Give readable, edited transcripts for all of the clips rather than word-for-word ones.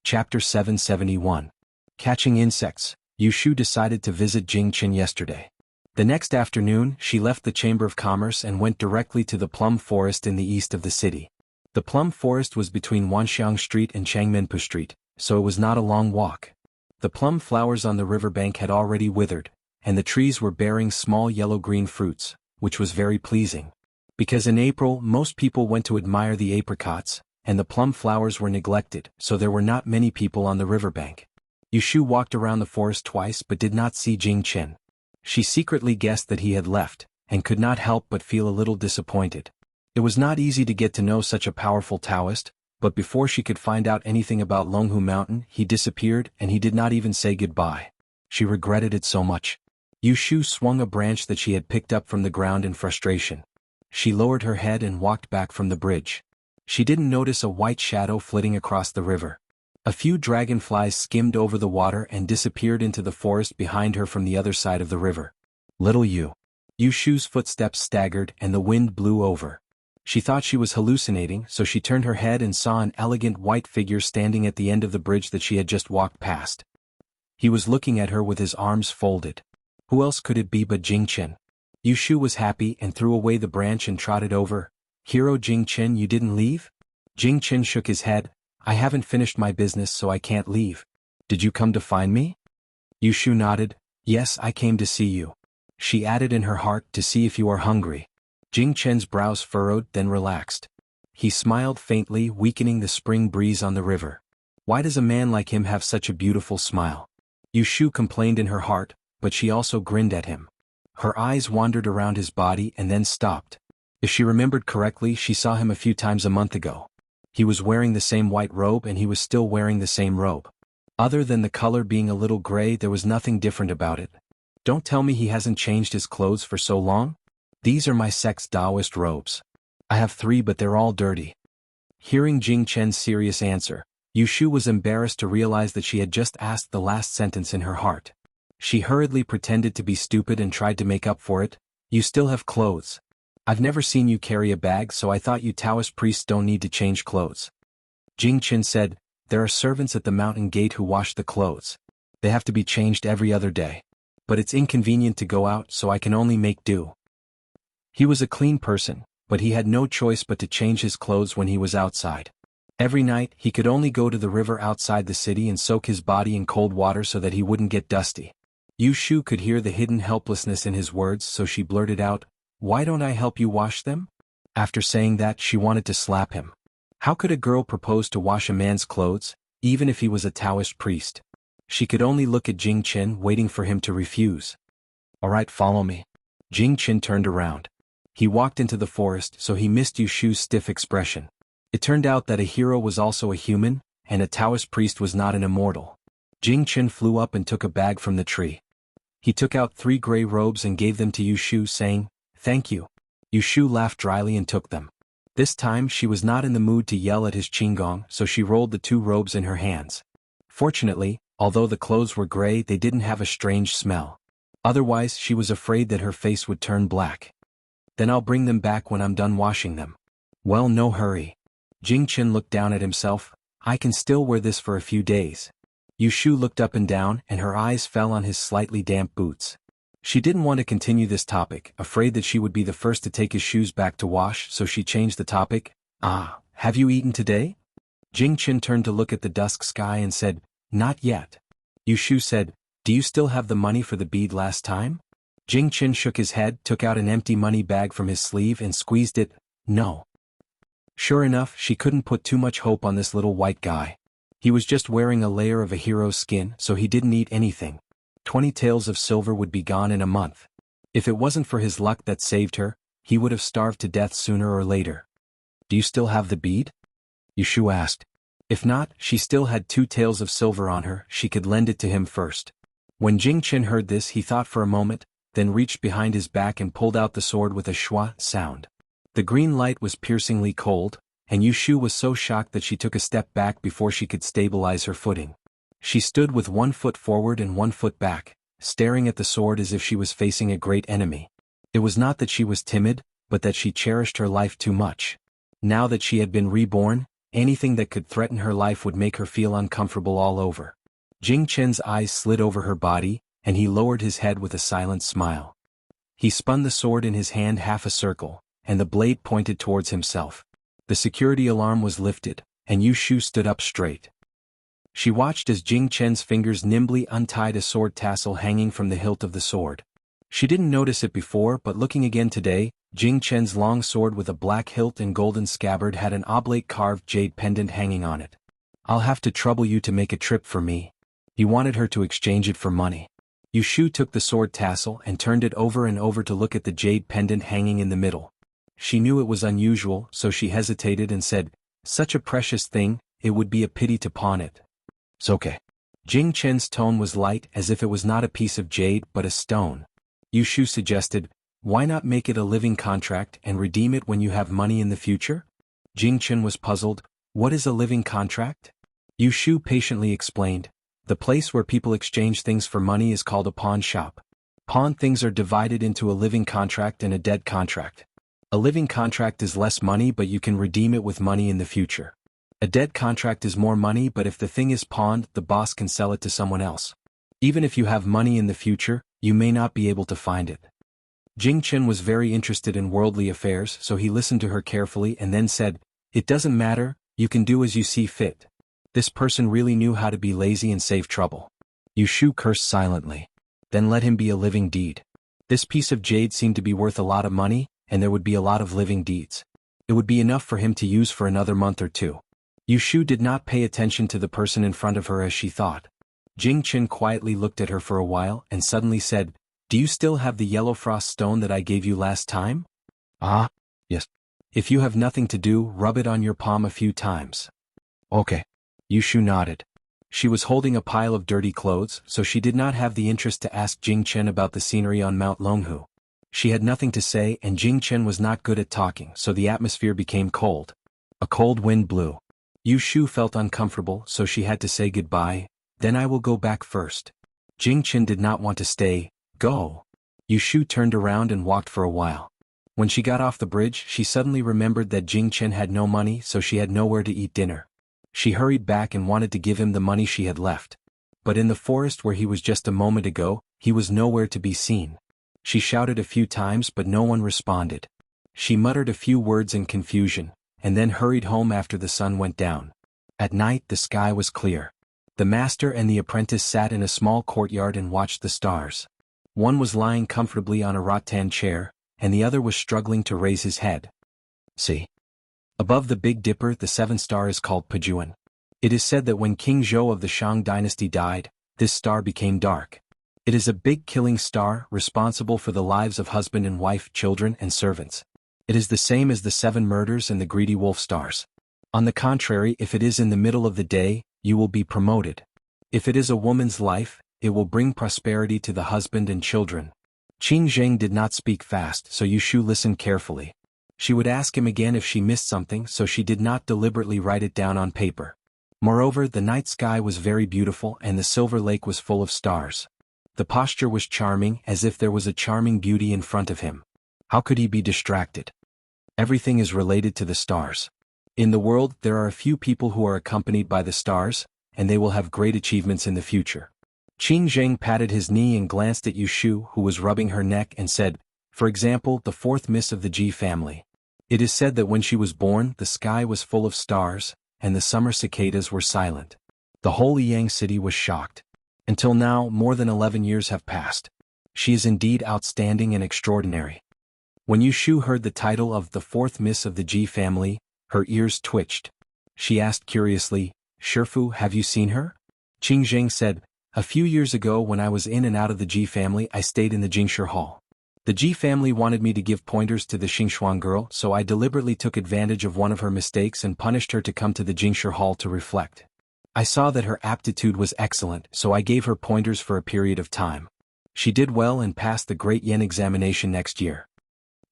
Chapter 771. Catching Insects. Yushu decided to visit Jingqin yesterday. The next afternoon, she left the Chamber of Commerce and went directly to the plum forest in the east of the city. The plum forest was between Wanxiang Street and Changmenpu Street, so it was not a long walk. The plum flowers on the riverbank had already withered, and the trees were bearing small yellow-green fruits, which was very pleasing. Because in April most people went to admire the apricots, and the plum flowers were neglected, so there were not many people on the riverbank. Yushu walked around the forest twice but did not see Jingqin. She secretly guessed that he had left, and could not help but feel a little disappointed. It was not easy to get to know such a powerful Taoist, but before she could find out anything about Longhu Mountain, he disappeared and he did not even say goodbye. She regretted it so much. Yushu swung a branch that she had picked up from the ground in frustration. She lowered her head and walked back from the bridge. She didn't notice a white shadow flitting across the river. A few dragonflies skimmed over the water and disappeared into the forest behind her from the other side of the river. Little Yushu's footsteps staggered and the wind blew over. She thought she was hallucinating, so she turned her head and saw an elegant white figure standing at the end of the bridge that she had just walked past. He was looking at her with his arms folded. Who else could it be but Jingqin? Yushu was happy and threw away the branch and trotted over. "Hero Jingqin, you didn't leave?" Jingqin shook his head. "I haven't finished my business so I can't leave. Did you come to find me?" Yushu nodded. "Yes, I came to see you." She added in her heart, "to see if you are hungry." Jingqin's brows furrowed, then relaxed. He smiled faintly, weakening the spring breeze on the river. Why does a man like him have such a beautiful smile? Yushu complained in her heart, but she also grinned at him. Her eyes wandered around his body and then stopped. If she remembered correctly, she saw him a few times a month ago. He was wearing the same white robe and he was still wearing the same robe. Other than the color being a little gray, there was nothing different about it. Don't tell me he hasn't changed his clothes for so long? These are my sect's Taoist robes. I have 3 but they're all dirty. Hearing Jingqin's serious answer, Yushu was embarrassed to realize that she had just asked the last sentence in her heart. She hurriedly pretended to be stupid and tried to make up for it. "You still have clothes. I've never seen you carry a bag, so I thought you Taoist priests don't need to change clothes." Jingqin said, "There are servants at the mountain gate who wash the clothes. They have to be changed every other day. But it's inconvenient to go out, so I can only make do." He was a clean person, but he had no choice but to change his clothes when he was outside. Every night, he could only go to the river outside the city and soak his body in cold water so that he wouldn't get dusty. Yushu could hear the hidden helplessness in his words, so she blurted out, "Why don't I help you wash them?" After saying that, she wanted to slap him. How could a girl propose to wash a man's clothes, even if he was a Taoist priest? She could only look at Jingqin, waiting for him to refuse. "All right, follow me." Jingqin turned around. He walked into the forest, so he missed Yushu's stiff expression. It turned out that a hero was also a human, and a Taoist priest was not an immortal. Jingqin flew up and took a bag from the tree. He took out 3 gray robes and gave them to Yushu, saying, "Thank you." Yushu laughed dryly and took them. This time she was not in the mood to yell at his qinggong, so she rolled the 2 robes in her hands. Fortunately, although the clothes were gray, they didn't have a strange smell. Otherwise, she was afraid that her face would turn black. "Then I'll bring them back when I'm done washing them." "Well, no hurry." Jingqin looked down at himself. "I can still wear this for a few days." Yushu looked up and down, and her eyes fell on his slightly damp boots. She didn't want to continue this topic, afraid that she would be the first to take his shoes back to wash, so she changed the topic. "Ah, have you eaten today?" Jingqin turned to look at the dusk sky and said, "Not yet." Yushu said, "Do you still have the money for the bead last time?" Jingqin shook his head, took out an empty money bag from his sleeve and squeezed it. "No." Sure enough, she couldn't put too much hope on this little white guy. He was just wearing a layer of a hero's skin, so he didn't eat anything. 20 taels of silver would be gone in a month. If it wasn't for his luck that saved her, he would have starved to death sooner or later. "Do you still have the bead?" Yushu asked. If not, she still had 2 taels of silver on her. She could lend it to him first. When Jingqin heard this, he thought for a moment, then reached behind his back and pulled out the sword with a shwa sound. The green light was piercingly cold, and Yushu was so shocked that she took a step back before she could stabilize her footing. She stood with 1 foot forward and 1 foot back, staring at the sword as if she was facing a great enemy. It was not that she was timid, but that she cherished her life too much. Now that she had been reborn, Anything that could threaten her life would make her feel uncomfortable all over. Jing Chen's eyes slid over her body, and he lowered his head with a silent smile. He spun the sword in his hand half a circle, and the blade pointed towards himself. The security alarm was lifted, and Yu Shu stood up straight. She watched as Jing Chen's fingers nimbly untied a sword tassel hanging from the hilt of the sword. She didn't notice it before, but looking again today, Jing Chen's long sword with a black hilt and golden scabbard had an oblate carved jade pendant hanging on it. "I'll have to trouble you to make a trip for me." He wanted her to exchange it for money. Yu Shu took the sword tassel and turned it over and over to look at the jade pendant hanging in the middle. She knew it was unusual, so she hesitated and said, "Such a precious thing, it would be a pity to pawn it." "It's okay." Jing Chen's tone was light, as if it was not a piece of jade but a stone. Yu Shu suggested, "Why not make it a living contract and redeem it when you have money in the future?" Jing Chen was puzzled. "What is a living contract?" Yu Shu patiently explained, "The place where people exchange things for money is called a pawn shop. Pawn things are divided into a living contract and a dead contract. A living contract is less money, but you can redeem it with money in the future. A dead contract is more money, but if the thing is pawned, the boss can sell it to someone else. Even if you have money in the future, you may not be able to find it." Jing Chen was very interested in worldly affairs, so he listened to her carefully and then said, "It doesn't matter, you can do as you see fit." This person really knew how to be lazy and save trouble. Yu Shu cursed silently. "Then let him be a living deed." This piece of jade seemed to be worth a lot of money, and there would be a lot of living deeds. It would be enough for him to use for another month or two. Yu Shu did not pay attention to the person in front of her as she thought. Jing Chen quietly looked at her for a while and suddenly said, "Do you still have the yellow frost stone that I gave you last time?" "Ah, yes." "If you have nothing to do, rub it on your palm a few times." "Okay." Yu Shu nodded. She was holding a pile of dirty clothes, so she did not have the interest to ask Jing Chen about the scenery on Mount Longhu. She had nothing to say, and Jing Chen was not good at talking, so the atmosphere became cold. A cold wind blew. Yu Shu felt uncomfortable, so she had to say goodbye. "Then I will go back first." Jing Chen did not want to stay. "Go." Yu Shu turned around and walked for a while. When she got off the bridge, she suddenly remembered that Jing Chen had no money, so she had nowhere to eat dinner. She hurried back and wanted to give him the money she had left. But in the forest where he was just a moment ago, he was nowhere to be seen. She shouted a few times, but no one responded. She muttered a few words in confusion, and then hurried home after the sun went down. At night the sky was clear. The master and the apprentice sat in a small courtyard and watched the stars. One was lying comfortably on a rattan chair, and the other was struggling to raise his head. See? Above the Big Dipper, the seventh star is called Pajuan. It is said that when King Zhou of the Shang dynasty died, this star became dark. It is a big killing star, responsible for the lives of husband and wife, children and servants. It is the same as the 7 murders and the greedy wolf stars. On the contrary, if it is in the middle of the day, you will be promoted. If it is a woman's life, it will bring prosperity to the husband and children. Qing Zheng did not speak fast, so Yu Shu listened carefully. She would ask him again if she missed something, so she did not deliberately write it down on paper. Moreover, the night sky was very beautiful and the silver lake was full of stars. The posture was charming, as if there was a charming beauty in front of him. How could he be distracted? Everything is related to the stars. In the world, there are a few people who are accompanied by the stars, and they will have great achievements in the future. Qing Zheng patted his knee and glanced at Yu Shu, who was rubbing her neck, and said, "For example, the 4th Miss of the Ji family. It is said that when she was born, the sky was full of stars, and the summer cicadas were silent. The whole Yang city was shocked. Until now, more than 11 years have passed. She is indeed outstanding and extraordinary." When Yu Shu heard the title of the 4th Miss of the Ji family, her ears twitched. She asked curiously, "Shifu, have you seen her?" Qing Zheng said, "A few years ago when I was in and out of the Ji family, I stayed in the Jingshi Hall. The Ji family wanted me to give pointers to the Xingxuan girl, so I deliberately took advantage of one of her mistakes and punished her to come to the Jingshi Hall to reflect. I saw that her aptitude was excellent, so I gave her pointers for a period of time. She did well and passed the Great Yen examination next year."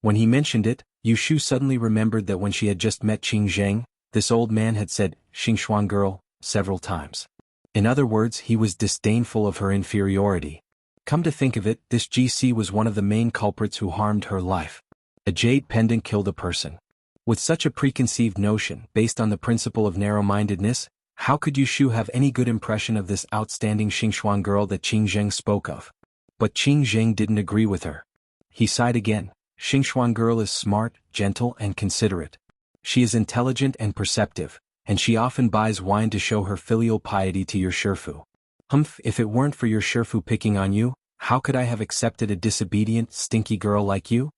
When he mentioned it, Yu Shu suddenly remembered that when she had just met Qing Zheng, this old man had said, "Xingxuan girl," several times. In other words, he was disdainful of her inferiority. Come to think of it, this GC was one of the main culprits who harmed her life. A jade pendant killed a person. With such a preconceived notion, based on the principle of narrow-mindedness, how could Yushu have any good impression of this outstanding Xingxuan girl that Qing Zheng spoke of? But Qing Zheng didn't agree with her. He sighed again. Xingxuan girl is smart, gentle, and considerate. She is intelligent and perceptive, and she often buys wine to show her filial piety to your Shifu. Humph, if it weren't for your Shifu picking on you, how could I have accepted a disobedient, stinky girl like you?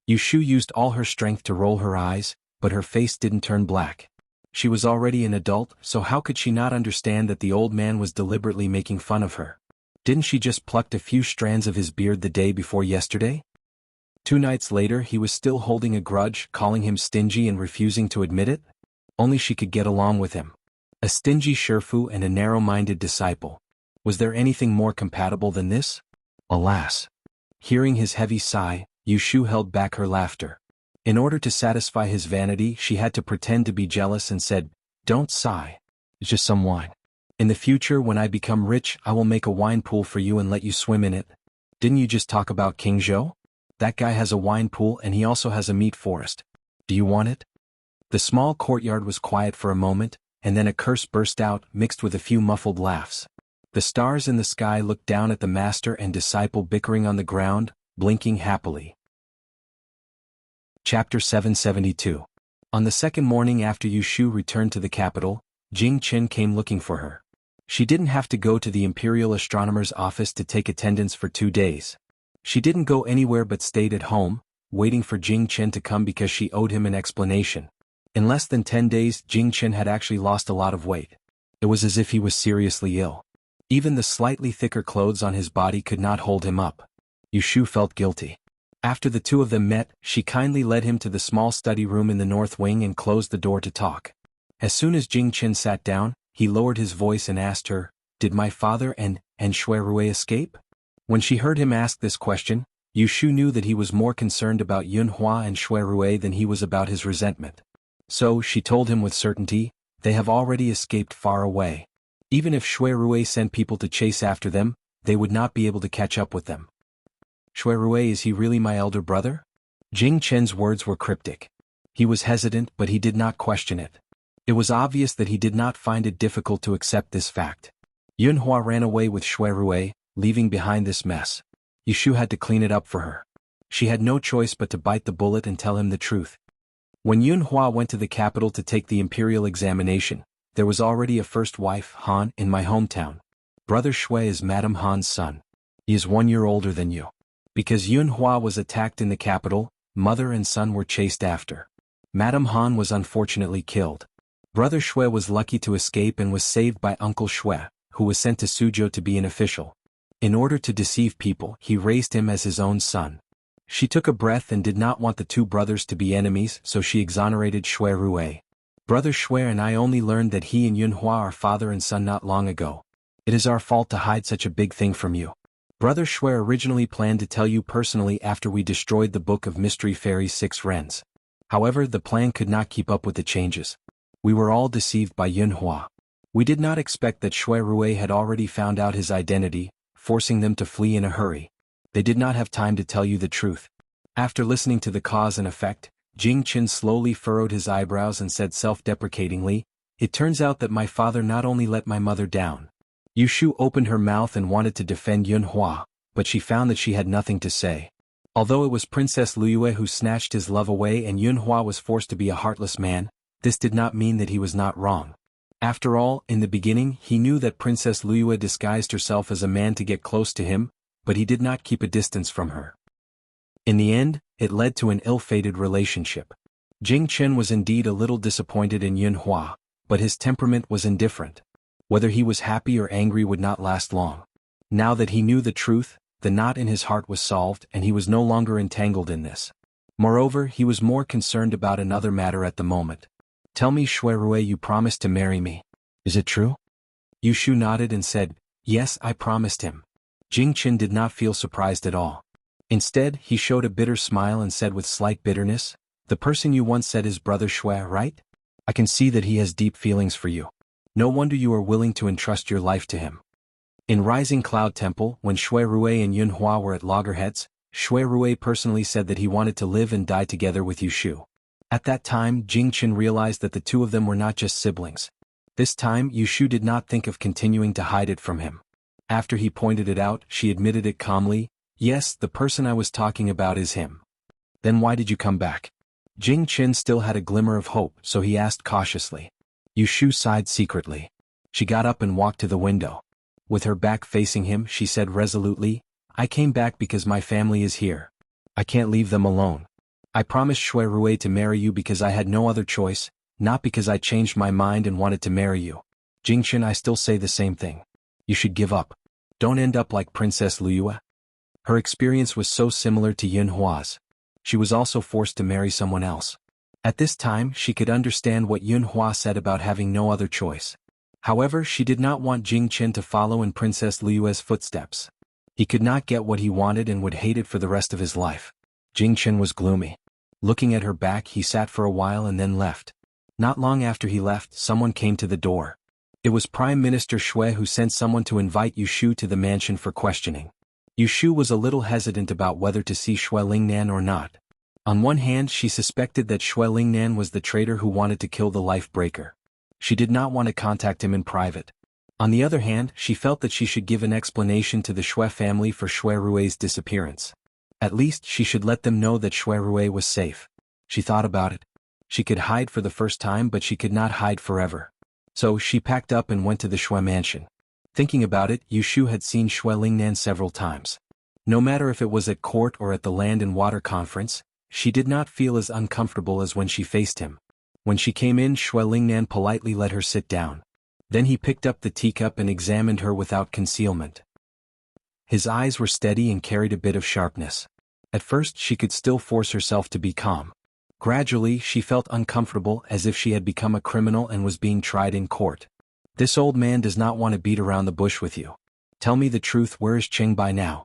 Yushu used all her strength to roll her eyes, but her face didn't turn black. She was already an adult, so how could she not understand that the old man was deliberately making fun of her? Didn't she just plucked a few strands of his beard the day before yesterday? 2 nights later he was still holding a grudge, calling him stingy and refusing to admit it? Only she could get along with him. A stingy Shifu and a narrow-minded disciple. Was there anything more compatible than this? Alas! Hearing his heavy sigh, Yushu held back her laughter. In order to satisfy his vanity she had to pretend to be jealous and said, "Don't sigh. It's just some wine. In the future when I become rich I will make a wine pool for you and let you swim in it. Didn't you just talk about King Zhou? That guy has a wine pool and he also has a meat forest. Do you want it?" The small courtyard was quiet for a moment, and then a curse burst out, mixed with a few muffled laughs. The stars in the sky looked down at the master and disciple bickering on the ground, blinking happily. Chapter 772. On the second morning after Yushu returned to the capital, Jing Qin came looking for her. She didn't have to go to the imperial astronomer's office to take attendance for 2 days. She didn't go anywhere but stayed at home, waiting for Jing Qin to come because she owed him an explanation. In less than 10 days Jing Qin had actually lost a lot of weight. It was as if he was seriously ill. Even the slightly thicker clothes on his body could not hold him up. Yushu felt guilty. After the two of them met, she kindly led him to the small study room in the north wing and closed the door to talk. As soon as Jing Qin sat down, he lowered his voice and asked her, "Did my father and Shui Rui escape?" When she heard him ask this question, Yushu knew that he was more concerned about Yunhua and Shui Rui than he was about his resentment. So, she told him with certainty, "They have already escaped far away. Even if Shui Rui sent people to chase after them, they would not be able to catch up with them." "Shui Rui, is he really my elder brother?" Jing Chen's words were cryptic. He was hesitant but he did not question it. It was obvious that he did not find it difficult to accept this fact. Yunhua ran away with Shui Rui, leaving behind this mess. Yushu had to clean it up for her. She had no choice but to bite the bullet and tell him the truth. When Yunhua went to the capital to take the imperial examination, there was already a first wife, Han, in my hometown. Brother Shui is Madame Han's son. He is 1 year older than you. Because Yunhua was attacked in the capital, mother and son were chased after. Madame Han was unfortunately killed. Brother Shui was lucky to escape and was saved by Uncle Shui, who was sent to Suzhou to be an official. In order to deceive people, he raised him as his own son. She took a breath and did not want the two brothers to be enemies, so she exonerated Shui Rui. Brother Shui and I only learned that he and Yunhua are father and son not long ago. It is our fault to hide such a big thing from you. Brother Shui originally planned to tell you personally after we destroyed the Book of Mystery Fairy's 6 wrens. However, the plan could not keep up with the changes. We were all deceived by Yunhua. We did not expect that Shui Rui had already found out his identity, forcing them to flee in a hurry. They did not have time to tell you the truth. After listening to the cause and effect, Jing Qin slowly furrowed his eyebrows and said self-deprecatingly, "It turns out that my father not only let my mother down." Yushu opened her mouth and wanted to defend Yunhua, but she found that she had nothing to say. Although it was Princess Liyue who snatched his love away and Yunhua was forced to be a heartless man, this did not mean that he was not wrong. After all, in the beginning he knew that Princess Liyue disguised herself as a man to get close to him, but he did not keep a distance from her. In the end, it led to an ill-fated relationship. Jing Chen was indeed a little disappointed in Yunhua, but his temperament was indifferent. Whether he was happy or angry would not last long. Now that he knew the truth, the knot in his heart was solved and he was no longer entangled in this. Moreover, he was more concerned about another matter at the moment. "Tell me, Shui Rui, you promised to marry me. Is it true?" Yushu nodded and said, "Yes, I promised him." Jing Chen did not feel surprised at all. Instead, he showed a bitter smile and said with slight bitterness, "The person you once said is Brother Shui, right? I can see that he has deep feelings for you. No wonder you are willing to entrust your life to him." In Rising Cloud Temple, when Shui Rui and Yunhua were at loggerheads, Shui Rui personally said that he wanted to live and die together with Yushu. At that time Jing Chen realized that the two of them were not just siblings. This time Yushu did not think of continuing to hide it from him. After he pointed it out, she admitted it calmly, "Yes, the person I was talking about is him." "Then why did you come back?" Jing Chen still had a glimmer of hope, so he asked cautiously. Yushu sighed secretly. She got up and walked to the window. With her back facing him, she said resolutely, "I came back because my family is here. I can't leave them alone. I promised Shui Rui to marry you because I had no other choice, not because I changed my mind and wanted to marry you. Jingchen, I still say the same thing. You should give up. Don't end up like Princess Liyue." Her experience was so similar to Yin Hua's. She was also forced to marry someone else. At this time she could understand what Yun Hua said about having no other choice. However, she did not want Jing Chen to follow in Princess Liyue's footsteps. He could not get what he wanted and would hate it for the rest of his life. Jing Chen was gloomy. Looking at her back, he sat for a while and then left. Not long after he left, someone came to the door. It was Prime Minister Shui who sent someone to invite Yushu to the mansion for questioning. Yushu was a little hesitant about whether to see Shui Lingnan or not. On one hand, she suspected that Shui Lingnan was the traitor who wanted to kill the life breaker. She did not want to contact him in private. On the other hand, she felt that she should give an explanation to the Shui family for Shui Rui's disappearance. At least she should let them know that Shui Rui was safe. She thought about it. She could hide for the first time, but she could not hide forever. So she packed up and went to the Shui mansion. Thinking about it, Yushu had seen Shui Lingnan several times. No matter if it was at court or at the Land and Water Conference, she did not feel as uncomfortable as when she faced him. When she came in, Shui Lingnan politely let her sit down. Then he picked up the teacup and examined her without concealment. His eyes were steady and carried a bit of sharpness. At first she could still force herself to be calm. Gradually she felt uncomfortable, as if she had become a criminal and was being tried in court. "This old man does not want to beat around the bush with you. Tell me the truth, where is Cheng Bai now?"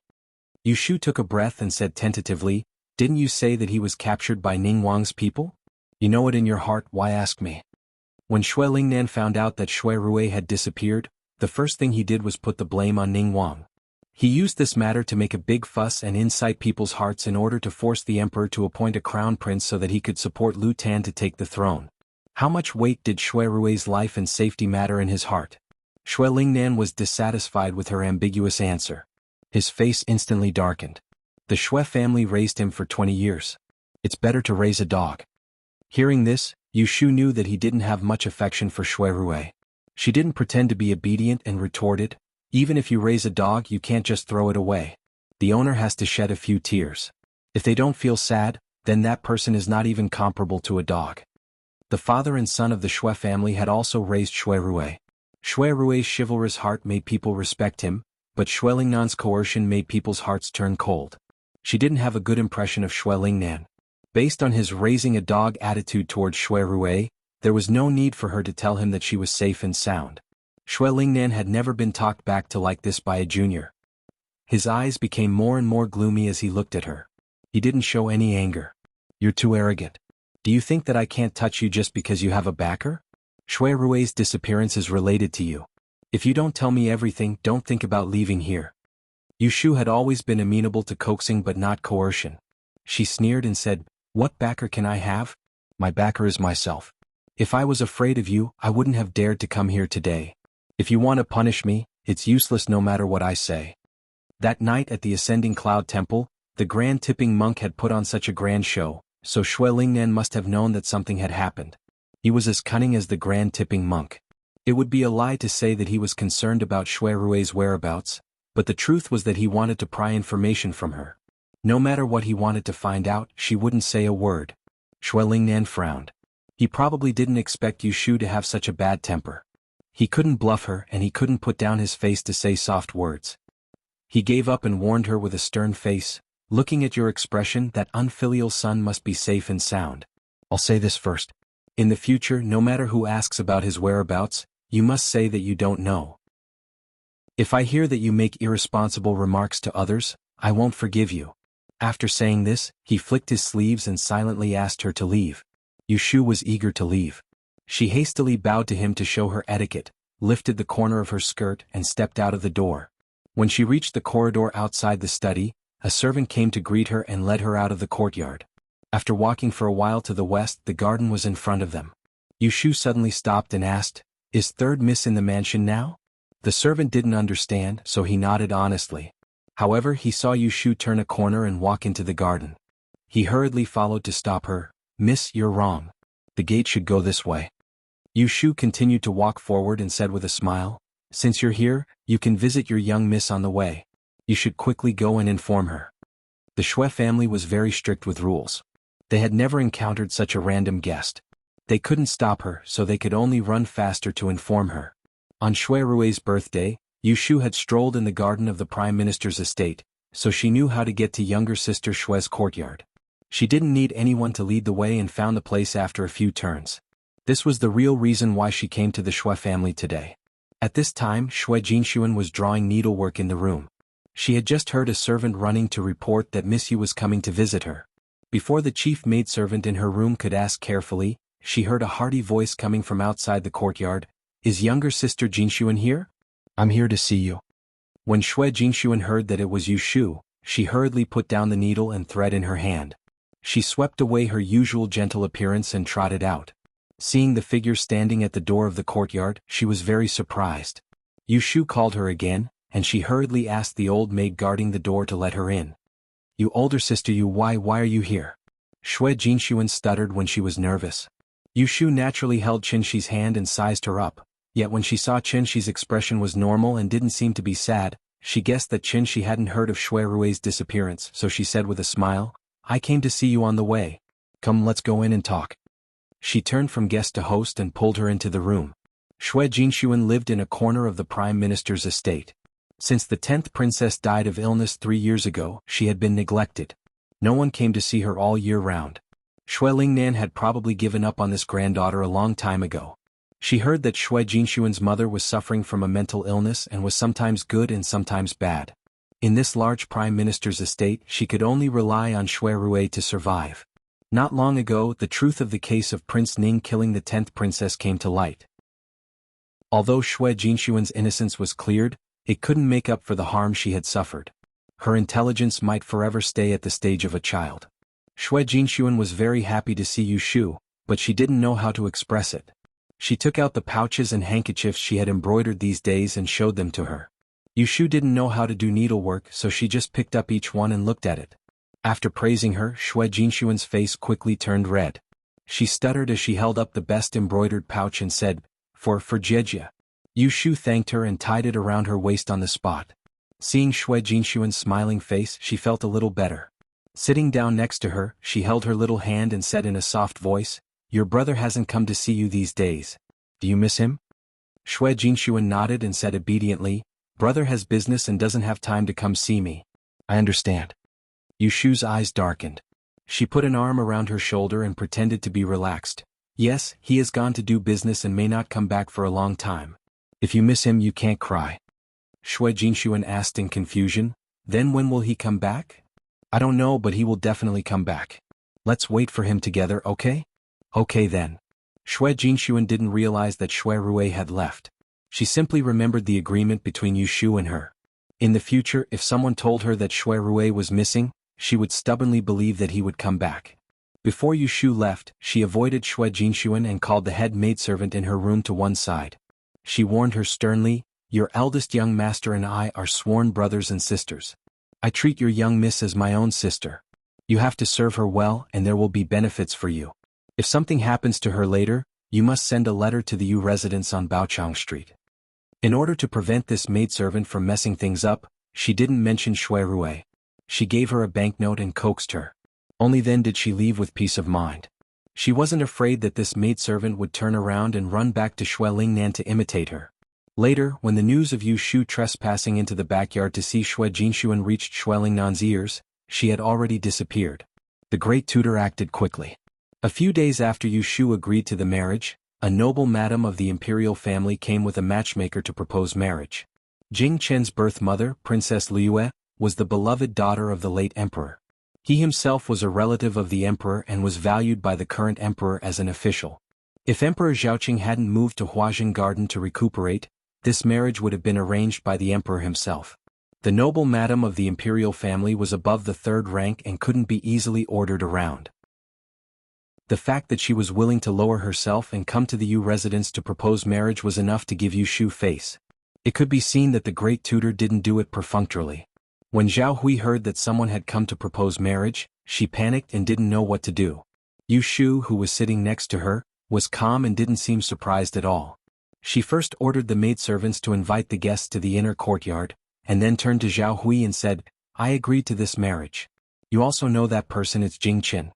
Yushu took a breath and said tentatively, "Didn't you say that he was captured by Ning Wang's people? You know it in your heart, why ask me?" When Shui Lingnan found out that Shui Rui had disappeared, the first thing he did was put the blame on Ning Wang. He used this matter to make a big fuss and incite people's hearts in order to force the emperor to appoint a crown prince so that he could support Lu Tan to take the throne. How much weight did Shui Rui's life and safety matter in his heart? Shui Lingnan was dissatisfied with her ambiguous answer. His face instantly darkened. The Shui family raised him for 20 years. It's better to raise a dog. Hearing this, Yushu knew that he didn't have much affection for Shui Rui. She didn't pretend to be obedient and retorted, "Even if you raise a dog, you can't just throw it away. The owner has to shed a few tears. If they don't feel sad, then that person is not even comparable to a dog." The father and son of the Shui family had also raised Shui Rui. Shui Rui's chivalrous heart made people respect him, but Shui Lingnan's coercion made people's hearts turn cold. She didn't have a good impression of Shui Lingnan. Based on his raising a dog attitude towards Shui Rui, there was no need for her to tell him that she was safe and sound. Shui Lingnan had never been talked back to like this by a junior. His eyes became more and more gloomy as he looked at her. He didn't show any anger. "You're too arrogant. Do you think that I can't touch you just because you have a backer? Shui Rui's disappearance is related to you. If you don't tell me everything, don't think about leaving here." Yushu had always been amenable to coaxing but not coercion. She sneered and said, "What backer can I have? My backer is myself. If I was afraid of you, I wouldn't have dared to come here today. If you want to punish me, it's useless no matter what I say." That night at the Ascending Cloud Temple, the Grand Tipping Monk had put on such a grand show, so Shui Lingnan must have known that something had happened. He was as cunning as the Grand Tipping Monk. It would be a lie to say that he was concerned about Shui Rui's whereabouts, but the truth was that he wanted to pry information from her. No matter what he wanted to find out, she wouldn't say a word. Shui Lingnan frowned. He probably didn't expect Yushu to have such a bad temper. He couldn't bluff her and he couldn't put down his face to say soft words. He gave up and warned her with a stern face, "Looking at your expression, that unfilial son must be safe and sound. I'll say this first. In the future, no matter who asks about his whereabouts, you must say that you don't know. If I hear that you make irresponsible remarks to others, I won't forgive you." After saying this, he flicked his sleeves and silently asked her to leave. Yushu was eager to leave. She hastily bowed to him to show her etiquette, lifted the corner of her skirt and stepped out of the door. When she reached the corridor outside the study, a servant came to greet her and led her out of the courtyard. After walking for a while to the west, the garden was in front of them. Yushu suddenly stopped and asked, "Is third miss in the mansion now?" The servant didn't understand, so he nodded honestly. However, he saw Yushu turn a corner and walk into the garden. He hurriedly followed to stop her. "Miss, you're wrong. The gate should go this way." Yushu continued to walk forward and said with a smile, "Since you're here, you can visit your young miss on the way. You should quickly go and inform her." The Shui family was very strict with rules. They had never encountered such a random guest. They couldn't stop her, so they could only run faster to inform her. On Shui Rui's birthday, Yushu had strolled in the garden of the Prime Minister's estate, so she knew how to get to younger sister Shui's courtyard. She didn't need anyone to lead the way and found the place after a few turns. This was the real reason why she came to the Shui family today. At this time, Shui Jinshuan was drawing needlework in the room. She had just heard a servant running to report that Miss Yu was coming to visit her. Before the chief maidservant in her room could ask carefully, she heard a hearty voice coming from outside the courtyard. "Is younger sister Jinshuan here?" "I'm here to see you." When Shui Jinshuan heard that it was Yushu, she hurriedly put down the needle and thread in her hand. She swept away her usual gentle appearance and trotted out. Seeing the figure standing at the door of the courtyard, she was very surprised. Yushu called her again, and she hurriedly asked the old maid guarding the door to let her in. "You older sister, why are you here?" Shui Jinshuan stuttered when she was nervous. Yushu naturally held Qinshi's hand and sized her up, yet when she saw Qinshi's expression was normal and didn't seem to be sad, she guessed that Qinshi hadn't heard of Shui Rui's disappearance, so she said with a smile, "I came to see you on the way. Come, let's go in and talk." She turned from guest to host and pulled her into the room. Shui Jinshuan lived in a corner of the Prime Minister's estate. Since the 10th princess died of illness 3 years ago, she had been neglected. No one came to see her all year round. Shui Lingnan had probably given up on this granddaughter a long time ago. She heard that Shui Jinshuan's mother was suffering from a mental illness and was sometimes good and sometimes bad. In this large Prime Minister's estate, she could only rely on Shui Rui to survive. Not long ago, the truth of the case of Prince Ning killing the 10th princess came to light. Although Shui Jinshuan's innocence was cleared, it couldn't make up for the harm she had suffered. Her intelligence might forever stay at the stage of a child. Shui Jinshuan was very happy to see Yushu, but she didn't know how to express it. She took out the pouches and handkerchiefs she had embroidered these days and showed them to her. Yushu didn't know how to do needlework, so she just picked up each one and looked at it. After praising her, Shui Jinshuan's face quickly turned red. She stuttered as she held up the best embroidered pouch and said, For Jejia." Yushu thanked her and tied it around her waist on the spot. Seeing Shui Jinshuan's smiling face, she felt a little better. Sitting down next to her, she held her little hand and said in a soft voice, "Your brother hasn't come to see you these days. Do you miss him?" Shui Jinshuan nodded and said obediently, "Brother has business and doesn't have time to come see me." "I understand." Yushu's eyes darkened. She put an arm around her shoulder and pretended to be relaxed. "Yes, he has gone to do business and may not come back for a long time. If you miss him, you can't cry." Shui Jinshuan asked in confusion, "Then when will he come back?" "I don't know, but he will definitely come back. Let's wait for him together, okay?" "Okay then." Shui Jinshuan didn't realize that Shui Rui had left. She simply remembered the agreement between Yushu and her. In the future, if someone told her that Shui Rui was missing, she would stubbornly believe that he would come back. Before Yushu left, she avoided Shui Jinshuan and called the head maidservant in her room to one side. She warned her sternly, "Your eldest young master and I are sworn brothers and sisters. I treat your young miss as my own sister. You have to serve her well and there will be benefits for you. If something happens to her later, you must send a letter to the Yu residence on Baochang Street." In order to prevent this maidservant from messing things up, she didn't mention Shui Rui. She gave her a banknote and coaxed her. Only then did she leave with peace of mind. She wasn't afraid that this maidservant would turn around and run back to Shui Lingnan to imitate her. Later, when the news of Yushu trespassing into the backyard to see Shui Jinshuan reached Shui Lingnan's ears, she had already disappeared. The great tutor acted quickly. A few days after Yushu agreed to the marriage, a noble madam of the imperial family came with a matchmaker to propose marriage. Jing Chen's birth mother, Princess Liue, was the beloved daughter of the late emperor. He himself was a relative of the emperor and was valued by the current emperor as an official. If Emperor Zhaoqing hadn't moved to Huajing Garden to recuperate, this marriage would have been arranged by the emperor himself. The noble madam of the imperial family was above the third rank and couldn't be easily ordered around. The fact that she was willing to lower herself and come to the Yu residence to propose marriage was enough to give Yu Shu face. It could be seen that the great tutor didn't do it perfunctorily. When Zhao Hui heard that someone had come to propose marriage, she panicked and didn't know what to do. Yu Shu, who was sitting next to her, was calm and didn't seem surprised at all. She first ordered the maidservants to invite the guests to the inner courtyard, and then turned to Zhao Hui and said, "I agreed to this marriage. You also know that person is Jing Qin."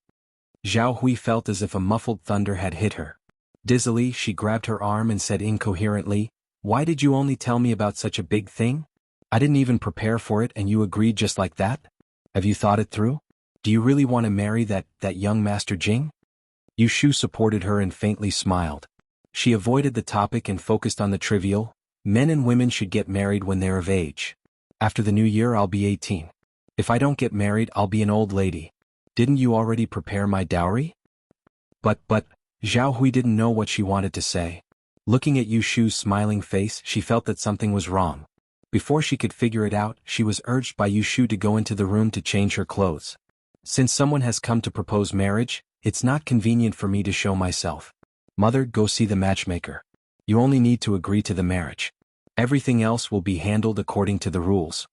Zhao Hui felt as if a muffled thunder had hit her. Dizzily, she grabbed her arm and said incoherently, "Why did you only tell me about such a big thing? I didn't even prepare for it and you agreed just like that? Have you thought it through? Do you really want to marry that young Master Jing?" Yu Shu supported her and faintly smiled. She avoided the topic and focused on the trivial: men and women should get married when they're of age. After the new year I'll be 18. If I don't get married I'll be an old lady. Didn't you already prepare my dowry? But, Zhao Hui didn't know what she wanted to say. Looking at Yu Shu's smiling face, she felt that something was wrong. Before she could figure it out, she was urged by Yu Shu to go into the room to change her clothes. "Since someone has come to propose marriage, it's not convenient for me to show myself. Mother, go see the matchmaker. You only need to agree to the marriage. Everything else will be handled according to the rules."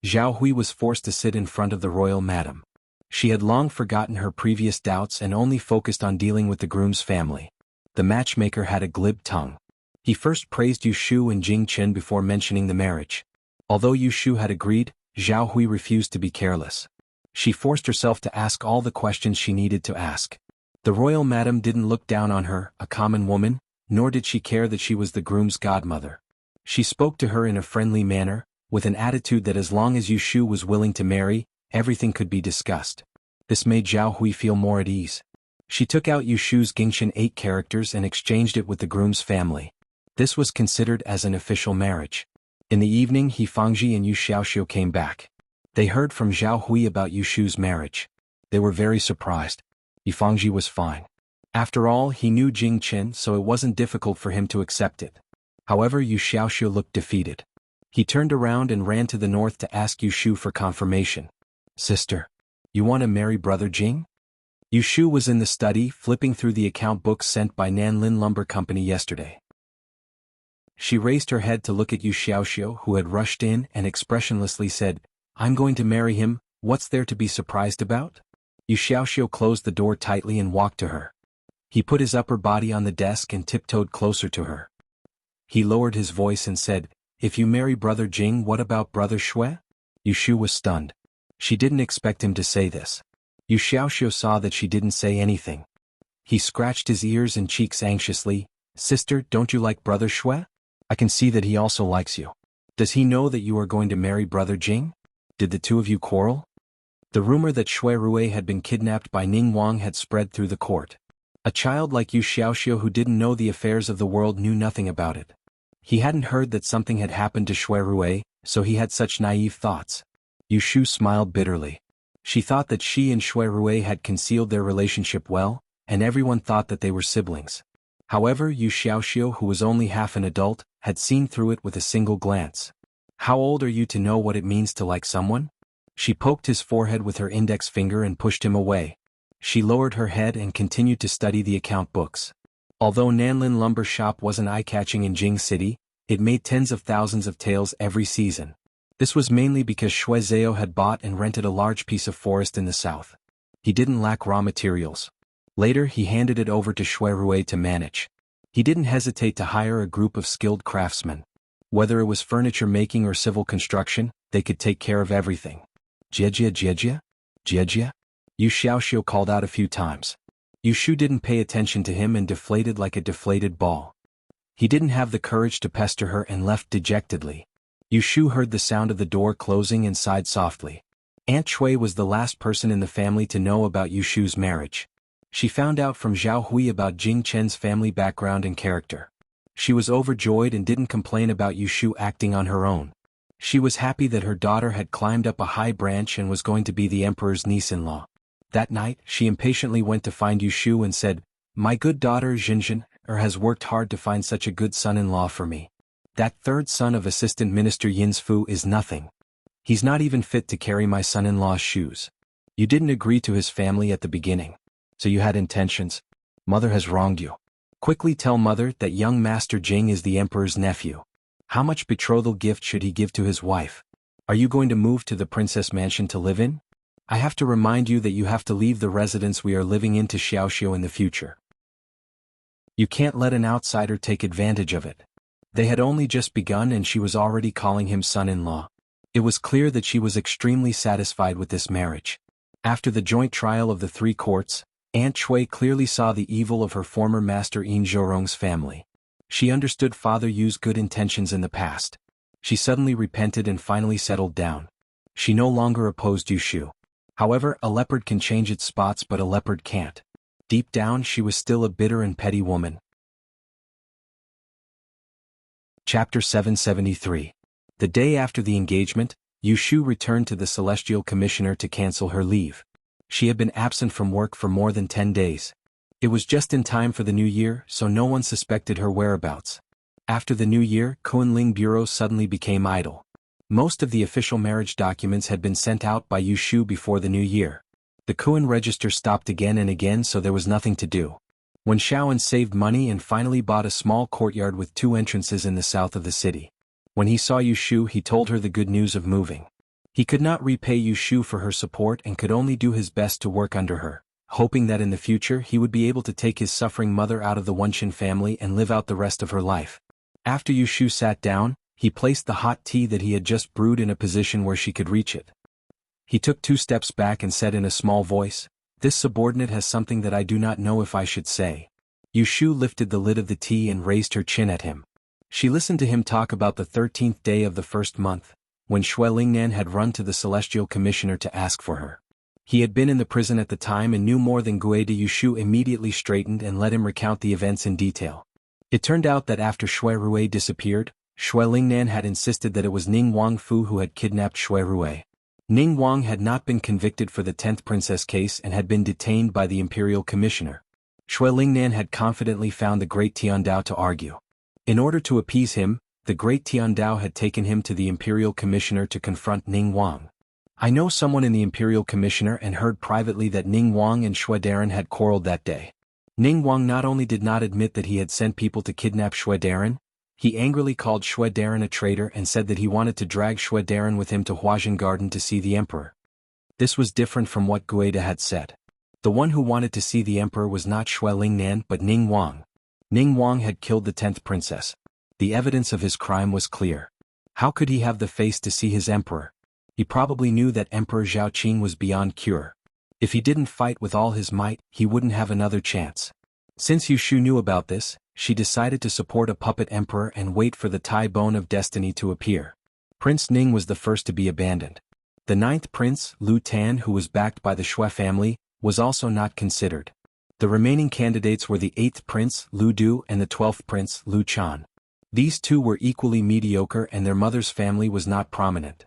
Zhao Hui was forced to sit in front of the royal madam. She had long forgotten her previous doubts and only focused on dealing with the groom's family. The matchmaker had a glib tongue. He first praised Yu Shu and Jing Qin before mentioning the marriage. Although Yu Shu had agreed, Zhao Hui refused to be careless. She forced herself to ask all the questions she needed to ask. The royal madam didn't look down on her, a common woman, nor did she care that she was the groom's godmother. She spoke to her in a friendly manner, with an attitude that as long as Yu Shu was willing to marry, everything could be discussed. This made Zhao Hui feel more at ease. She took out Yu Shu's Gingchen 8 characters and exchanged it with the groom's family. This was considered as an official marriage. In the evening, He Fangji and Yu Xiaoxiu came back. They heard from Zhao Hui about Yu Shu's marriage. They were very surprised. Yu Fangji was fine. After all, he knew Jing Qin, so it wasn't difficult for him to accept it. However, Yu Xiaoxiu looked defeated. He turned around and ran to the north to ask Yu Shu for confirmation. "Sister, you want to marry brother Jing?" Yu Shu was in the study, flipping through the account books sent by Nanlin Lumber Company yesterday. She raised her head to look at Yu Xiaoxiu, who had rushed in, and expressionlessly said, "I'm going to marry him, what's there to be surprised about?" Yu Xiaoxiu closed the door tightly and walked to her. He put his upper body on the desk and tiptoed closer to her. He lowered his voice and said, "If you marry brother Jing, what about brother Shui?" Yu Shu was stunned. She didn't expect him to say this. Yu Xiaoxiu saw that she didn't say anything. He scratched his ears and cheeks anxiously. "Sister, don't you like brother Shui? I can see that he also likes you. Does he know that you are going to marry brother Jing? Did the two of you quarrel?" The rumor that Shui Rui had been kidnapped by Ning Wang had spread through the court. A child like Yu Xiaoxiu who didn't know the affairs of the world knew nothing about it. He hadn't heard that something had happened to Shui Rui, so he had such naive thoughts. Yu Shu smiled bitterly. She thought that she and Shui Rui had concealed their relationship well, and everyone thought that they were siblings. However, Yu Xiaoxiu, who was only half an adult, had seen through it with a single glance. "How old are you to know what it means to like someone?" She poked his forehead with her index finger and pushed him away. She lowered her head and continued to study the account books. Although Nanlin Lumber Shop wasn't eye-catching in Jing City, it made tens of thousands of taels every season. This was mainly because Shui Zhao had bought and rented a large piece of forest in the south. He didn't lack raw materials. Later, he handed it over to Shui Rui to manage. He didn't hesitate to hire a group of skilled craftsmen. Whether it was furniture making or civil construction, they could take care of everything. "Jiejia, Jiejia? Jiejia?" Yu Xiaoxiu called out a few times. Yu Shu didn't pay attention to him and deflated like a deflated ball. He didn't have the courage to pester her and left dejectedly. Yu Shu heard the sound of the door closing and sighed softly. Aunt Shui was the last person in the family to know about Yu Shu's marriage. She found out from Zhao Hui about Jing Chen's family background and character. She was overjoyed and didn't complain about Yu Shu acting on her own. She was happy that her daughter had climbed up a high branch and was going to be the emperor's niece-in-law. That night, she impatiently went to find Yu Shu and said, "My good daughter Xinjin has worked hard to find such a good son-in-law for me. That third son of Assistant Minister Yin's Fu is nothing. He's not even fit to carry my son-in-law's shoes. You didn't agree to his family at the beginning. So you had intentions? Mother has wronged you. Quickly tell mother that young Master Jing is the emperor's nephew. How much betrothal gift should he give to his wife? Are you going to move to the princess mansion to live in? I have to remind you that you have to leave the residence we are living in to Xiaoxiu in the future. You can't let an outsider take advantage of it. They had only just begun and she was already calling him son-in-law. It was clear that she was extremely satisfied with this marriage. After the joint trial of the three courts, Aunt Shui clearly saw the evil of her former master Yin Zhorong's family. She understood Father Yu's good intentions in the past. She suddenly repented and finally settled down. She no longer opposed Yushu. However, a leopard can change its spots but a leopard can't. Deep down she was still a bitter and petty woman. Chapter 773. The day after the engagement, Yushu returned to the Celestial Commissioner to cancel her leave. She had been absent from work for more than 10 days. It was just in time for the new year, so no one suspected her whereabouts. After the new year, Kunling Bureau suddenly became idle. Most of the official marriage documents had been sent out by Yushu before the new year. The Kuan register stopped again and again, so there was nothing to do. When Shaoan saved money and finally bought a small courtyard with 2 entrances in the south of the city. When he saw Yushu, he told her the good news of moving. He could not repay Yushu for her support and could only do his best to work under her, hoping that in the future he would be able to take his suffering mother out of the Wenqin family and live out the rest of her life. After Yushu sat down, he placed the hot tea that he had just brewed in a position where she could reach it. He took 2 steps back and said in a small voice, "This subordinate has something that I do not know if I should say." Yushu lifted the lid of the tea and raised her chin at him. She listened to him talk about the 13th day of the first month, when Xue Lingnan had run to the Celestial Commissioner to ask for her. He had been in the prison at the time and knew more than Gue de. Yushu immediately straightened and let him recount the events in detail. It turned out that after Xue Rui disappeared, Xue Lingnan had insisted that it was Ning Wangfu who had kidnapped Xue Rui. Ning Wang had not been convicted for the 10th princess case and had been detained by the Imperial Commissioner. Xue Lingnan had confidently found the great Tiandao to argue. In order to appease him, the great Tiandao had taken him to the Imperial Commissioner to confront Ning Wang. I know someone in the Imperial Commissioner and heard privately that Ning Wang and Xue Daran had quarreled that day. Ning Wang not only did not admit that he had sent people to kidnap Xue Daran, he angrily called Xue Daran a traitor and said that he wanted to drag Xue Daran with him to Huajin Garden to see the emperor. This was different from what Gueda had said. The one who wanted to see the emperor was not Xue Lingnan but Ning Wang. Ning Wang had killed the 10th princess. The evidence of his crime was clear. How could he have the face to see his emperor? He probably knew that Emperor Zhaoqing was beyond cure. If he didn't fight with all his might, he wouldn't have another chance. Since Yushu knew about this, she decided to support a puppet emperor and wait for the Tai Bone of Destiny to appear. Prince Ning was the first to be abandoned. The 9th prince, Lu Tan, who was backed by the Xue family, was also not considered. The remaining candidates were the 8th prince, Lu Du, and the 12th prince, Lu Chan. These 2 were equally mediocre and their mother's family was not prominent.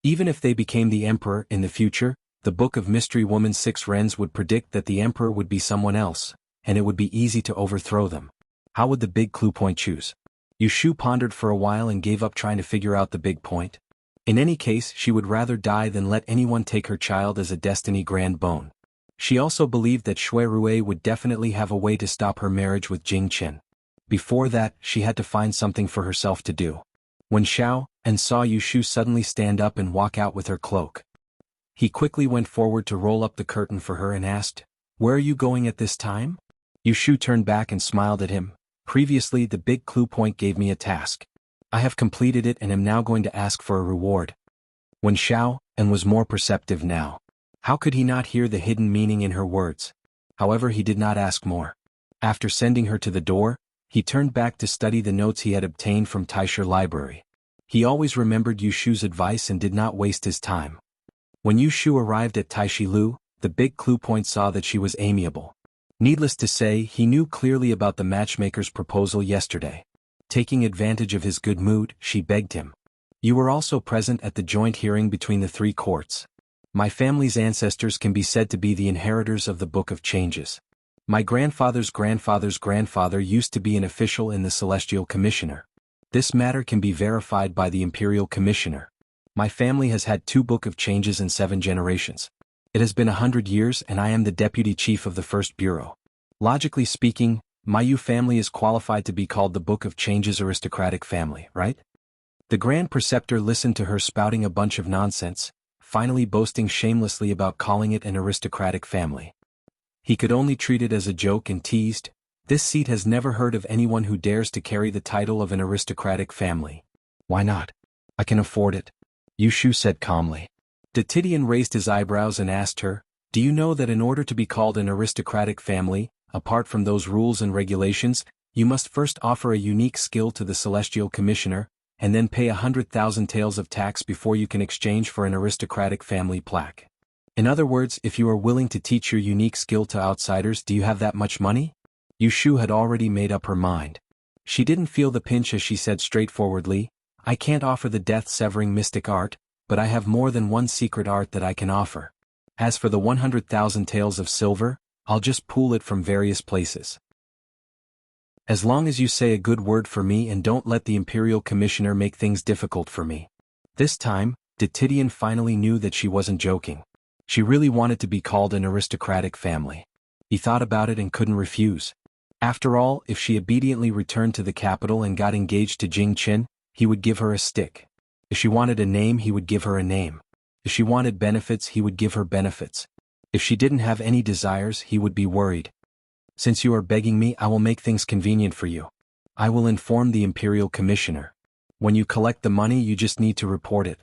Even if they became the emperor in the future, the Book of Mystery Woman 6 Rens would predict that the emperor would be someone else, and it would be easy to overthrow them. How would the big clue point choose? Yushu pondered for a while and gave up trying to figure out the big point. In any case, she would rather die than let anyone take her child as a destiny grand bone. She also believed that Xue Rui would definitely have a way to stop her marriage with Jing Chen. Before that, she had to find something for herself to do. When Xiao and saw Yushu suddenly stand up and walk out with her cloak, he quickly went forward to roll up the curtain for her and asked, "Where are you going at this time?" Yushu turned back and smiled at him. "Previously the big clue point gave me a task. I have completed it and am now going to ask for a reward." When Xiao and was more perceptive now. How could he not hear the hidden meaning in her words? However, he did not ask more. After sending her to the door, he turned back to study the notes he had obtained from Taisher Library. He always remembered Yushu's advice and did not waste his time. When Yushu arrived at Taishilu, the big clue point saw that she was amiable. Needless to say, he knew clearly about the matchmaker's proposal yesterday. Taking advantage of his good mood, she begged him. "You were also present at the joint hearing between the 3 courts. My family's ancestors can be said to be the inheritors of the Book of Changes. My grandfather's grandfather's grandfather used to be an official in the Celestial Commissioner. This matter can be verified by the Imperial Commissioner. My family has had 2 Book of Changes in 7 generations. It has been 100 years and I am the deputy chief of the first bureau. Logically speaking, my Yu family is qualified to be called the Book of Change's aristocratic family, right? The Grand Preceptor listened to her spouting a bunch of nonsense, finally boasting shamelessly about calling it an aristocratic family. He could only treat it as a joke and teased, "This seat has never heard of anyone who dares to carry the title of an aristocratic family." "Why not? I can afford it," Yu Shu said calmly. Titian raised his eyebrows and asked her, "Do you know that in order to be called an aristocratic family, apart from those rules and regulations, you must first offer a unique skill to the Celestial Commissioner, and then pay 100,000 taels of tax before you can exchange for an aristocratic family plaque? In other words, if you are willing to teach your unique skill to outsiders, do you have that much money?" Yu Shu had already made up her mind. She didn't feel the pinch as she said straightforwardly, "I can't offer the death-severing mystic art, but I have more than one secret art that I can offer. As for the 100,000 taels of silver, I'll just pool it from various places. As long as you say a good word for me and don't let the Imperial Commissioner make things difficult for me." This time, Titian finally knew that she wasn't joking. She really wanted to be called an aristocratic family. He thought about it and couldn't refuse. After all, if she obediently returned to the capital and got engaged to Jing Qin, he would give her a stick. If she wanted a name, he would give her a name. If she wanted benefits, he would give her benefits. If she didn't have any desires, he would be worried. "Since you are begging me, I will make things convenient for you. I will inform the Imperial Commissioner. When you collect the money, you just need to report it.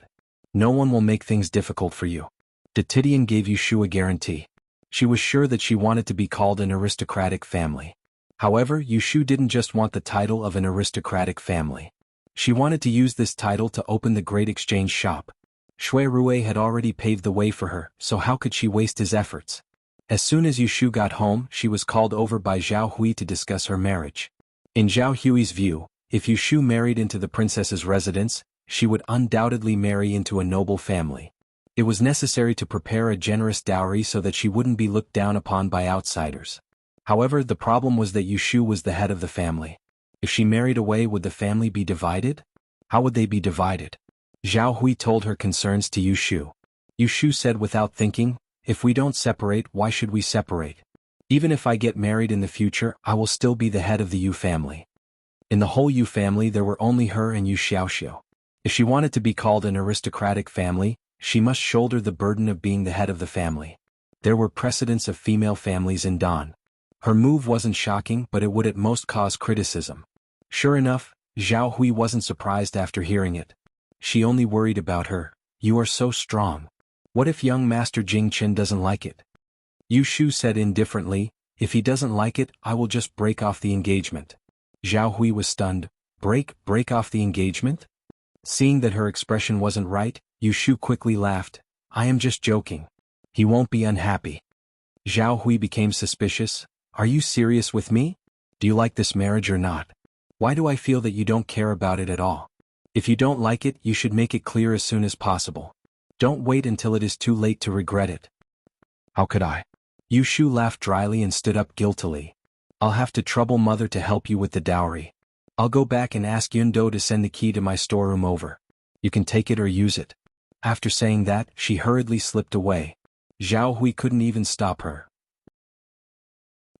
No one will make things difficult for you." Titian gave Yu Shu a guarantee. She was sure that she wanted to be called an aristocratic family. However, Yu Shu didn't just want the title of an aristocratic family. She wanted to use this title to open the Great Exchange Shop. Shui Rui had already paved the way for her, so how could she waste his efforts? As soon as Yu Shu got home, she was called over by Zhao Hui to discuss her marriage. In Zhao Hui's view, if Yu Shu married into the princess's residence, she would undoubtedly marry into a noble family. It was necessary to prepare a generous dowry so that she wouldn't be looked down upon by outsiders. However, the problem was that Yu Shu was the head of the family. If she married away, would the family be divided? How would they be divided? Zhao Hui told her concerns to Yu Shu. Yu Shu said without thinking, "If we don't separate, why should we separate? Even if I get married in the future, I will still be the head of the Yu family." In the whole Yu family there were only her and Yu Xiaoxiu. If she wanted to be called an aristocratic family, she must shoulder the burden of being the head of the family. There were precedents of female families in Dan. Her move wasn't shocking, but it would at most cause criticism. Sure enough, Zhao Hui wasn't surprised after hearing it. She only worried about her. "You are so strong. What if young Master Jing Qin doesn't like it?" Yu Shu said indifferently, "If he doesn't like it, I will just break off the engagement." Zhao Hui was stunned. Break off the engagement? Seeing that her expression wasn't right, Yu Shu quickly laughed. "I am just joking. He won't be unhappy." Zhao Hui became suspicious. "Are you serious with me? Do you like this marriage or not? Why do I feel that you don't care about it at all? If you don't like it, you should make it clear as soon as possible. Don't wait until it is too late to regret it." "How could I?" Yu Shu laughed dryly and stood up guiltily. "I'll have to trouble Mother to help you with the dowry. I'll go back and ask Yundo to send the key to my storeroom over. You can take it or use it." After saying that, she hurriedly slipped away. Zhao Hui couldn't even stop her.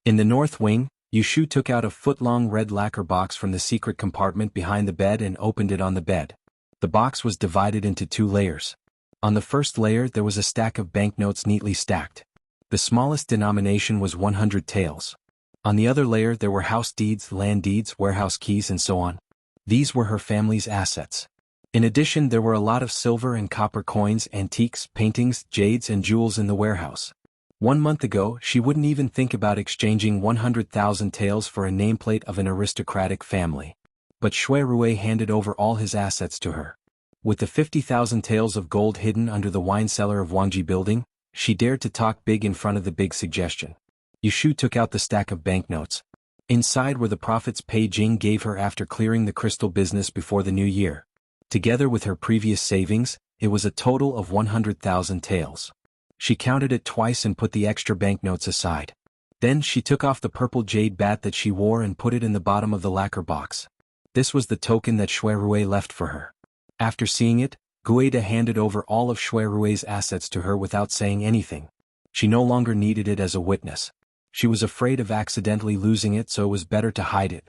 In the north wing, Yu Shu took out a foot-long red lacquer box from the secret compartment behind the bed and opened it on the bed. The box was divided into 2 layers. On the first layer there was a stack of banknotes neatly stacked. The smallest denomination was 100 taels. On the other layer there were house deeds, land deeds, warehouse keys and so on. These were her family's assets. In addition, there were a lot of silver and copper coins, antiques, paintings, jades and jewels in the warehouse. 1 month ago, she wouldn't even think about exchanging 100,000 taels for a nameplate of an aristocratic family. But Shui Rui handed over all his assets to her. With the 50,000 taels of gold hidden under the wine cellar of Wangji building, she dared to talk big in front of the big suggestion. Yu Shu took out the stack of banknotes. Inside were the profits Pei Jing gave her after clearing the crystal business before the new year. Together with her previous savings, it was a total of 100,000 taels. She counted it twice and put the extra banknotes aside. Then she took off the purple jade bat that she wore and put it in the bottom of the lacquer box. This was the token that Shui Rui left for her. After seeing it, Guida handed over all of Shui Rui's assets to her without saying anything. She no longer needed it as a witness. She was afraid of accidentally losing it, so it was better to hide it.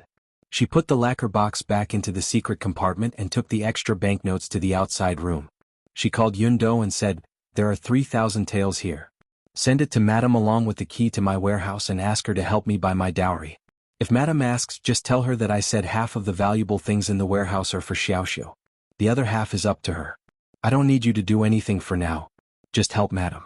She put the lacquer box back into the secret compartment and took the extra banknotes to the outside room. She called Yundo and said, "There are 3,000 taels here. Send it to Madame along with the key to my warehouse and ask her to help me buy my dowry. If Madame asks, just tell her that I said half of the valuable things in the warehouse are for Xiaoxiu. The other half is up to her. I don't need you to do anything for now. Just help Madame."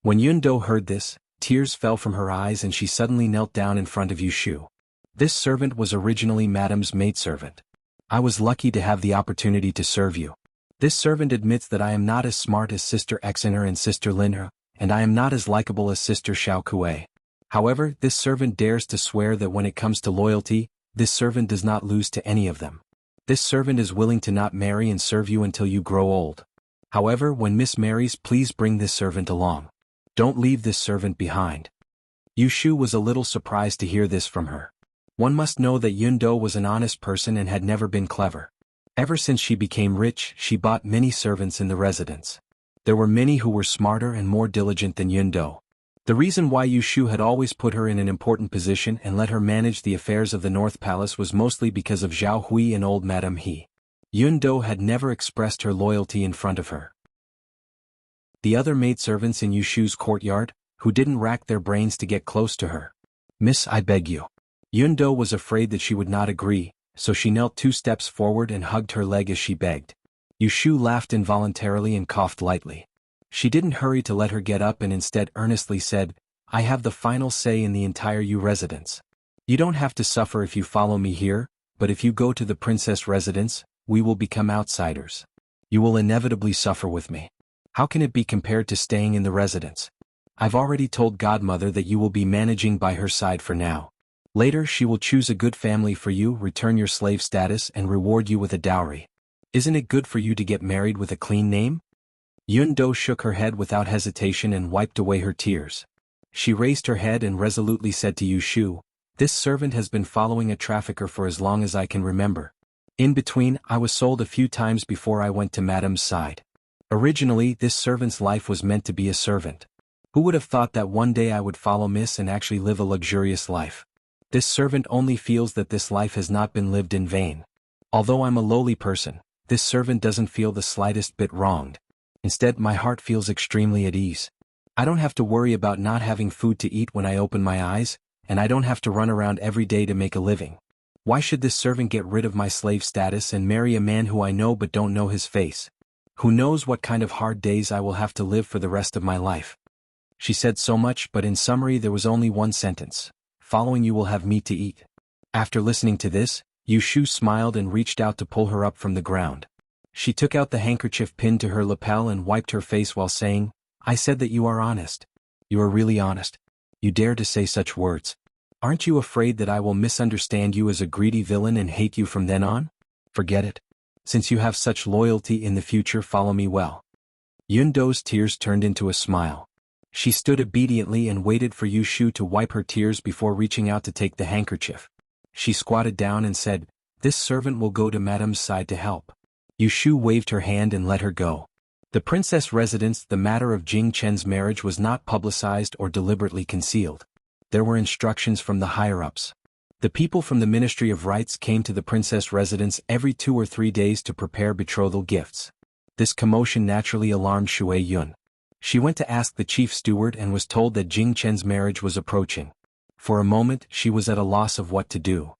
When Yundo heard this, tears fell from her eyes and she suddenly knelt down in front of Yushu. This servant was originally Madame's maidservant. "I was lucky to have the opportunity to serve you. This servant admits that I am not as smart as Sister Exener and Sister Linha, and I am not as likable as Sister Xiao Kuei. However, this servant dares to swear that when it comes to loyalty, this servant does not lose to any of them. This servant is willing to not marry and serve you until you grow old. However, when Miss marries, please bring this servant along. Don't leave this servant behind." Yushu was a little surprised to hear this from her. One must know that Yundo was an honest person and had never been clever. Ever since she became rich, she bought many servants in the residence. There were many who were smarter and more diligent than Yundo. The reason why Yushu had always put her in an important position and let her manage the affairs of the North Palace was mostly because of Zhao Hui and old Madame He. Yundo had never expressed her loyalty in front of her. The other maidservants in Yushu's courtyard, who didn't rack their brains to get close to her. "Miss, I beg you." Yundo was afraid that she would not agree, so she knelt 2 steps forward and hugged her leg as she begged. Yushu laughed involuntarily and coughed lightly. She didn't hurry to let her get up and instead earnestly said, "I have the final say in the entire Yu residence. You don't have to suffer if you follow me here, but if you go to the princess residence, we will become outsiders. You will inevitably suffer with me. How can it be compared to staying in the residence? I've already told Godmother that you will be managing by her side for now. Later she will choose a good family for you, return your slave status and reward you with a dowry. Isn't it good for you to get married with a clean name?" Yundo shook her head without hesitation and wiped away her tears. She raised her head and resolutely said to Yushu, "This servant has been following a trafficker for as long as I can remember. In between, I was sold a few times before I went to Madame's side. Originally, this servant's life was meant to be a servant. Who would have thought that one day I would follow Miss and actually live a luxurious life? This servant only feels that this life has not been lived in vain. Although I'm a lowly person, this servant doesn't feel the slightest bit wronged. Instead, my heart feels extremely at ease. I don't have to worry about not having food to eat when I open my eyes, and I don't have to run around every day to make a living. Why should this servant get rid of my slave status and marry a man who I know but don't know his face? Who knows what kind of hard days I will have to live for the rest of my life?" She said so much, but in summary there was only one sentence. "Following you will have meat to eat." After listening to this, Yushu smiled and reached out to pull her up from the ground. She took out the handkerchief pinned to her lapel and wiped her face while saying, "I said that you are honest. You are really honest. You dare to say such words. Aren't you afraid that I will misunderstand you as a greedy villain and hate you from then on? Forget it. Since you have such loyalty in the future, follow me well." Yundo's tears turned into a smile. She stood obediently and waited for Yushu to wipe her tears before reaching out to take the handkerchief. She squatted down and said, "This servant will go to Madame's side to help." Yushu waved her hand and let her go. The princess residence. The matter of Jing Chen's marriage was not publicized or deliberately concealed. There were instructions from the higher-ups. The people from the Ministry of Rites came to the princess residence every 2 or 3 days to prepare betrothal gifts. This commotion naturally alarmed Shui Yun. She went to ask the chief steward and was told that Jing Chen's marriage was approaching. For a moment, she was at a loss of what to do.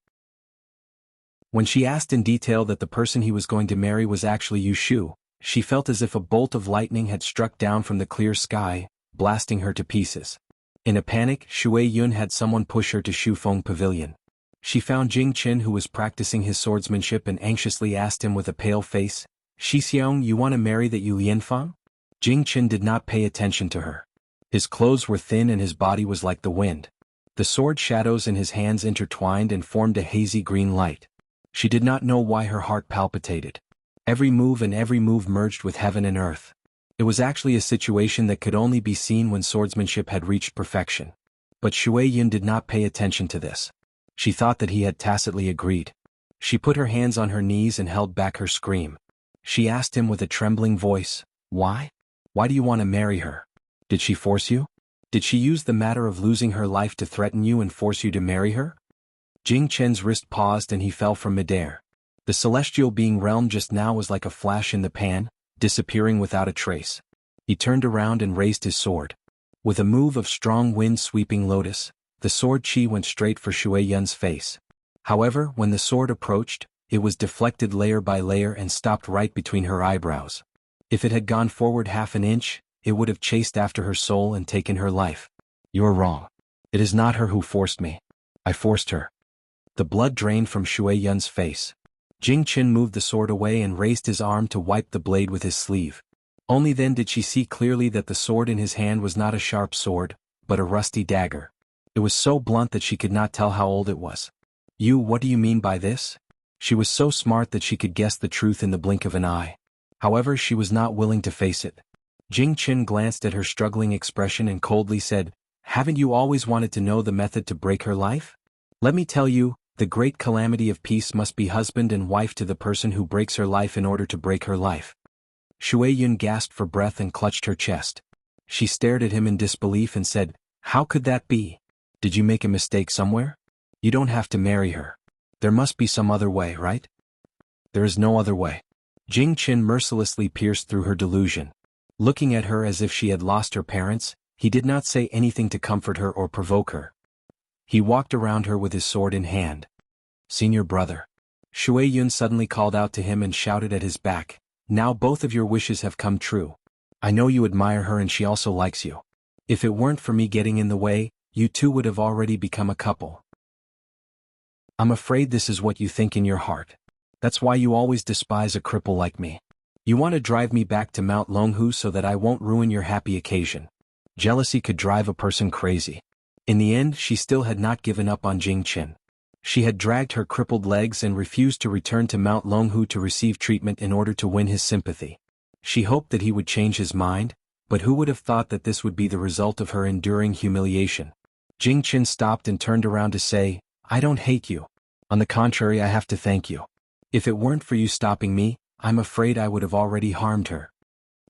When she asked in detail that the person he was going to marry was actually Yushu, she felt as if a bolt of lightning had struck down from the clear sky, blasting her to pieces. In a panic, Shui Yun had someone push her to Shufeng Pavilion. She found Jing Chen, who was practicing his swordsmanship, and anxiously asked him with a pale face, "Shixiong, you want to marry that Yu Lianfang?" Jing Chen did not pay attention to her. His clothes were thin and his body was like the wind. The sword shadows in his hands intertwined and formed a hazy green light. She did not know why her heart palpitated. Every move merged with heaven and earth. It was actually a situation that could only be seen when swordsmanship had reached perfection. But Shui Yun did not pay attention to this. She thought that he had tacitly agreed. She put her hands on her knees and held back her scream. She asked him with a trembling voice, "Why? Why do you want to marry her? Did she force you?" Did she use the matter of losing her life to threaten you and force you to marry her? Jing Chen's wrist paused and he fell from midair. The celestial being realm just now was like a flash in the pan, disappearing without a trace. He turned around and raised his sword. With a move of strong wind-sweeping lotus, the sword chi went straight for Shui Yun's face. However, when the sword approached, it was deflected layer by layer and stopped right between her eyebrows. If it had gone forward half an inch, it would have chased after her soul and taken her life. You're wrong. It is not her who forced me. I forced her. The blood drained from Shui Yun's face. Jing Qin moved the sword away and raised his arm to wipe the blade with his sleeve. Only then did she see clearly that the sword in his hand was not a sharp sword, but a rusty dagger. It was so blunt that she could not tell how old it was. What do you mean by this? She was so smart that she could guess the truth in the blink of an eye. However, she was not willing to face it. Jing Qin glanced at her struggling expression and coldly said, "Haven't you always wanted to know the method to break her life? Let me tell you, the great calamity of peace must be husband and wife to the person who breaks her life in order to break her life." Shui Yun gasped for breath and clutched her chest. She stared at him in disbelief and said, "How could that be? Did you make a mistake somewhere? You don't have to marry her. There must be some other way, right?" "There is no other way." Jing Qin mercilessly pierced through her delusion. Looking at her as if she had lost her parents, he did not say anything to comfort her or provoke her. He walked around her with his sword in hand. "Senior brother." Shui Yun suddenly called out to him and shouted at his back, "Now both of your wishes have come true. I know you admire her and she also likes you. If it weren't for me getting in the way, you two would have already become a couple. I'm afraid this is what you think in your heart. That's why you always despise a cripple like me. You want to drive me back to Mount Longhu so that I won't ruin your happy occasion. Jealousy could drive a person crazy." In the end, she still had not given up on Jing Qin. She had dragged her crippled legs and refused to return to Mount Longhu to receive treatment in order to win his sympathy. She hoped that he would change his mind, but who would have thought that this would be the result of her enduring humiliation? Jing Qin stopped and turned around to say, "I don't hate you. On the contrary, I have to thank you. If it weren't for you stopping me, I'm afraid I would have already harmed her."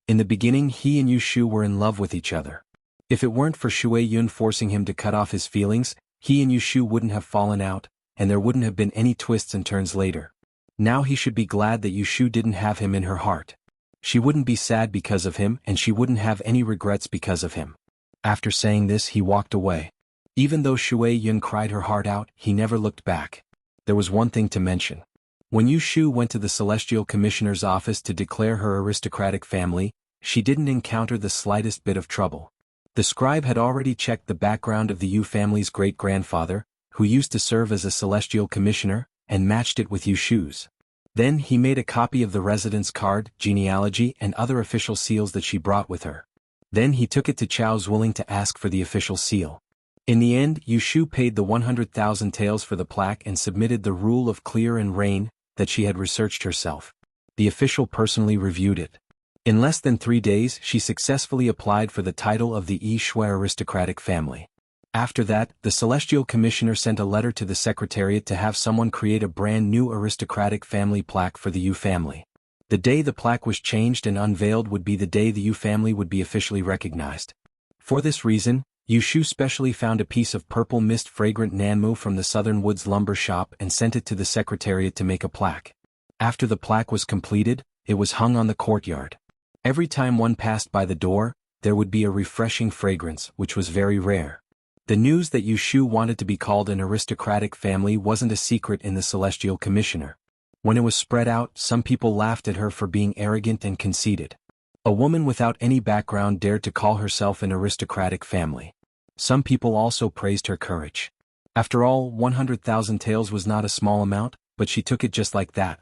In the beginning, he and Yushu were in love with each other. If it weren't for Shui Yun forcing him to cut off his feelings, he and Yushu wouldn't have fallen out, and there wouldn't have been any twists and turns later. Now he should be glad that Yushu didn't have him in her heart. She wouldn't be sad because of him and she wouldn't have any regrets because of him. After saying this, he walked away. Even though Shui Yun cried her heart out, he never looked back. There was one thing to mention. When Yushu went to the Celestial Commissioner's office to declare her aristocratic family, she didn't encounter the slightest bit of trouble. The scribe had already checked the background of the Yu family's great-grandfather, who used to serve as a celestial commissioner, and matched it with Yushu's. Then he made a copy of the residence card, genealogy, and other official seals that she brought with her. Then he took it to Chao Zwilling to ask for the official seal. In the end, Yushu paid the 100,000 taels for the plaque and submitted the rule of clear and rain that she had researched herself. The official personally reviewed it. In less than 3 days, she successfully applied for the title of the Yi Shui aristocratic family. After that, the Celestial Commissioner sent a letter to the Secretariat to have someone create a brand new aristocratic family plaque for the Yu family. The day the plaque was changed and unveiled would be the day the Yu family would be officially recognized. For this reason, Yushu specially found a piece of purple mist fragrant nanmu from the Southern Woods lumber shop and sent it to the Secretariat to make a plaque. After the plaque was completed, it was hung on the courtyard. Every time one passed by the door, there would be a refreshing fragrance, which was very rare. The news that Yushu wanted to be called an aristocratic family wasn't a secret in the Celestial Commissioner. When it was spread out, some people laughed at her for being arrogant and conceited. A woman without any background dared to call herself an aristocratic family. Some people also praised her courage. After all, 100,000 taels was not a small amount, but she took it just like that.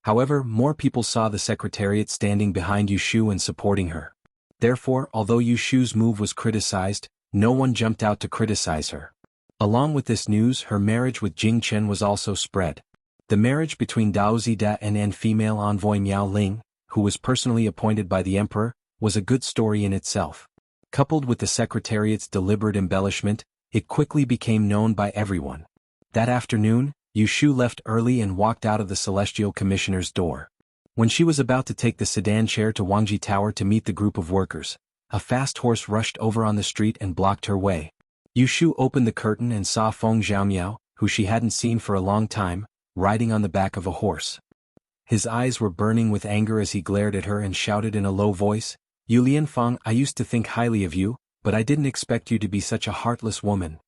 However, more people saw the Secretariat standing behind Yushu and supporting her. Therefore, although Yushu's move was criticized, no one jumped out to criticize her. Along with this news, her marriage with Jing Chen was also spread. The marriage between Dao Zida and female envoy Miao Ling, who was personally appointed by the emperor, was a good story in itself. Coupled with the Secretariat's deliberate embellishment, it quickly became known by everyone. That afternoon, Yushu left early and walked out of the Celestial Commissioner's door. When she was about to take the sedan chair to Wangji Tower to meet the group of workers, A fast horse rushed over on the street and blocked her way. Yushu opened the curtain and saw Feng Xiaomiao, who she hadn't seen for a long time, riding on the back of a horse. His eyes were burning with anger as he glared at her and shouted in a low voice, "You Lianfeng, I used to think highly of you, but I didn't expect you to be such a heartless woman."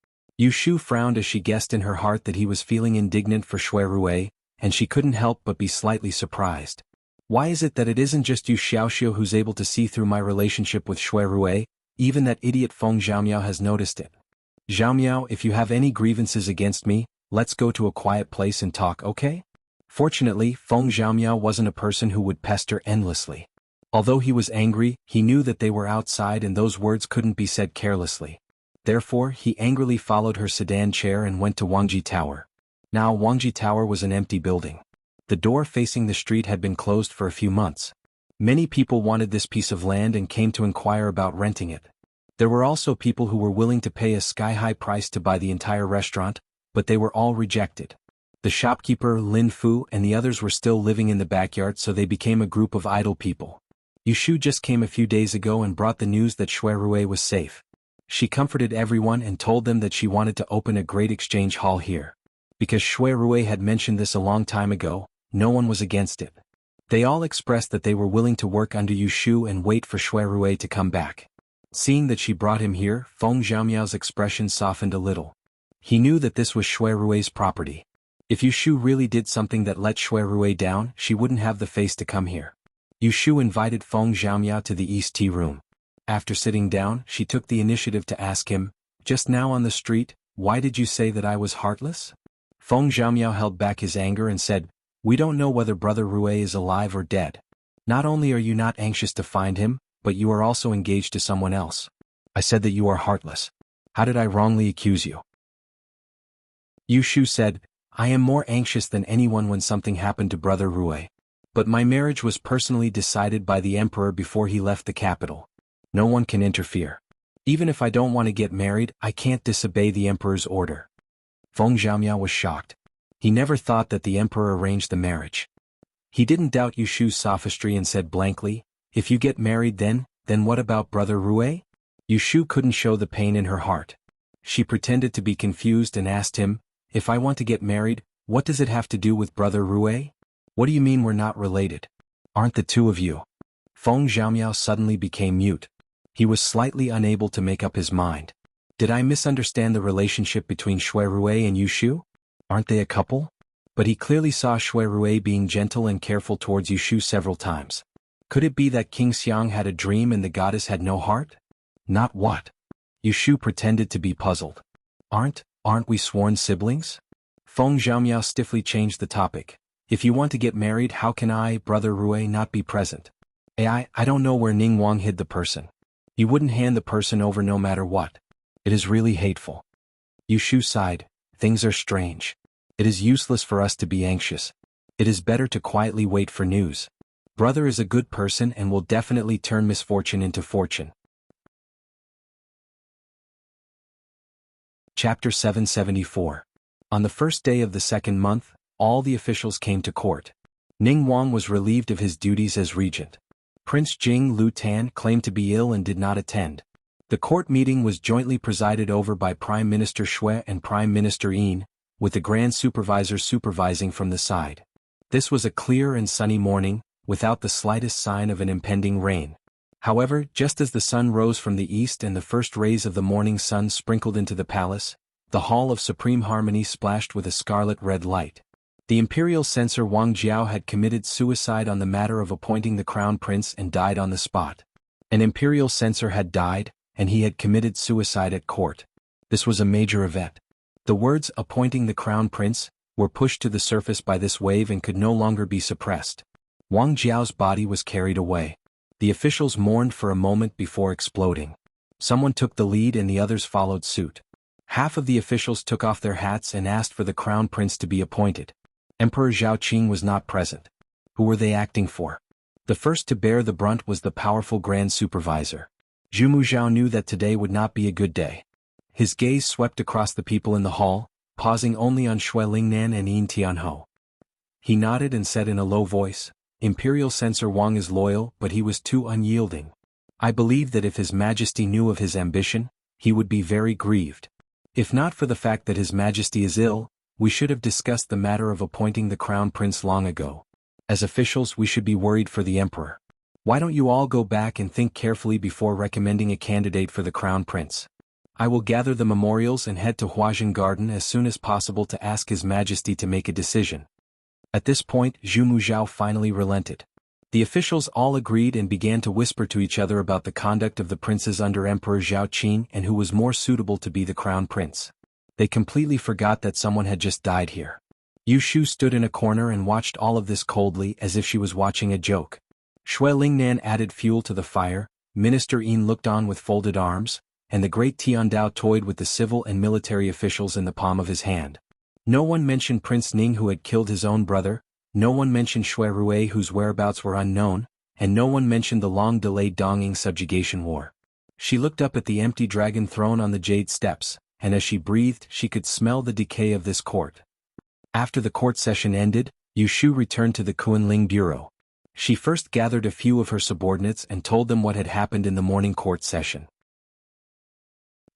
Yushu frowned as she guessed in her heart that he was feeling indignant for Shui Rui, and she couldn't help but be slightly surprised. Why is it that it isn't just you Xiaoxiu who's able to see through my relationship with Shui Rui? Even that idiot Feng Xiaomiao has noticed it. Xiaomiao, if you have any grievances against me, let's go to a quiet place and talk, okay? Fortunately, Feng Xiaomiao wasn't a person who would pester endlessly. Although he was angry, he knew that they were outside and those words couldn't be said carelessly. Therefore, he angrily followed her sedan chair and went to Wangji Tower. Now Wangji Tower was an empty building. The door facing the street had been closed for a few months. Many people wanted this piece of land and came to inquire about renting it. There were also people who were willing to pay a sky-high price to buy the entire restaurant, but they were all rejected. The shopkeeper, Lin Fu, and the others were still living in the backyard, so they became a group of idle people. Yushu just came a few days ago and brought the news that Shui Rui was safe. She comforted everyone and told them that she wanted to open a great exchange hall here. Because Shui Rui had mentioned this a long time ago, no one was against it. They all expressed that they were willing to work under Yushu and wait for Shui Rui to come back. Seeing that she brought him here, Feng Xiaomiao's expression softened a little. He knew that this was Shui Rui's property. If Yushu really did something that let Shui Rui down, she wouldn't have the face to come here. Yushu invited Feng Xiaomiao to the East Tea Room. After sitting down, she took the initiative to ask him, "Just now on the street, why did you say that I was heartless?" Feng Xiaomiao held back his anger and said, "We don't know whether Brother Rui is alive or dead. Not only are you not anxious to find him, but you are also engaged to someone else. I said that you are heartless. How did I wrongly accuse you?" Yushu said, "I am more anxious than anyone when something happened to Brother Rui. But my marriage was personally decided by the emperor before he left the capital. No one can interfere. Even if I don't want to get married, I can't disobey the emperor's order." Feng Xiaomiao was shocked. He never thought that the emperor arranged the marriage. He didn't doubt Yushu's sophistry and said blankly, "If you get married then what about Brother Rui?" Yushu couldn't show the pain in her heart. She pretended to be confused and asked him, "If I want to get married, what does it have to do with Brother Rui? What do you mean we're not related? Aren't the two of you?" Feng Xiaomiao suddenly became mute. He was slightly unable to make up his mind. Did I misunderstand the relationship between Shui Rui and Yushu? Aren't they a couple? But he clearly saw Shui Rui being gentle and careful towards Yushu several times. Could it be that King Xiang had a dream and the goddess had no heart? Not what? Yushu pretended to be puzzled. Aren't we sworn siblings?" Feng Xiaomiao stiffly changed the topic. "If you want to get married, how can I, Brother Rui, not be present? I don't know where Ning Wang hid the person. You wouldn't hand the person over no matter what. It is really hateful." Yushu sighed. "Things are strange. It is useless for us to be anxious. It is better to quietly wait for news. Brother is a good person and will definitely turn misfortune into fortune." Chapter 774. On the first day of the second month, all the officials came to court. Ning Wang was relieved of his duties as regent. Prince Jing Lu Tan claimed to be ill and did not attend. The court meeting was jointly presided over by Prime Minister Shui and Prime Minister Yin, with the Grand Supervisor supervising from the side. This was a clear and sunny morning, without the slightest sign of an impending rain. However, just as the sun rose from the east and the first rays of the morning sun sprinkled into the palace, the Hall of Supreme Harmony splashed with a scarlet-red light. The imperial censor Wang Jiao had committed suicide on the matter of appointing the crown prince and died on the spot. An imperial censor had died, and he had committed suicide at court. This was a major event. The words "appointing the crown prince" were pushed to the surface by this wave and could no longer be suppressed. Wang Jiao's body was carried away. The officials mourned for a moment before exploding. Someone took the lead and the others followed suit. Half of the officials took off their hats and asked for the crown prince to be appointed. Emperor Zhaoqing was not present. Who were they acting for? The first to bear the brunt was the powerful Grand Supervisor. Zhu Muzhao knew that today would not be a good day. His gaze swept across the people in the hall, pausing only on Shui Lingnan and Yin Tianhou. He nodded and said in a low voice, "Imperial censor Wang is loyal, but he was too unyielding. I believe that if His Majesty knew of his ambition, he would be very grieved. If not for the fact that His Majesty is ill, we should have discussed the matter of appointing the Crown Prince long ago. As officials, we should be worried for the Emperor. Why don't you all go back and think carefully before recommending a candidate for the Crown Prince? I will gather the memorials and head to Huajin Garden as soon as possible to ask His Majesty to make a decision. At this point, Zhu Muzhao finally relented. The officials all agreed and began to whisper to each other about the conduct of the princes under Emperor Zhao Qing and who was more suitable to be the Crown Prince. They completely forgot that someone had just died here. Yu Shu stood in a corner and watched all of this coldly as if she was watching a joke. Shui Lingnan added fuel to the fire, Minister Yin looked on with folded arms, and the great Tiandao toyed with the civil and military officials in the palm of his hand. No one mentioned Prince Ning who had killed his own brother, no one mentioned Shui Rui whose whereabouts were unknown, and no one mentioned the long-delayed Dongying subjugation war. She looked up at the empty dragon throne on the jade steps, and as she breathed she could smell the decay of this court. After the court session ended, Yu Shu returned to the Kunling bureau. She first gathered a few of her subordinates and told them what had happened in the morning court session.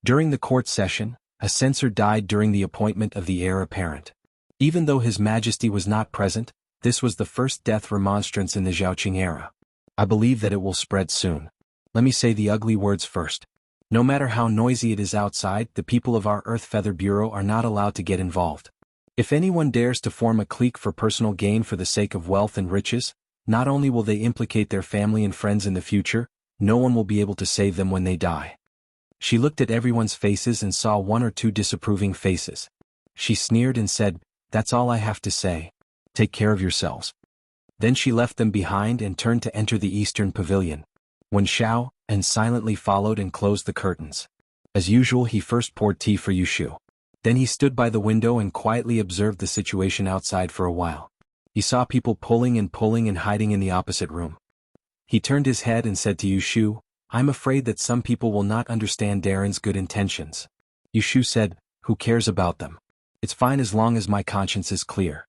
During the court session, a censor died during the appointment of the heir apparent. Even though His Majesty was not present, this was the first death remonstrance in the Zhaoqing era. I believe that it will spread soon. Let me say the ugly words first. No matter how noisy it is outside, the people of our Earth Feather Bureau are not allowed to get involved. If anyone dares to form a clique for personal gain for the sake of wealth and riches, not only will they implicate their family and friends in the future, no one will be able to save them when they die. She looked at everyone's faces and saw one or two disapproving faces. She sneered and said, "That's all I have to say. Take care of yourselves." Then she left them behind and turned to enter the eastern pavilion. Wen Shao and silently followed and closed the curtains. As usual, he first poured tea for Yu Shu. Then he stood by the window and quietly observed the situation outside for a while. He saw people pulling and hiding in the opposite room. He turned his head and said to Yu Shu, "I'm afraid that some people will not understand Darren's good intentions." Yu Shu said, "Who cares about them? It's fine as long as my conscience is clear."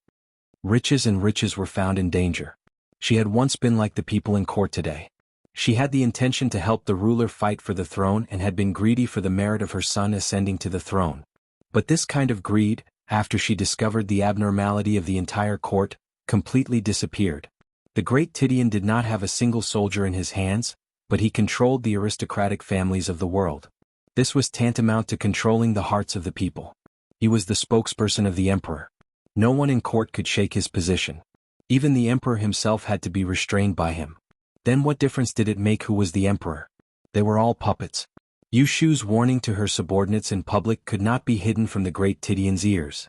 Riches and riches were found in danger. She had once been like the people in court today. She had the intention to help the ruler fight for the throne and had been greedy for the merit of her son ascending to the throne. But this kind of greed, after she discovered the abnormality of the entire court, completely disappeared. The great Tidian did not have a single soldier in his hands, but he controlled the aristocratic families of the world. This was tantamount to controlling the hearts of the people. He was the spokesperson of the emperor. No one in court could shake his position. Even the emperor himself had to be restrained by him. Then what difference did it make who was the emperor? They were all puppets. Yu Shu's warning to her subordinates in public could not be hidden from the great Tidian's ears.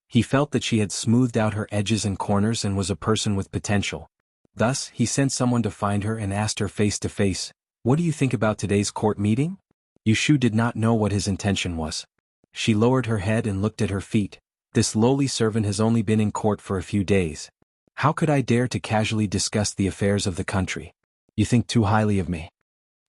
He felt that she had smoothed out her edges and corners and was a person with potential. Thus, he sent someone to find her and asked her face to face, "What do you think about today's court meeting?" Yu Shu did not know what his intention was. She lowered her head and looked at her feet. "This lowly servant has only been in court for a few days. How could I dare to casually discuss the affairs of the country? You think too highly of me."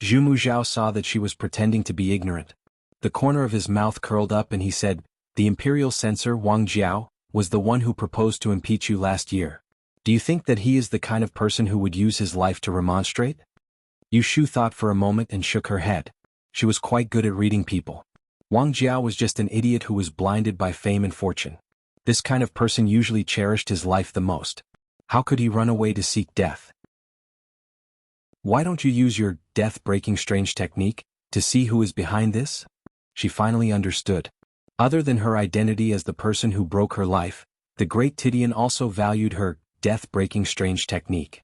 Zhu Muzhao saw that she was pretending to be ignorant. The corner of his mouth curled up and he said, "The imperial censor Wang Jiao was the one who proposed to impeach you last year. Do you think that he is the kind of person who would use his life to remonstrate?" Yu Shu thought for a moment and shook her head. She was quite good at reading people. Wang Jiao was just an idiot who was blinded by fame and fortune. This kind of person usually cherished his life the most. How could he run away to seek death? "Why don't you use your death-breaking strange technique to see who is behind this?" She finally understood. Other than her identity as the person who broke her life, the great Tidian also valued her death-breaking strange technique.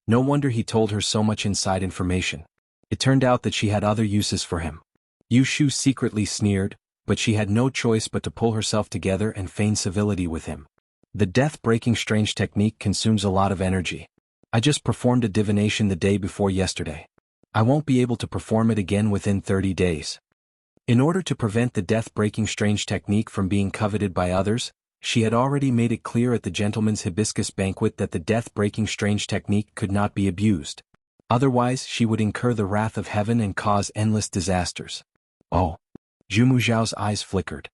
No wonder he told her so much inside information. It turned out that she had other uses for him. Yu Shu secretly sneered, but she had no choice but to pull herself together and feign civility with him. "The death-breaking strange technique consumes a lot of energy. I just performed a divination the day before yesterday. I won't be able to perform it again within 30 days. In order to prevent the death-breaking strange technique from being coveted by others, she had already made it clear at the gentleman's hibiscus banquet that the death-breaking strange technique could not be abused. Otherwise she would incur the wrath of heaven and cause endless disasters. "Oh." Zhu Muzhao's eyes flickered.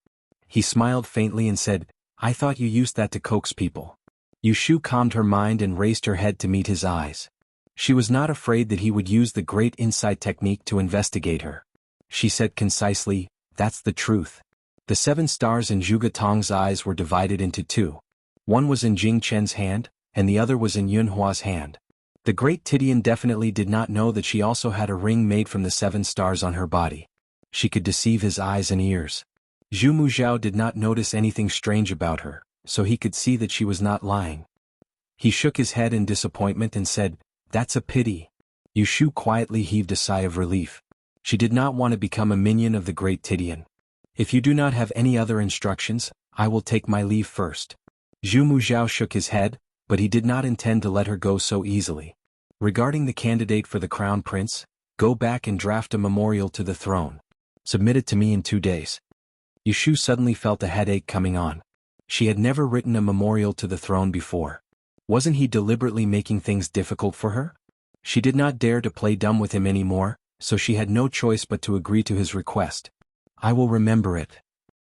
He smiled faintly and said, "I thought you used that to coax people." Yu Shu calmed her mind and raised her head to meet his eyes. She was not afraid that he would use the great insight technique to investigate her. She said concisely, "That's the truth." The 7 stars in Zhuge Tong's eyes were divided into 2. One was in Jing Chen's hand, and the other was in Yunhua's hand. The great Tidian definitely did not know that she also had a ring made from the 7 stars on her body. She could deceive his eyes and ears. Zhu Muzhao did not notice anything strange about her, so he could see that she was not lying. He shook his head in disappointment and said, "That's a pity." Yushu quietly heaved a sigh of relief. She did not want to become a minion of the great Tidian. "If you do not have any other instructions, I will take my leave first." Zhu Muzhao shook his head, but he did not intend to let her go so easily. "Regarding the candidate for the crown prince, go back and draft a memorial to the throne. Submit it to me in 2 days. Yushu suddenly felt a headache coming on. She had never written a memorial to the throne before. Wasn't he deliberately making things difficult for her? She did not dare to play dumb with him anymore, so she had no choice but to agree to his request. "I will remember it.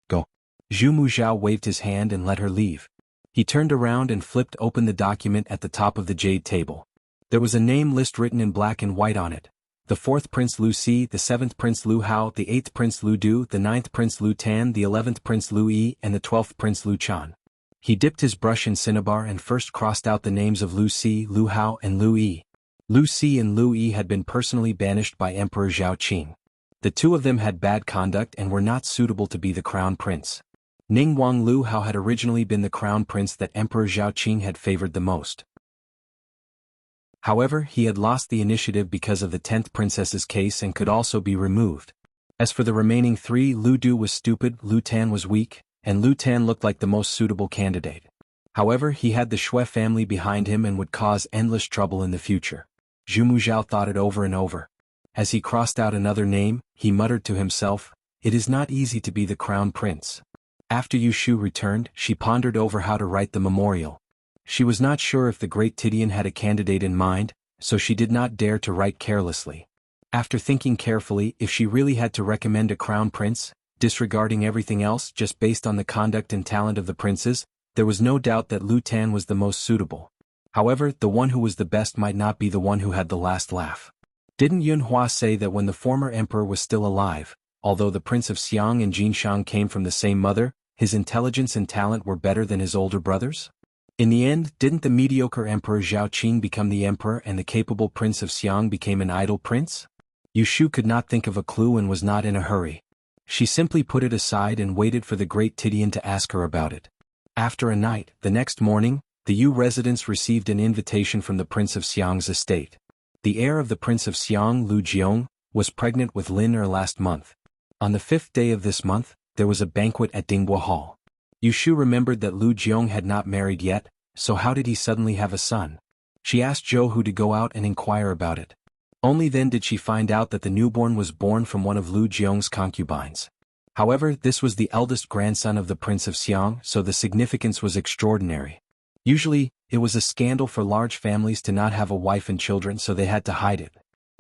Go." Zhu Muzhao waved his hand and let her leave. He turned around and flipped open the document at the top of the jade table. There was a name list written in black and white on it. The 4th Prince Lu Si, the 7th Prince Lu Hao, the 8th Prince Lu Du, the 9th Prince Lu Tan, the 11th Prince Lu Yi, and the 12th Prince Lu Chan. He dipped his brush in cinnabar and first crossed out the names of Lu Si, Lu Hao, and Lu Yi. Lu Si and Lu Yi had been personally banished by Emperor Zhao Qing. The 2 of them had bad conduct and were not suitable to be the crown prince. Ning Wang Lu Hao had originally been the crown prince that Emperor Zhao Qing had favored the most. However, he had lost the initiative because of the 10th princess's case and could also be removed. As for the remaining 3, Lu Du was stupid, Lu Tan was weak, and Lu Tan looked like the most suitable candidate. However, he had the Shui family behind him and would cause endless trouble in the future. Zhu Muzhao thought it over and over. As he crossed out another name, he muttered to himself, "It is not easy to be the crown prince." After Yushu returned, she pondered over how to write the memorial. She was not sure if the great Tidian had a candidate in mind, so she did not dare to write carelessly. After thinking carefully, if she really had to recommend a crown prince, disregarding everything else just based on the conduct and talent of the princes, there was no doubt that Lu Tan was the most suitable. However, the one who was the best might not be the one who had the last laugh. Didn't Yunhua say that when the former emperor was still alive, although the Prince of Xiang and Jinshang came from the same mother, his intelligence and talent were better than his older brothers? In the end, didn't the mediocre Emperor Zhao Qing become the emperor and the capable Prince of Xiang became an idle prince? Yushu could not think of a clue and was not in a hurry. She simply put it aside and waited for the great Tidian to ask her about it. After a night, the next morning, the Yu residents received an invitation from the Prince of Xiang's estate. The heir of the Prince of Xiang, Lu Jiong, was pregnant with Lin Er last month. On the 5th day of this month, there was a banquet at Dinghua Hall. Yushu remembered that Lu Jiong had not married yet, so how did he suddenly have a son? She asked Zhou Hu to go out and inquire about it. Only then did she find out that the newborn was born from one of Lu Jiong's concubines. However, this was the eldest grandson of the Prince of Xiang, so the significance was extraordinary. Usually, it was a scandal for large families to not have a wife and children, so they had to hide it.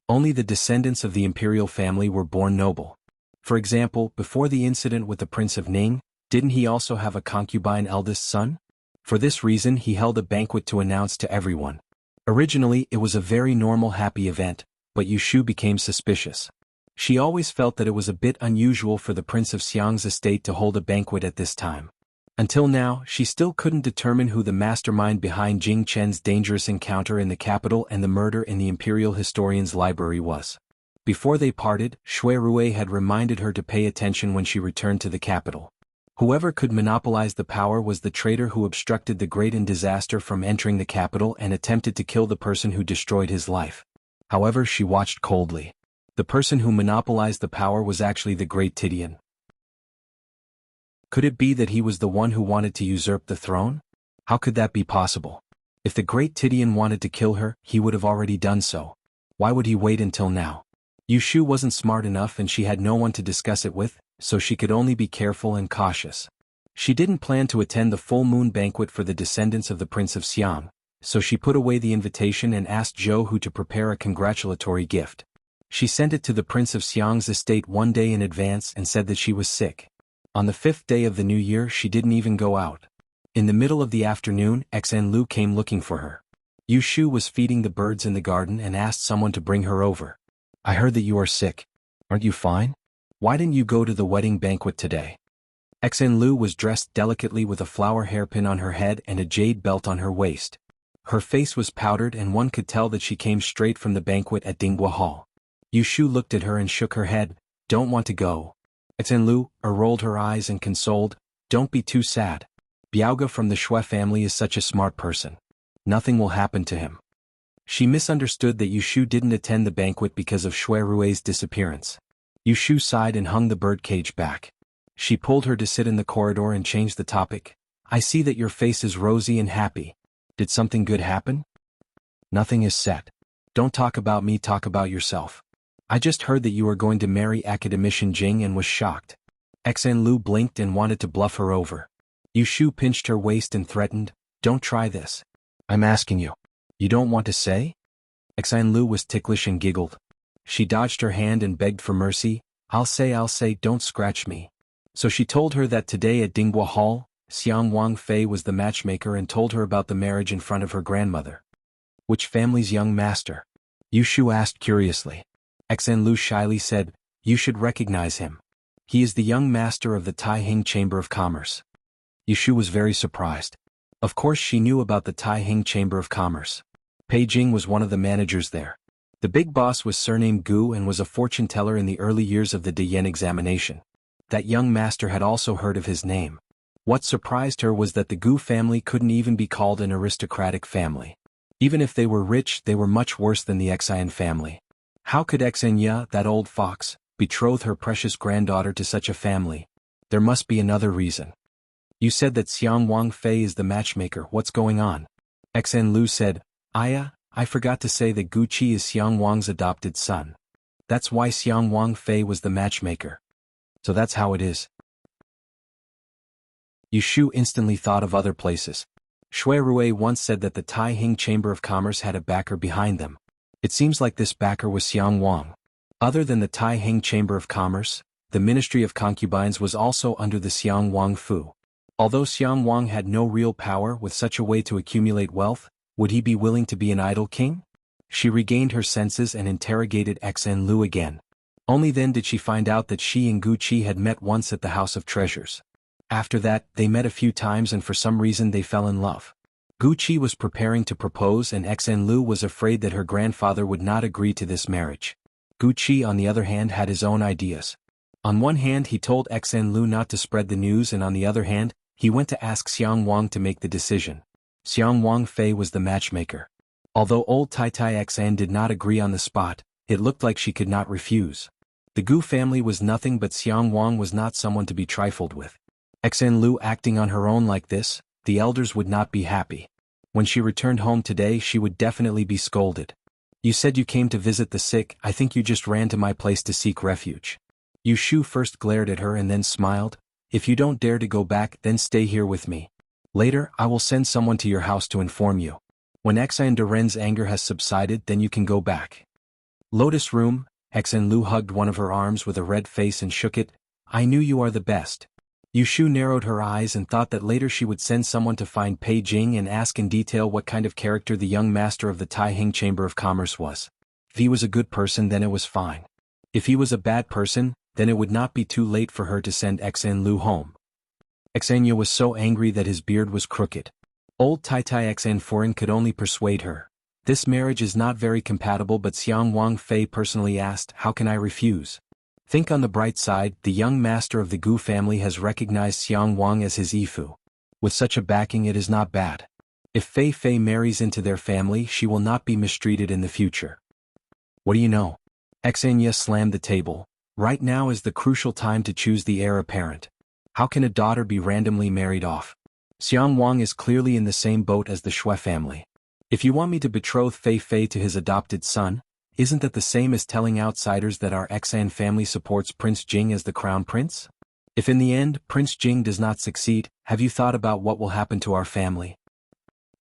Only the descendants of the imperial family were born noble. For example, before the incident with the Prince of Ning, didn't he also have a concubine eldest son? For this reason he held a banquet to announce to everyone. Originally it was a very normal happy event, but Yushu became suspicious. She always felt that it was a bit unusual for the Prince of Xiang's estate to hold a banquet at this time. Until now, she still couldn't determine who the mastermind behind Jing Chen's dangerous encounter in the capital and the murder in the Imperial Historian's library was. Before they parted, Shui Rui had reminded her to pay attention when she returned to the capital. Whoever could monopolize the power was the traitor who obstructed the great and disaster from entering the capital and attempted to kill the person who destroyed his life. However, she watched coldly. The person who monopolized the power was actually the great Tidian. Could it be that he was the one who wanted to usurp the throne? How could that be possible? If the great Tidian wanted to kill her, he would have already done so. Why would he wait until now? Yushu wasn't smart enough and she had no one to discuss it with, so she could only be careful and cautious. She didn't plan to attend the full moon banquet for the descendants of the Prince of Xiang, so she put away the invitation and asked Zhou Hu to prepare a congratulatory gift. She sent it to the Prince of Xiang's estate one day in advance and said that she was sick. On the 5th day of the new year she didn't even go out. In the middle of the afternoon, Xen Lu came looking for her. Yu Shu was feeding the birds in the garden and asked someone to bring her over. I heard that you are sick. Aren't you fine? Why didn't you go to the wedding banquet today? Xen Lu was dressed delicately with a flower hairpin on her head and a jade belt on her waist. Her face was powdered and one could tell that she came straight from the banquet at Dinghua Hall. Yu Shu looked at her and shook her head. Don't want to go. Xen Lu rolled her eyes and consoled. Don't be too sad. Biaoge from the Shui family is such a smart person. Nothing will happen to him. She misunderstood that Yu Shu didn't attend the banquet because of Shui Rui's disappearance. Yu Shu sighed and hung the bird cage back. She pulled her to sit in the corridor and changed the topic. I see that your face is rosy and happy. Did something good happen? Nothing is set. Don't talk about me, talk about yourself. I just heard that you are going to marry academician Jing and was shocked. Xen Lu blinked and wanted to bluff her over. Yu Shu pinched her waist and threatened, don't try this. I'm asking you. You don't want to say? Xen Lu was ticklish and giggled. She dodged her hand and begged for mercy. I'll say, don't scratch me. So she told her that today at Dinghua Hall, Xiang Wang Fei was the matchmaker and told her about the marriage in front of her grandmother. Which family's young master? Yu Shu asked curiously. Xen Lu shyly said, you should recognize him. He is the young master of the Taihing Chamber of Commerce. Yu Shu was very surprised. Of course she knew about the Taihing Chamber of Commerce. Pei Jing was one of the managers there. The big boss was surnamed Gu and was a fortune teller in the early years of the Diyan examination. That young master had also heard of his name. What surprised her was that the Gu family couldn't even be called an aristocratic family. Even if they were rich, they were much worse than the Xian family. How could Xenya, that old fox, betroth her precious granddaughter to such a family? There must be another reason. You said that Xiang Wang Fei is the matchmaker, what's going on? Xen Lu said, I forgot to say that Gu Qi is Xiang Wang's adopted son. That's why Xiang Wang Fei was the matchmaker. So that's how it is. Yu Shu instantly thought of other places. Shui Rui once said that the Taihing Chamber of Commerce had a backer behind them. It seems like this backer was Xiang Wang. Other than the Taihing Chamber of Commerce, the Ministry of Concubines was also under the Xiang Wang Fu. Although Xiang Wang had no real power with such a way to accumulate wealth, would he be willing to be an idle king? She regained her senses and interrogated Xen Lu again. Only then did she find out that she and Gu Qi had met once at the House of Treasures. After that, they met a few times and for some reason they fell in love. Gu Qi was preparing to propose and Xen Lu was afraid that her grandfather would not agree to this marriage. Gu Qi on the other hand had his own ideas. On one hand he told Xen Lu not to spread the news and on the other hand, he went to ask Xiang Wang to make the decision. Xiang Wang Fei was the matchmaker. Although old Tai Xan did not agree on the spot, it looked like she could not refuse. The Gu family was nothing but Xiang Wang was not someone to be trifled with. Xen Lu acting on her own like this, the elders would not be happy. When she returned home today she would definitely be scolded. You said you came to visit the sick, I think you just ran to my place to seek refuge. Yu Shu first glared at her and then smiled. If you don't dare to go back, then stay here with me. Later, I will send someone to your house to inform you. When Xan Duren's anger has subsided, then you can go back. Lotus Room, Xen Lu hugged one of her arms with a red face and shook it. I knew you are the best. Yu Shu narrowed her eyes and thought that later she would send someone to find Pei Jing and ask in detail what kind of character the young master of the Taihing Chamber of Commerce was. If he was a good person then it was fine. If he was a bad person, then it would not be too late for her to send Xen Lu home. Xenia was so angry that his beard was crooked. Old Tai Xen Foreign could only persuade her. This marriage is not very compatible but Xiang Wang Fei personally asked, how can I refuse? Think on the bright side, the young master of the Gu family has recognized Xiang Wang as his Ifu. With such a backing it is not bad. If Fei Fei marries into their family she will not be mistreated in the future. What do you know? Xenia slammed the table. Right now is the crucial time to choose the heir apparent. How can a daughter be randomly married off? Xiang Wang is clearly in the same boat as the Shui family. If you want me to betroth Fei Fei to his adopted son, isn't that the same as telling outsiders that our Xan family supports Prince Jing as the crown prince? If in the end Prince Jing does not succeed, have you thought about what will happen to our family?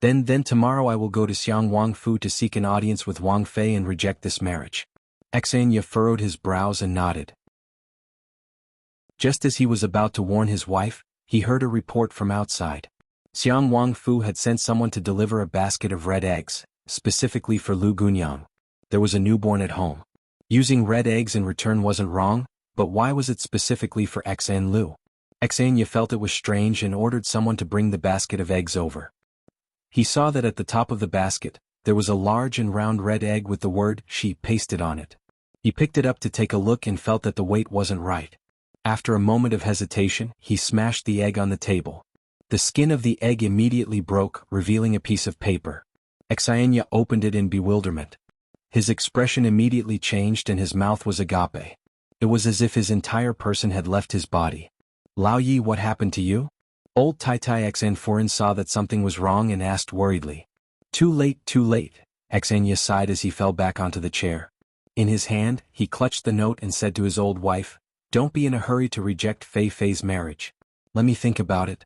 Then tomorrow I will go to Xiang Wang Fu to seek an audience with Wang Fei and reject this marriage. Xanya furrowed his brows and nodded. Just as he was about to warn his wife, he heard a report from outside. Xiang Wang Fu had sent someone to deliver a basket of red eggs, specifically for Lu Gunyang. There was a newborn at home. Using red eggs in return wasn't wrong, but why was it specifically for Xan Lu? Xanya felt it was strange and ordered someone to bring the basket of eggs over. He saw that at the top of the basket, there was a large and round red egg with the word "she" pasted on it. He picked it up to take a look and felt that the weight wasn't right. After a moment of hesitation, he smashed the egg on the table. The skin of the egg immediately broke, revealing a piece of paper. Xanya opened it in bewilderment. His expression immediately changed and his mouth was agape. It was as if his entire person had left his body. Lao Yi, what happened to you? Old Tai Tai Xan Foreign saw that something was wrong and asked worriedly. Too late, Xanya sighed as he fell back onto the chair. In his hand, he clutched the note and said to his old wife, "Don't be in a hurry to reject Fei Fei's marriage. Let me think about it."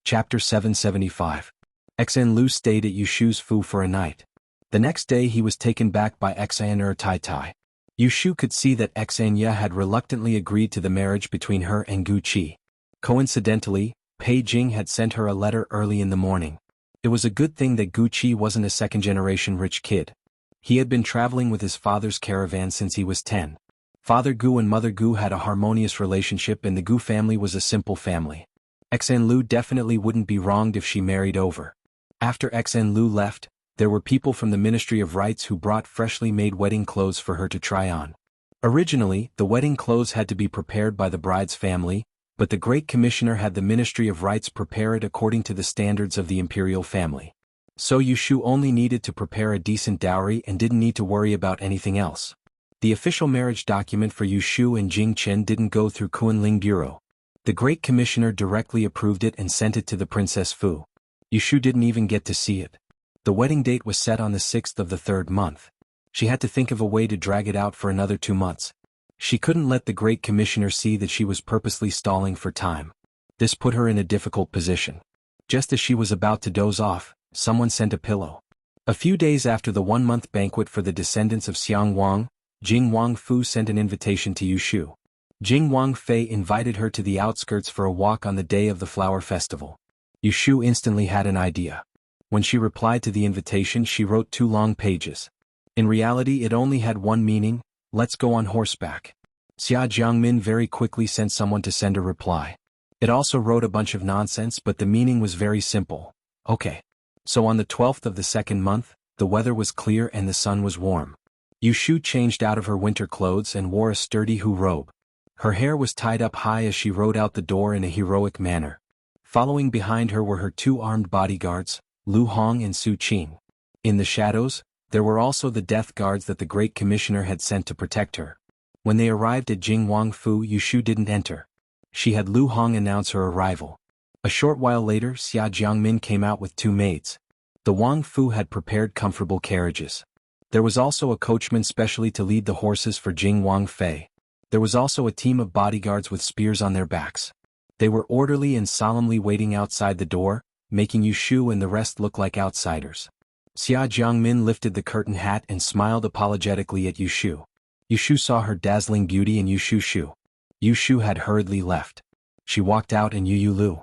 Chapter 775. Xan Lu stayed at Yushu's Fu for a night. The next day he was taken back by Xan Tai Tai. Yushu could see that Xanya had reluctantly agreed to the marriage between her and Gu Qi. Coincidentally, Pei Jing had sent her a letter early in the morning. It was a good thing that Gu Qi wasn't a second-generation rich kid. He had been traveling with his father's caravan since he was 10. Father Gu and Mother Gu had a harmonious relationship and the Gu family was a simple family. Xan Lu definitely wouldn't be wronged if she married over. After Xan Lu left, there were people from the Ministry of Rites who brought freshly made wedding clothes for her to try on. Originally, the wedding clothes had to be prepared by the bride's family, but the Great Commissioner had the Ministry of Rites prepare it according to the standards of the imperial family. So Yushu only needed to prepare a decent dowry and didn't need to worry about anything else. The official marriage document for Yushu and Jing Chen didn't go through Kunling Bureau. The Great Commissioner directly approved it and sent it to the Princess Fu. Yushu didn't even get to see it. The wedding date was set on the 6th of the 3rd month. She had to think of a way to drag it out for another 2 months. She couldn't let the Great Commissioner see that she was purposely stalling for time. This put her in a difficult position. Just as she was about to doze off, someone sent a pillow. A few days after the 1-month banquet for the descendants of Xiang Wang, Jing Wang Fu sent an invitation to Yushu. Jing Wang Fei invited her to the outskirts for a walk on the day of the flower festival. Yushu instantly had an idea. When she replied to the invitation, she wrote 2 long pages. In reality, it only had one meaning: let's go on horseback. Xia Jiangmin very quickly sent someone to send a reply. It also wrote a bunch of nonsense, but the meaning was very simple. Okay. So on the 12th of the 2nd month, the weather was clear and the sun was warm. Yushu changed out of her winter clothes and wore a sturdy hu robe. Her hair was tied up high as she rode out the door in a heroic manner. Following behind her were her 2 armed bodyguards, Lu Hong and Su Qing. In the shadows, there were also the death guards that the Great Commissioner had sent to protect her. When they arrived at Jing Wang Fu, Yushu didn't enter. She had Lu Hong announce her arrival. A short while later, Xia Jiangmin came out with 2 maids. The Wang Fu had prepared comfortable carriages. There was also a coachman specially to lead the horses for Jing Wang Fei. There was also a team of bodyguards with spears on their backs. They were orderly and solemnly waiting outside the door, making Yushu and the rest look like outsiders. Xia Jiangmin lifted the curtain hat and smiled apologetically at Yushu. Yushu saw her dazzling beauty and Yushu had hurriedly left. She walked out and Yu Lu.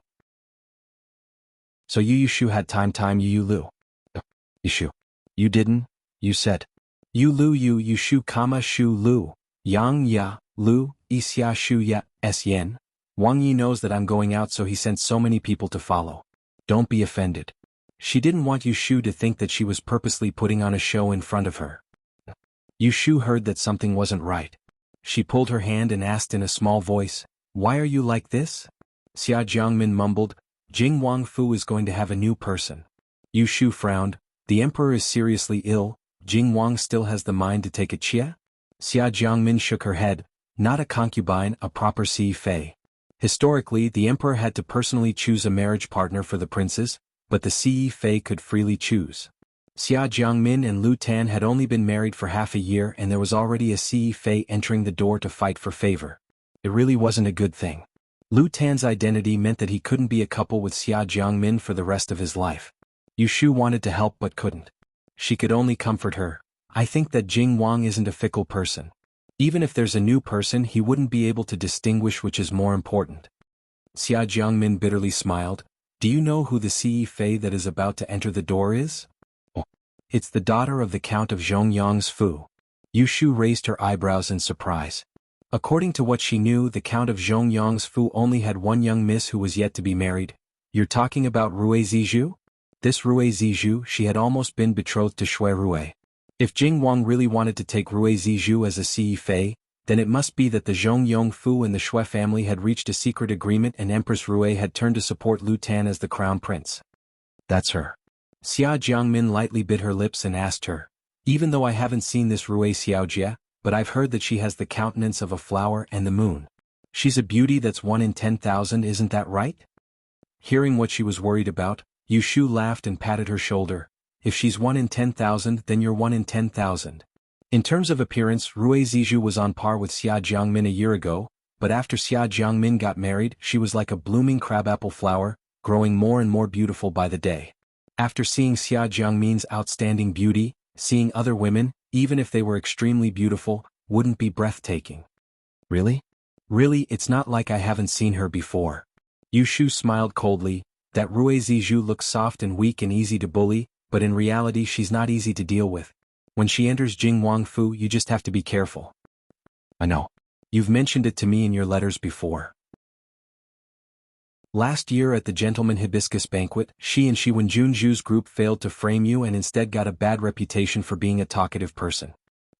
So Yushu had time Yu Lu. Yushu. You didn't, you said. Yushu, Shu Lu. Yang Ya, Lu, Xia Shu Ya, S Yen. Wang Yi knows that I'm going out, so he sent so many people to follow. Don't be offended. She didn't want Yushu to think that she was purposely putting on a show in front of her. Yushu heard that something wasn't right. She pulled her hand and asked in a small voice, "Why are you like this?" Xia Jiangmin mumbled, "Jing Wang Fu is going to have a new person." Yushu frowned, "The emperor is seriously ill, Jing Wang still has the mind to take a chia?" Xia Jiangmin shook her head, "Not a concubine, a proper Si Fei. Historically, the emperor had to personally choose a marriage partner for the princes, but the Si Fei could freely choose. Xia Jiangmin and Lu Tan had only been married for half a year and there was already a Si Fei entering the door to fight for favor. It really wasn't a good thing. Lu Tan's identity meant that he couldn't be a couple with Xia Jiangmin for the rest of his life. Yushu wanted to help but couldn't. She could only comfort her. "I think that Jing Wang isn't a fickle person. Even if there's a new person, he wouldn't be able to distinguish which is more important." Xia Jiangmin bitterly smiled. Do you know who the Ce Fei that is about to enter the door is? Oh, it's the daughter of the Count of Zhongyang's Fu. Yu Shu raised her eyebrows in surprise. According to what she knew, the Count of Zhongyang's Fu only had one young miss who was yet to be married. You're talking about Rui Zizhu? This Rui Zizhu, she had almost been betrothed to Shui Rui. If Jing Wang really wanted to take Rui Zizhu as a Ce Fei, then it must be that the Zhongyang Fu and the Shui family had reached a secret agreement and Empress Rui had turned to support Lu Tan as the crown prince. That's her. Xia Jiangmin lightly bit her lips and asked her, even though I haven't seen this Rui Xiaojia, but I've heard that she has the countenance of a flower and the moon. She's a beauty that's 1 in 10,000, isn't that right? Hearing what she was worried about, Yu Shu laughed and patted her shoulder. If she's 1 in 10,000, then you're 1 in 10,000. In terms of appearance, Rui Zizhu was on par with Xia Jiangmin a year ago, but after Xia Jiangmin got married, she was like a blooming crabapple flower, growing more and more beautiful by the day. After seeing Xia Jiangmin's outstanding beauty, seeing other women, even if they were extremely beautiful, wouldn't be breathtaking. Really? Really, it's not like I haven't seen her before. Yu Shu smiled coldly. That Rui Zizhu looks soft and weak and easy to bully, but in reality she's not easy to deal with. When she enters Jing Wang Fu, you just have to be careful. I know. You've mentioned it to me in your letters before. Last year at the Gentleman Hibiscus Banquet, she and Shi Wenjunju's group failed to frame you and instead got a bad reputation for being a talkative person.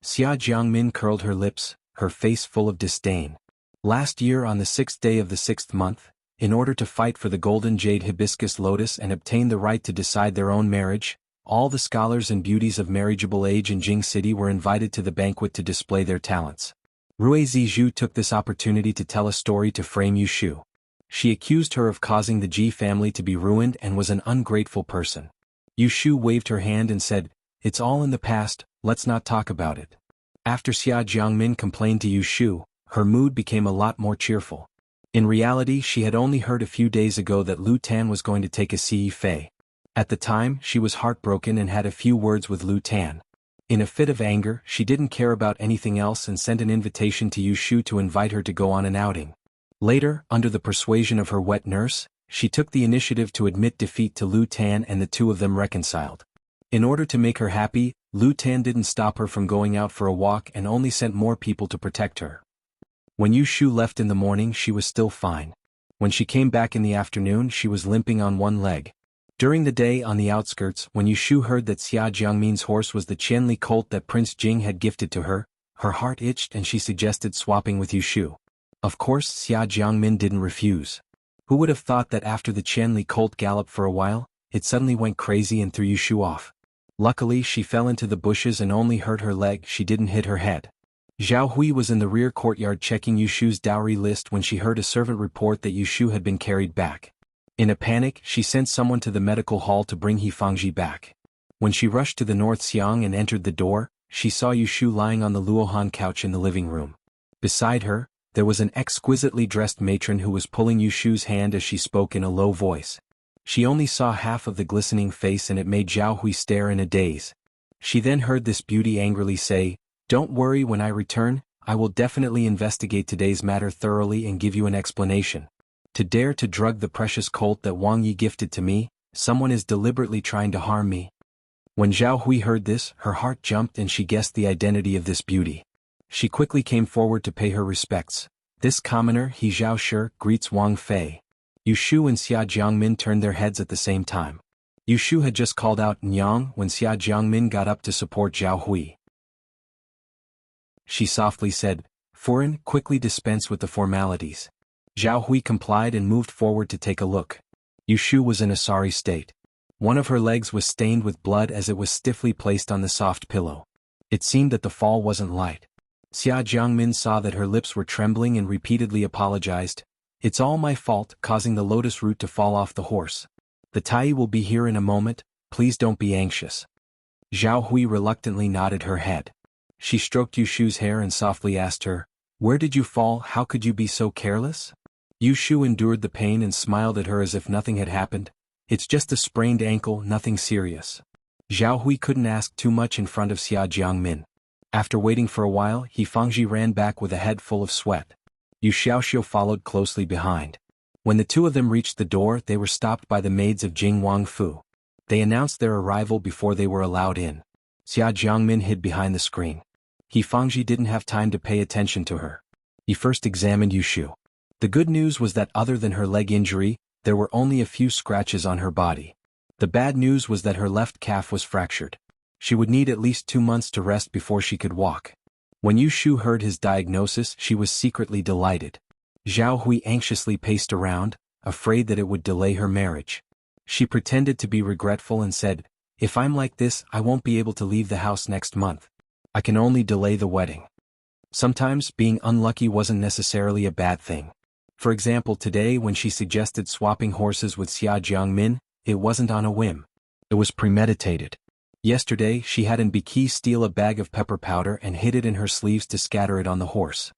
Xia Jiangmin curled her lips, her face full of disdain. Last year on the 6th day of the 6th month, in order to fight for the Golden Jade Hibiscus Lotus and obtain the right to decide their own marriage, all the scholars and beauties of marriageable age in Jing City were invited to the banquet to display their talents. Rui Zizhu took this opportunity to tell a story to frame Yu Shu. She accused her of causing the Ji family to be ruined and was an ungrateful person. Yu Shu waved her hand and said, "It's all in the past, let's not talk about it." After Xia Jiangmin complained to Yu Shu, her mood became a lot more cheerful. In reality, she had only heard a few days ago that Lu Tan was going to take a Ce Fei. At the time, she was heartbroken and had a few words with Lu Tan. In a fit of anger, she didn't care about anything else and sent an invitation to Yu Shu to invite her to go on an outing. Later, under the persuasion of her wet nurse, she took the initiative to admit defeat to Lu Tan and the two of them reconciled. In order to make her happy, Lu Tan didn't stop her from going out for a walk and only sent more people to protect her. When Yu Shu left in the morning, she was still fine. When she came back in the afternoon, she was limping on one leg. During the day on the outskirts, when Yu Shu heard that Xia Jiangmin's horse was the Qianli colt that Prince Jing had gifted to her, her heart itched and she suggested swapping with Yu Shu. Of course, Xia Jiangmin didn't refuse. Who would have thought that after the Qianli colt galloped for a while, it suddenly went crazy and threw Yu Shu off. Luckily, she fell into the bushes and only hurt her leg, she didn't hit her head. Zhao Hui was in the rear courtyard checking Yu Shu's dowry list when she heard a servant report that Yu Shu had been carried back. In a panic, she sent someone to the medical hall to bring He Fangji back. When she rushed to the North Xiang and entered the door, she saw Yu Shu lying on the Luohan couch in the living room. Beside her, there was an exquisitely dressed matron who was pulling Yu Shu's hand as she spoke in a low voice. She only saw half of the glistening face and it made Zhao Hui stare in a daze. She then heard this beauty angrily say, "Don't worry, when I return, I will definitely investigate today's matter thoroughly and give you an explanation. To dare to drug the precious colt that Wang Yi gifted to me, someone is deliberately trying to harm me." When Zhao Hui heard this, her heart jumped and she guessed the identity of this beauty. She quickly came forward to pay her respects. "This commoner, He Zhao Shi, greets Wang Fei." Yu Shu and Xia Jiangmin turned their heads at the same time. Yu Shu had just called out "Nyang" when Xia Jiangmin got up to support Zhao Hui. She softly said, "Foreign, quickly dispense with the formalities." Zhao Hui complied and moved forward to take a look. Yu Shu was in a sorry state. One of her legs was stained with blood as it was stiffly placed on the soft pillow. It seemed that the fall wasn't light. Xia Jiangmin saw that her lips were trembling and repeatedly apologized. "It's all my fault, causing the lotus root to fall off the horse. The Tai will be here in a moment, please don't be anxious." Zhao Hui reluctantly nodded her head. She stroked Yu Shu's hair and softly asked her, "Where did you fall? How could you be so careless?" Yu Shu endured the pain and smiled at her as if nothing had happened. "It's just a sprained ankle, nothing serious." Zhao Hui couldn't ask too much in front of Xia Jiangmin. After waiting for a while, He Fangji ran back with a head full of sweat. Yu Xiaoxiu followed closely behind. When the two of them reached the door, they were stopped by the maids of Jing Wangfu. They announced their arrival before they were allowed in. Xia Jiangmin hid behind the screen. He Fangji didn't have time to pay attention to her. He first examined Yushu. The good news was that other than her leg injury, there were only a few scratches on her body. The bad news was that her left calf was fractured. She would need at least 2 months to rest before she could walk. When Yushu heard his diagnosis, she was secretly delighted. Zhao Hui anxiously paced around, afraid that it would delay her marriage. She pretended to be regretful and said, "If I'm like this, I won't be able to leave the house next month. I can only delay the wedding." Sometimes being unlucky wasn't necessarily a bad thing. For example, today when she suggested swapping horses with Xia Jiangmin, it wasn't on a whim. It was premeditated. Yesterday, she had Biki steal a bag of pepper powder and hid it in her sleeves to scatter it on the horse.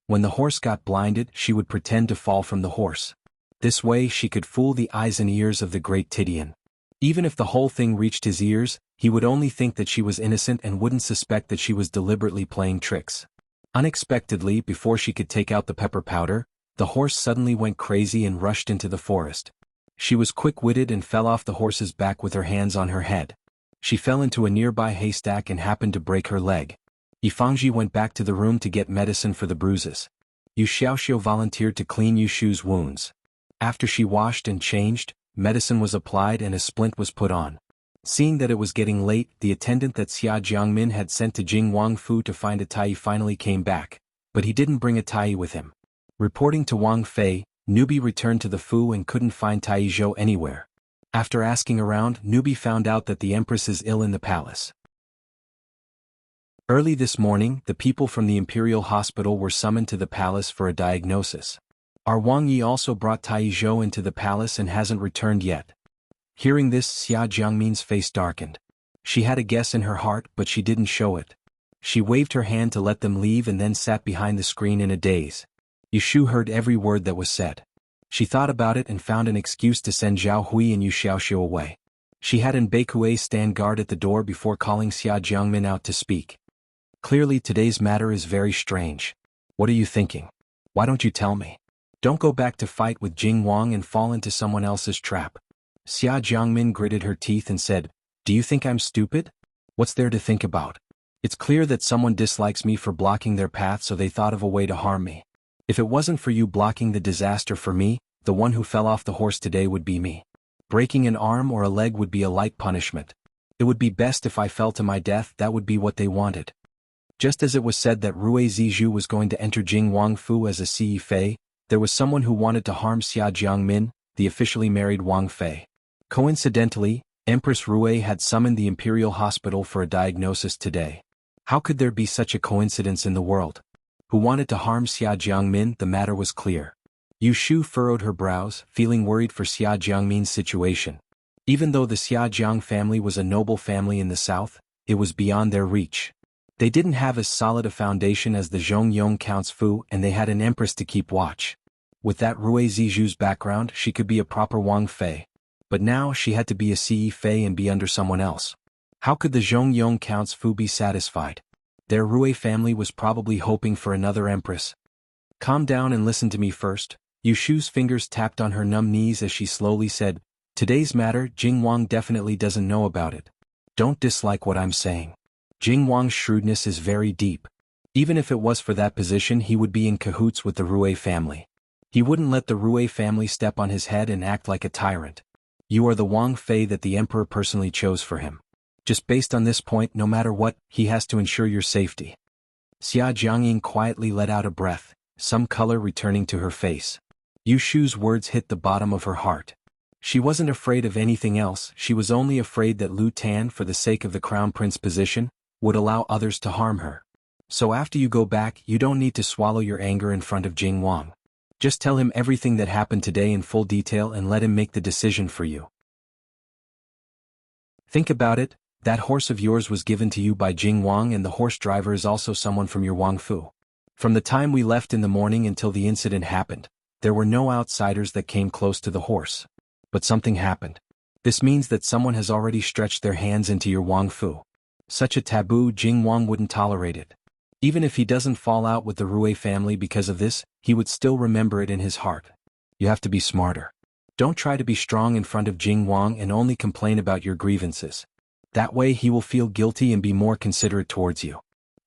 When the horse got blinded, she would pretend to fall from the horse. This way she could fool the eyes and ears of the great Tidian. Even if the whole thing reached his ears, he would only think that she was innocent and wouldn't suspect that she was deliberately playing tricks. Unexpectedly, before she could take out the pepper powder, the horse suddenly went crazy and rushed into the forest. She was quick-witted and fell off the horse's back with her hands on her head. She fell into a nearby haystack and happened to break her leg. Yifangji went back to the room to get medicine for the bruises. Yu Xiaoxiu volunteered to clean Yushu's wounds. After she washed and changed, medicine was applied and a splint was put on. Seeing that it was getting late, the attendant that Xia Jiangmin had sent to Jing Wangfu to find a Tai finally came back, but he didn't bring a Tai with him. Reporting to Wang Fei, Nubi returned to the Fu and couldn't find Tai Zhou anywhere. After asking around, Nubi found out that the Empress is ill in the palace. Early this morning, the people from the Imperial Hospital were summoned to the palace for a diagnosis. Our Wang Yi also brought Tai Zhou into the palace and hasn't returned yet. Hearing this, Xia Jiangmin's face darkened. She had a guess in her heart, but she didn't show it. She waved her hand to let them leave and then sat behind the screen in a daze. Yushu heard every word that was said. She thought about it and found an excuse to send Zhao Hui and Yu Xiaoxiu away. She had Baikue stand guard at the door before calling Xia Jiangmin out to speak. Clearly today's matter is very strange. What are you thinking? Why don't you tell me? Don't go back to fight with Jing Wang and fall into someone else's trap. Xia Jiangmin gritted her teeth and said, "Do you think I'm stupid? What's there to think about? It's clear that someone dislikes me for blocking their path, so they thought of a way to harm me. If it wasn't for you blocking the disaster for me, the one who fell off the horse today would be me. Breaking an arm or a leg would be a light punishment. It would be best if I fell to my death. That would be what they wanted." Just as it was said that Rui Zizhu was going to enter Jing Wangfu as a Ci Fei, there was someone who wanted to harm Xia Jiangmin, the officially married Wang Fei. Coincidentally, Empress Rui had summoned the Imperial Hospital for a diagnosis today. How could there be such a coincidence in the world? Who wanted to harm Xia Jiangmin? The matter was clear. Yu Shu furrowed her brows, feeling worried for Xia Jiangmin's situation. Even though the Xia Jiang family was a noble family in the south, it was beyond their reach. They didn't have as solid a foundation as the Zhongyong Counts Fu, and they had an empress to keep watch. With that Rui Zizhu's background, she could be a proper Wang Fei. But now she had to be a Ci Fei and be under someone else. How could the Zhongyong Counts Fu be satisfied? Their Rui family was probably hoping for another empress. "Calm down and listen to me first." Yu Shu's fingers tapped on her numb knees as she slowly said, "Today's matter, Jing Wang definitely doesn't know about it. Don't dislike what I'm saying. Jing Wang's shrewdness is very deep. Even if it was for that position, he would be in cahoots with the Rui family. He wouldn't let the Rui family step on his head and act like a tyrant. You are the Wang Fei that the emperor personally chose for him. Just based on this point, no matter what, he has to ensure your safety." Xia Jiangyin quietly let out a breath, some color returning to her face. Yu Shu's words hit the bottom of her heart. She wasn't afraid of anything else, she was only afraid that Lu Tan, for the sake of the crown prince position, would allow others to harm her. So after you go back, you don't need to swallow your anger in front of Jing Wang. Just tell him everything that happened today in full detail and let him make the decision for you. Think about it, that horse of yours was given to you by Jing Wang, and the horse driver is also someone from your Wang Fu. From the time we left in the morning until the incident happened, there were no outsiders that came close to the horse. But something happened. This means that someone has already stretched their hands into your Wang Fu. Such a taboo, Jing Wang wouldn't tolerate it. Even if he doesn't fall out with the Rui family because of this, he would still remember it in his heart. You have to be smarter. Don't try to be strong in front of Jing Wang and only complain about your grievances. That way he will feel guilty and be more considerate towards you.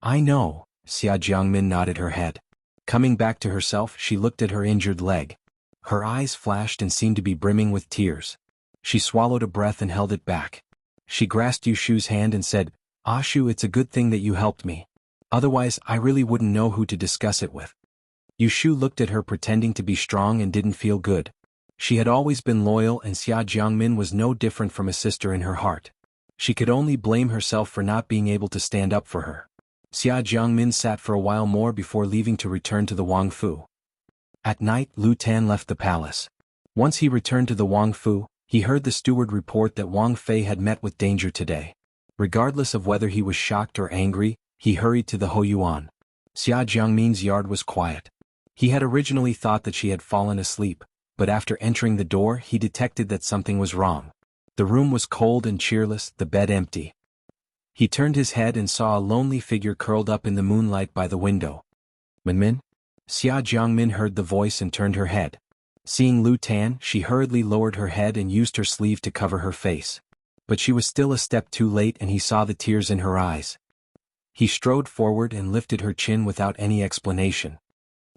I know, Xia Jiangmin nodded her head. Coming back to herself, she looked at her injured leg. Her eyes flashed and seemed to be brimming with tears. She swallowed a breath and held it back. She grasped Yu Shu's hand and said, "Ah Shu, it's a good thing that you helped me. Otherwise, I really wouldn't know who to discuss it with." Yu Shu looked at her pretending to be strong and didn't feel good. She had always been loyal and Xia Jiangmin was no different from a sister in her heart. She could only blame herself for not being able to stand up for her. Xia Jiangmin sat for a while more before leaving to return to the Wang Fu. At night, Lu Tan left the palace. Once he returned to the Wang Fu, he heard the steward report that Wang Fei had met with danger today. Regardless of whether he was shocked or angry, he hurried to the Hoyuan. Xia Jiangmin's yard was quiet. He had originally thought that she had fallen asleep, but after entering the door he detected that something was wrong. The room was cold and cheerless, the bed empty. He turned his head and saw a lonely figure curled up in the moonlight by the window. "Min?" Xia Jiangmin heard the voice and turned her head. Seeing Lu Tan, she hurriedly lowered her head and used her sleeve to cover her face. But she was still a step too late and he saw the tears in her eyes. He strode forward and lifted her chin without any explanation.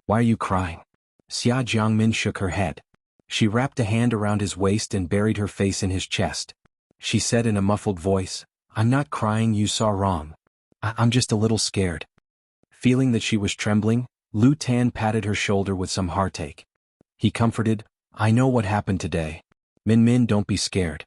"Why are you crying?" Xia Jiangmin shook her head. She wrapped a hand around his waist and buried her face in his chest. She said in a muffled voice, "I'm not crying, you saw wrong. I'm just a little scared." Feeling that she was trembling, Lu Tan patted her shoulder with some heartache. He comforted, "I know what happened today. Min, don't be scared."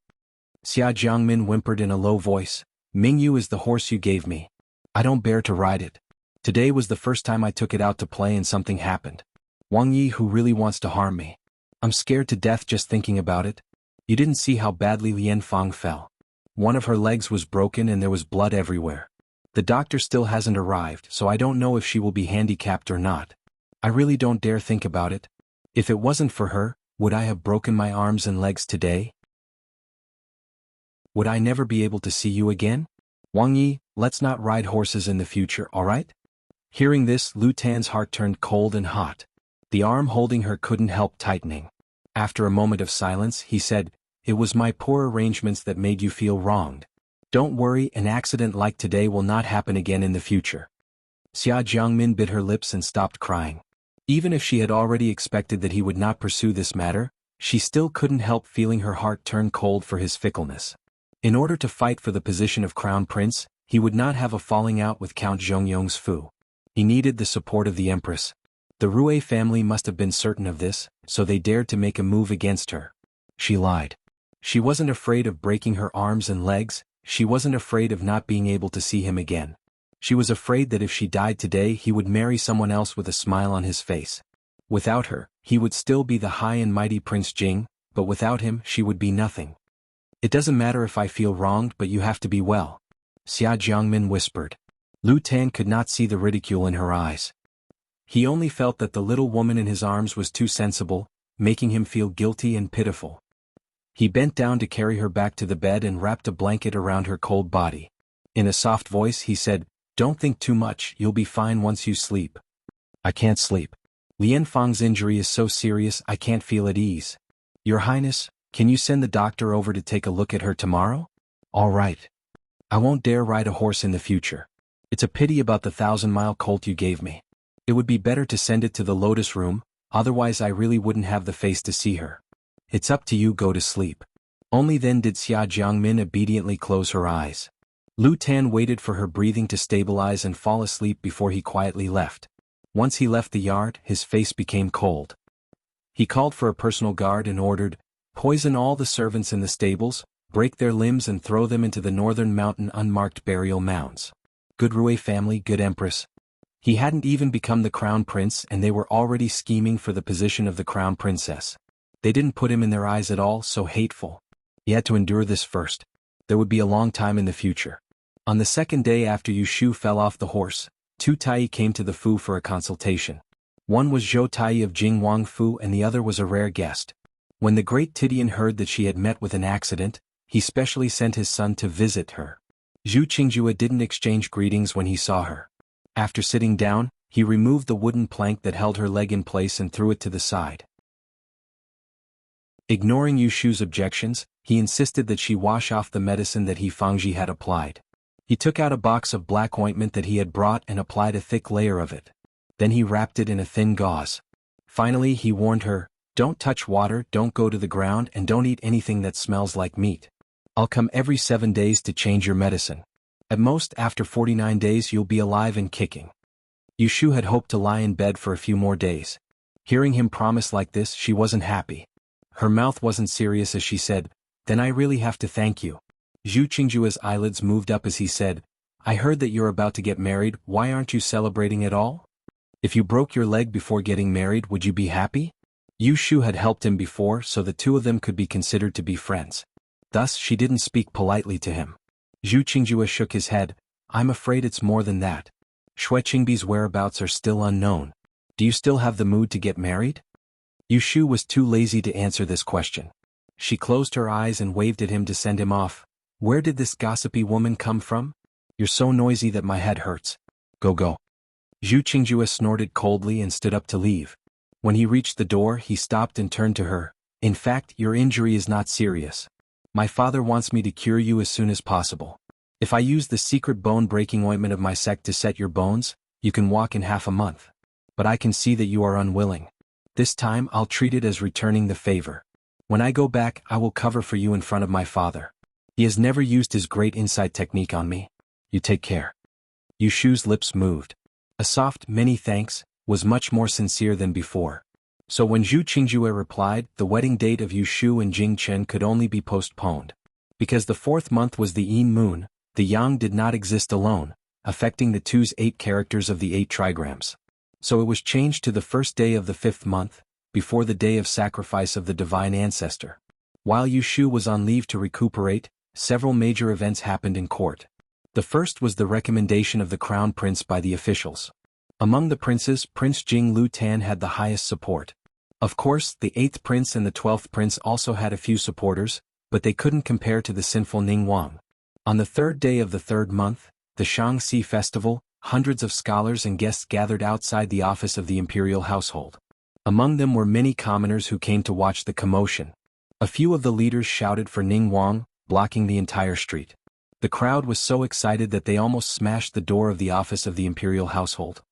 Xia Jiangmin whimpered in a low voice, "Mingyu is the horse you gave me. I don't bear to ride it. Today was the first time I took it out to play and something happened. Wang Yi who really wants to harm me. I'm scared to death just thinking about it. You didn't see how badly Lian Fang fell. One of her legs was broken and there was blood everywhere. The doctor still hasn't arrived, so I don't know if she will be handicapped or not. I really don't dare think about it. If it wasn't for her, would I have broken my arms and legs today? Would I never be able to see you again? Wang Yi, let's not ride horses in the future, alright?" Hearing this, Lu Tan's heart turned cold and hot. The arm holding her couldn't help tightening. After a moment of silence, he said, "It was my poor arrangements that made you feel wronged. Don't worry, an accident like today will not happen again in the future." Xia Jiangmin bit her lips and stopped crying. Even if she had already expected that he would not pursue this matter, she still couldn't help feeling her heart turn cold for his fickleness. In order to fight for the position of crown prince, he would not have a falling out with Count Zhongyong's Fu. He needed the support of the empress. The Rue family must have been certain of this, so they dared to make a move against her. She lied. She wasn't afraid of breaking her arms and legs, she wasn't afraid of not being able to see him again. She was afraid that if she died today he would marry someone else with a smile on his face. Without her, he would still be the high and mighty Prince Jing, but without him she would be nothing. "It doesn't matter if I feel wronged, but you have to be well," Xia Jiangmin whispered. Lu Tan could not see the ridicule in her eyes. He only felt that the little woman in his arms was too sensible, making him feel guilty and pitiful. He bent down to carry her back to the bed and wrapped a blanket around her cold body. In a soft voice he said, "Don't think too much, you'll be fine once you sleep." "I can't sleep. Lian Fang's injury is so serious I can't feel at ease. Your Highness, can you send the doctor over to take a look at her tomorrow?" "All right. I won't dare ride a horse in the future. It's a pity about the 1,000-mile colt you gave me. It would be better to send it to the Lotus Room, otherwise I really wouldn't have the face to see her. It's up to you, go to sleep." Only then did Xia Jiangmin obediently close her eyes. Lu Tan waited for her breathing to stabilize and fall asleep before he quietly left. Once he left the yard, his face became cold. He called for a personal guard and ordered, "Poison all the servants in the stables, break their limbs and throw them into the northern mountain unmarked burial mounds." Good Rue family, good empress. He hadn't even become the crown prince and they were already scheming for the position of the crown princess. They didn't put him in their eyes at all, so hateful. He had to endure this first. There would be a long time in the future. On the second day after Yu Shu fell off the horse, two Tai came to the Fu for a consultation. One was Zhou Tai of Jing Wang Fu and the other was a rare guest. When the great Tidian heard that she had met with an accident, he specially sent his son to visit her. Zhu Qingjue didn't exchange greetings when he saw her. After sitting down, he removed the wooden plank that held her leg in place and threw it to the side. Ignoring Yu Shu's objections, he insisted that she wash off the medicine that he Fangji had applied. He took out a box of black ointment that he had brought and applied a thick layer of it. Then he wrapped it in a thin gauze. Finally he warned her, "Don't touch water, don't go to the ground, and don't eat anything that smells like meat. I'll come every 7 days to change your medicine. At most, after 49 days you'll be alive and kicking." Yu Shu had hoped to lie in bed for a few more days. Hearing him promise like this, she wasn't happy. Her mouth wasn't serious as she said, "Then I really have to thank you." Zhu Qingjua's eyelids moved up as he said, "I heard that you're about to get married, why aren't you celebrating at all? If you broke your leg before getting married, would you be happy?" Yu Shu had helped him before, so the two of them could be considered to be friends. Thus she didn't speak politely to him. Zhu Qingjue shook his head, "I'm afraid it's more than that. Xue Qingbi's whereabouts are still unknown. Do you still have the mood to get married?" Yu Shu was too lazy to answer this question. She closed her eyes and waved at him to send him off. "Where did this gossipy woman come from? You're so noisy that my head hurts. Go. Zhu Qingjue snorted coldly and stood up to leave. When he reached the door, he stopped and turned to her. "In fact, your injury is not serious. My father wants me to cure you as soon as possible. If I use the secret bone-breaking ointment of my sect to set your bones, you can walk in half a month. But I can see that you are unwilling. This time I'll treat it as returning the favor. When I go back, I will cover for you in front of my father. He has never used his great insight technique on me. You take care." Yu Shu's lips moved. A soft, "Many thanks," was much more sincere than before. So when Zhu Qingjue replied, the wedding date of Yu Shu and Jing Chen could only be postponed. Because the 4th month was the Yin moon, the yang did not exist alone, affecting the two's 8 characters of the 8 trigrams. So it was changed to the 1st day of the 5th month, before the day of sacrifice of the divine ancestor. While Yu Shu was on leave to recuperate, several major events happened in court. The first was the recommendation of the crown prince by the officials. Among the princes, Prince Jing Lu Tan had the highest support. Of course, the 8th prince and the 12th prince also had a few supporters, but they couldn't compare to the sinful Ning Wang. On the 3rd day of the 3rd month, the Shangxi festival, hundreds of scholars and guests gathered outside the office of the imperial household. Among them were many commoners who came to watch the commotion. A few of the leaders shouted for Ning Wang, blocking the entire street. The crowd was so excited that they almost smashed the door of the office of the imperial household.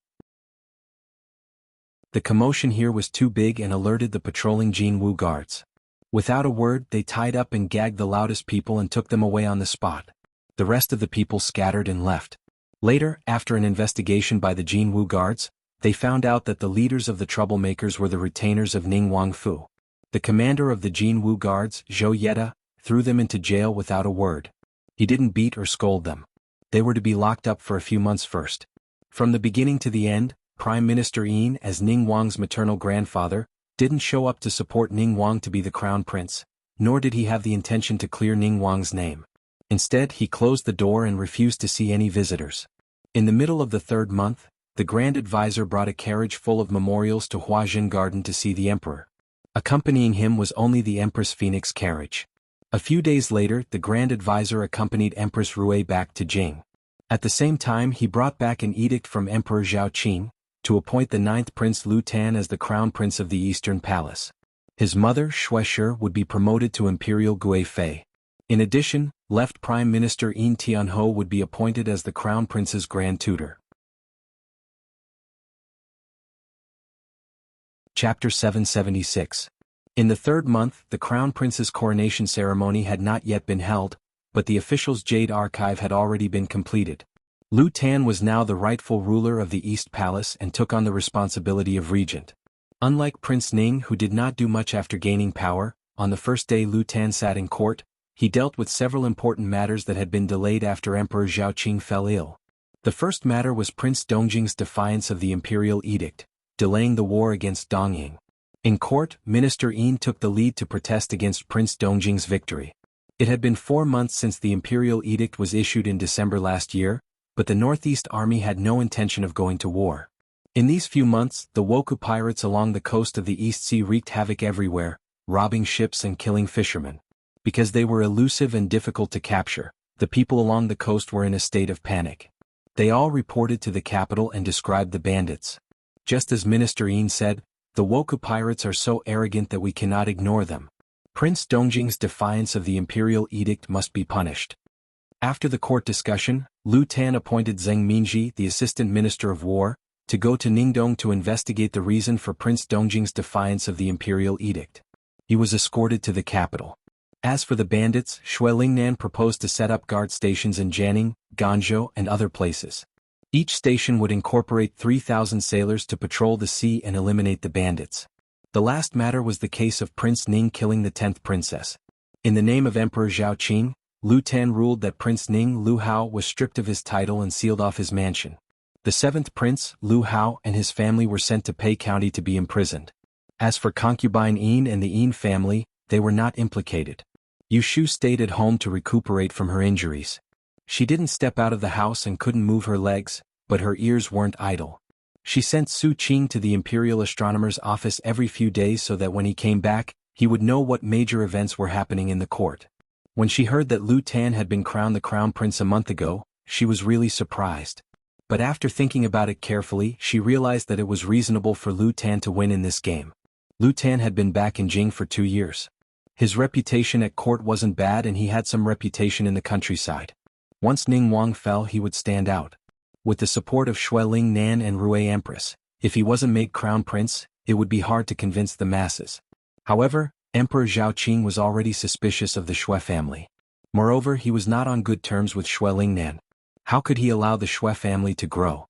The commotion here was too big and alerted the patrolling Jinwu guards. Without a word, they tied up and gagged the loudest people and took them away on the spot. The rest of the people scattered and left. Later, after an investigation by the Jinwu guards, they found out that the leaders of the troublemakers were the retainers of Ning Wangfu. The commander of the Jinwu guards, Zhou Yeta, threw them into jail without a word. He didn't beat or scold them. They were to be locked up for a few months first. From the beginning to the end, Prime Minister Yin, as Ning Wang's maternal grandfather, didn't show up to support Ning Wang to be the crown prince, nor did he have the intention to clear Ning Wang's name. Instead, he closed the door and refused to see any visitors. In the middle of the 3rd month, the Grand Advisor brought a carriage full of memorials to Huajin Garden to see the emperor. Accompanying him was only the Empress Phoenix carriage. A few days later, the Grand Advisor accompanied Empress Rui back to Jing. At the same time, he brought back an edict from Emperor Zhao Qin to appoint the 9th Prince Lu Tan as the Crown Prince of the Eastern Palace. His mother, Xue Shi, would be promoted to Imperial Gui Fei. In addition, left Prime Minister Yin Tianho would be appointed as the Crown Prince's Grand Tutor. Chapter 776. In the 3rd month, the Crown Prince's coronation ceremony had not yet been held, but the official's Jade Archive had already been completed. Lu Tan was now the rightful ruler of the East Palace and took on the responsibility of regent. Unlike Prince Ning, who did not do much after gaining power, on the first day Lu Tan sat in court, he dealt with several important matters that had been delayed after Emperor Zhao Qing fell ill. The first matter was Prince Dongjing's defiance of the imperial edict, delaying the war against Dongying. In court, Minister Yin took the lead to protest against Prince Dongjing's victory. It had been 4 months since the imperial edict was issued in December last year, but the Northeast Army had no intention of going to war. In these few months, the Woku pirates along the coast of the East Sea wreaked havoc everywhere, robbing ships and killing fishermen. Because they were elusive and difficult to capture, the people along the coast were in a state of panic. They all reported to the capital and described the bandits. Just as Minister Yin said, "The Woku pirates are so arrogant that we cannot ignore them. Prince Dongjing's defiance of the imperial edict must be punished. After the court discussion, Lu Tan appointed Zheng Minji, the assistant minister of war, to go to Ningdong to investigate the reason for Prince Dongjing's defiance of the imperial edict. He was escorted to the capital. As for the bandits, Xue Lingnan proposed to set up guard stations in Jianing, Ganzhou, and other places. Each station would incorporate 3,000 sailors to patrol the sea and eliminate the bandits. The last matter was the case of Prince Ning killing the 10th princess. In the name of Emperor Zhao Qing, Lu Tan ruled that Prince Ning Lu Hao was stripped of his title and sealed off his mansion. The 7th prince, Lu Hao, and his family were sent to Pei County to be imprisoned. As for concubine Yin and the Yin family, they were not implicated. Yu Shu stayed at home to recuperate from her injuries. She didn't step out of the house and couldn't move her legs, but her ears weren't idle. She sent Su Qing to the imperial astronomer's office every few days so that when he came back, he would know what major events were happening in the court. When she heard that Lu Tan had been crowned the crown prince a month ago, she was really surprised. But after thinking about it carefully, she realized that it was reasonable for Lu Tan to win in this game. Lu Tan had been back in Jing for 2 years. His reputation at court wasn't bad and he had some reputation in the countryside. Once Ning Wang fell, he would stand out. With the support of Xue Lingnan and Rui Empress, if he wasn't made crown prince, it would be hard to convince the masses. However, Emperor Zhao Qing was already suspicious of the Xue family. Moreover, he was not on good terms with Xue Lingnan. How could he allow the Xue family to grow?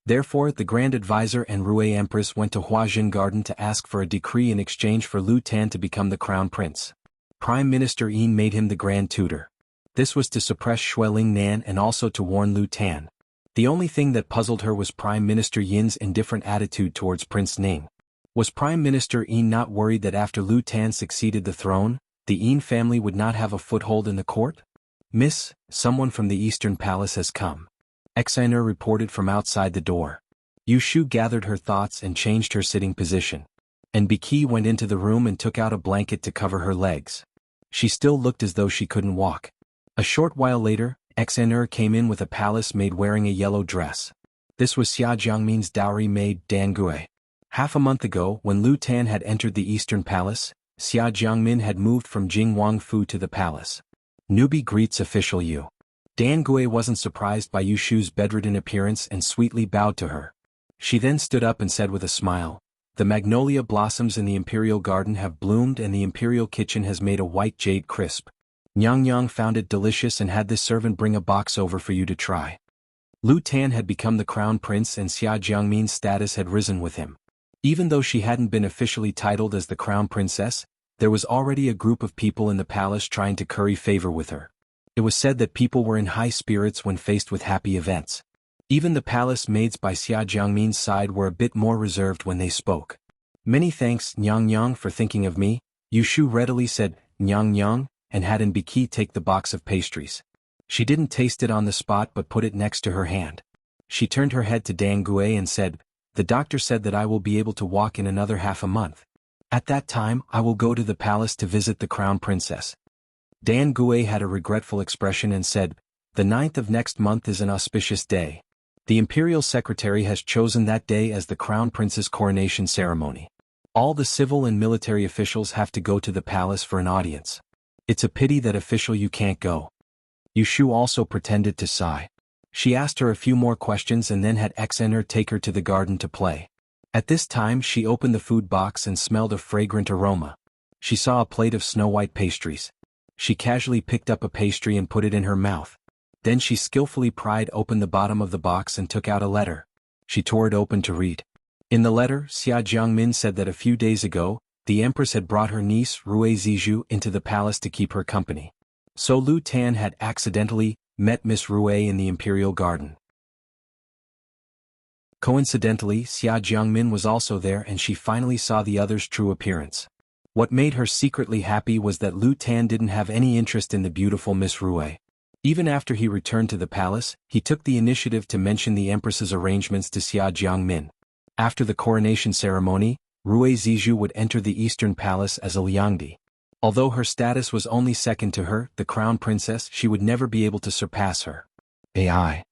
Therefore, the Grand Advisor and Rui Empress went to Huajin Garden to ask for a decree in exchange for Lu Tan to become the crown prince. Prime Minister Yin made him the Grand Tutor. This was to suppress Xue Lingnan and also to warn Lu Tan. The only thing that puzzled her was Prime Minister Yin's indifferent attitude towards Prince Ning. Was Prime Minister Yin not worried that after Lu Tan succeeded the throne, the Yin family would not have a foothold in the court? Miss, someone from the Eastern Palace has come. Exiner reported from outside the door. Yu Shu gathered her thoughts and changed her sitting position. And Biki went into the room and took out a blanket to cover her legs. She still looked as though she couldn't walk. A short while later, Exiner came in with a palace maid wearing a yellow dress. This was Xia Jiangmin's dowry maid, Dan Gue. Half a month ago, when Lu Tan had entered the Eastern Palace, Xia Jiangmin had moved from Jing Wangfu to the palace. Newbie greets official Yu. Dan Gue wasn't surprised by Yu Shu's bedridden appearance and sweetly bowed to her. She then stood up and said with a smile, "The magnolia blossoms in the imperial garden have bloomed and the imperial kitchen has made a white jade crisp. Nyang Yang found it delicious and had this servant bring a box over for you to try." Lu Tan had become the crown prince and Xia Jiangmin's status had risen with him. Even though she hadn't been officially titled as the crown princess, there was already a group of people in the palace trying to curry favor with her. It was said that people were in high spirits when faced with happy events. Even the palace maids by Xia Jiangmin's side were a bit more reserved when they spoke. "Many thanks, Nyang Yang, for thinking of me," Yu Shu readily said, "Nyang Yang," and had Biki take the box of pastries. She didn't taste it on the spot but put it next to her hand. She turned her head to Dan Gue and said, "The doctor said that I will be able to walk in another half a month. At that time, I will go to the palace to visit the crown princess." Dan Gue had a regretful expression and said, "The 9th of next month is an auspicious day. The imperial secretary has chosen that day as the crown prince's coronation ceremony. All the civil and military officials have to go to the palace for an audience. It's a pity that official you can't go." Yu Shu also pretended to sigh. She asked her a few more questions and then had Exener take her to the garden to play. At this time she opened the food box and smelled a fragrant aroma. She saw a plate of snow-white pastries. She casually picked up a pastry and put it in her mouth. Then she skillfully pried open the bottom of the box and took out a letter. She tore it open to read. In the letter, Xia Jiangmin said that a few days ago, the empress had brought her niece Rui Zizhu into the palace to keep her company. So Lu Tan had accidentally met Miss Rui in the imperial garden. Coincidentally, Xia Jiangmin was also there and she finally saw the other's true appearance. What made her secretly happy was that Lu Tan didn't have any interest in the beautiful Miss Rui. Even after he returned to the palace, he took the initiative to mention the empress's arrangements to Xia Jiangmin. After the coronation ceremony, Rui Zizhu would enter the Eastern Palace as a Liangdi. Although her status was only second to her, the crown princess, she would never be able to surpass her. AI.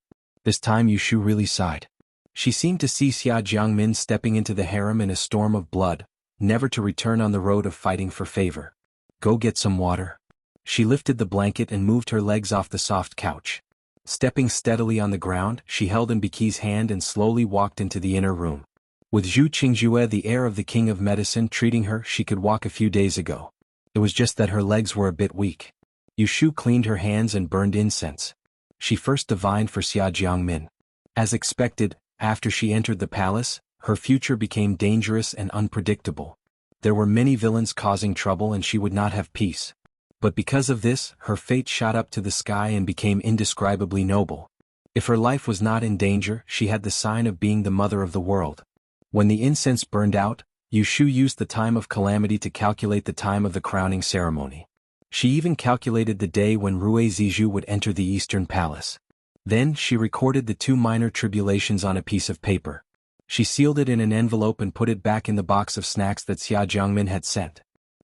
This time Yu Shu really sighed. She seemed to see Xia Jiangmin stepping into the harem in a storm of blood, never to return on the road of fighting for favor. Go get some water. She lifted the blanket and moved her legs off the soft couch. Stepping steadily on the ground, she held Embark's hand and slowly walked into the inner room. With Zhu Qingjue, the heir of the king of medicine, treating her, she could walk a few days ago. It was just that her legs were a bit weak. Yushu cleaned her hands and burned incense. She first divined for Xia Jiangmin. As expected, after she entered the palace, her future became dangerous and unpredictable. There were many villains causing trouble and she would not have peace. But because of this, her fate shot up to the sky and became indescribably noble. If her life was not in danger, she had the sign of being the mother of the world. When the incense burned out, Yushu used the time of calamity to calculate the time of the crowning ceremony. She even calculated the day when Rui Zizhu would enter the Eastern Palace. Then she recorded the 2 minor tribulations on a piece of paper. She sealed it in an envelope and put it back in the box of snacks that Xia Jiangmin had sent.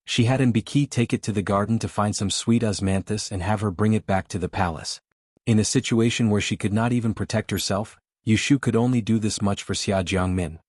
She had Embark take it to the garden to find some sweet osmanthus and have her bring it back to the palace. In a situation where she could not even protect herself, Yushu could only do this much for Xia Jiangmin.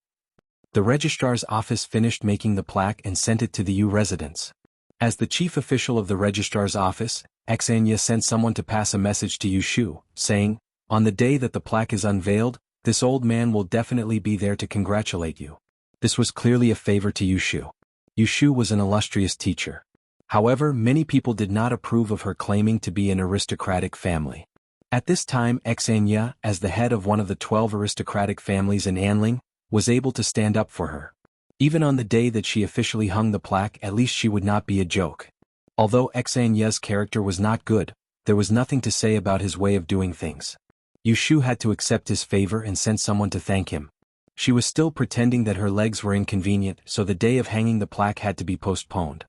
The registrar's office finished making the plaque and sent it to the Yu residence. As the chief official of the registrar's office, Xanya sent someone to pass a message to Yushu, saying, "On the day that the plaque is unveiled, this old man will definitely be there to congratulate you." This was clearly a favor to Yushu. Yushu was an illustrious teacher. However, many people did not approve of her claiming to be an aristocratic family. At this time, Xanya, as the head of one of the 12 aristocratic families in Anling, was able to stand up for her. Even on the day that she officially hung the plaque, at least she would not be a joke. Although Xanya's character was not good, there was nothing to say about his way of doing things. Yushu had to accept his favor and sent someone to thank him. She was still pretending that her legs were inconvenient, so the day of hanging the plaque had to be postponed.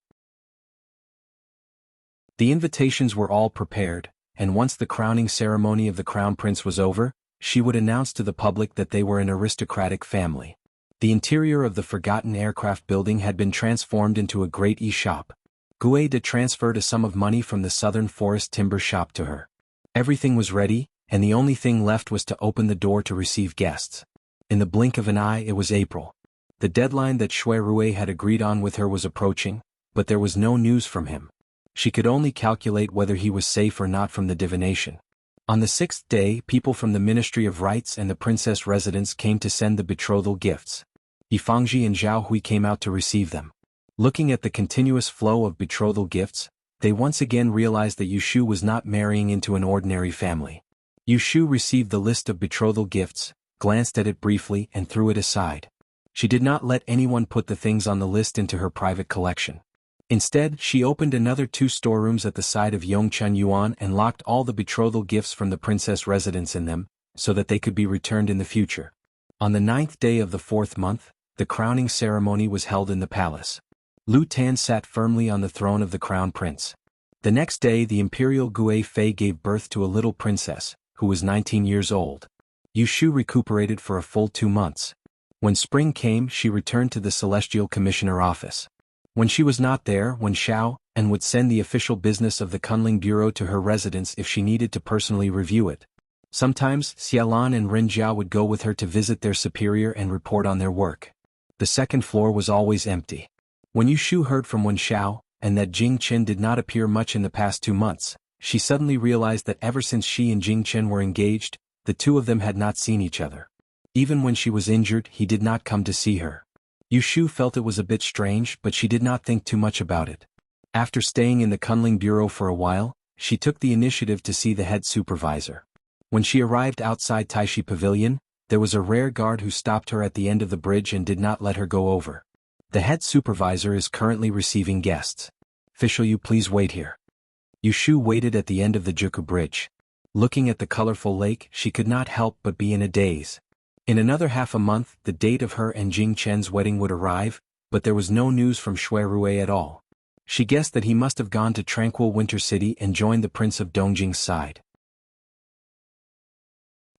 The invitations were all prepared, and once the crowning ceremony of the crown prince was over, she would announce to the public that they were an aristocratic family. The interior of the forgotten aircraft building had been transformed into a great e-shop. Guade transferred a sum of money from the Southern Forest Timber Shop to her. Everything was ready, and the only thing left was to open the door to receive guests. In the blink of an eye it was April. The deadline that Shui Rui had agreed on with her was approaching, but there was no news from him. She could only calculate whether he was safe or not from the divination. On the 6th day, people from the Ministry of Rites and the princess residence came to send the betrothal gifts. Yifangji and Zhao Hui came out to receive them. Looking at the continuous flow of betrothal gifts, they once again realized that Yushu was not marrying into an ordinary family. Yushu received the list of betrothal gifts, glanced at it briefly and threw it aside. She did not let anyone put the things on the list into her private collection. Instead, she opened another 2 storerooms at the side of Yongchun Yuan and locked all the betrothal gifts from the princess residence in them, so that they could be returned in the future. On the 9th day of the 4th month, the crowning ceremony was held in the palace. Lu Tan sat firmly on the throne of the crown prince. The next day the imperial Gui Fei gave birth to a little princess, who was 19 years old. Yushu recuperated for a full 2 months. When spring came, she returned to the Celestial Commissioner office. When she was not there, Wen Xiao, and would send the official business of the Kunling Bureau to her residence if she needed to personally review it. Sometimes, Xiaolan and Ren Jiao would go with her to visit their superior and report on their work. The 2nd floor was always empty. When Yushu heard from Wen Xiao, and that Jing Chen did not appear much in the past 2 months, she suddenly realized that ever since she and Jing Chen were engaged, the 2 of them had not seen each other. Even when she was injured, he did not come to see her. Yushu felt it was a bit strange, but she did not think too much about it. After staying in the Kunling Bureau for a while, she took the initiative to see the head supervisor. When she arrived outside Taishi Pavilion, there was a rare guard who stopped her at the end of the bridge and did not let her go over. The head supervisor is currently receiving guests. Official, you please wait here. Yushu waited at the end of the Juku Bridge. Looking at the colorful lake, she could not help but be in a daze. In another half a month, the date of her and Jing Chen's wedding would arrive, but there was no news from Shui Rui at all. She guessed that he must have gone to tranquil Winter City and joined the Prince of Dongjing's side.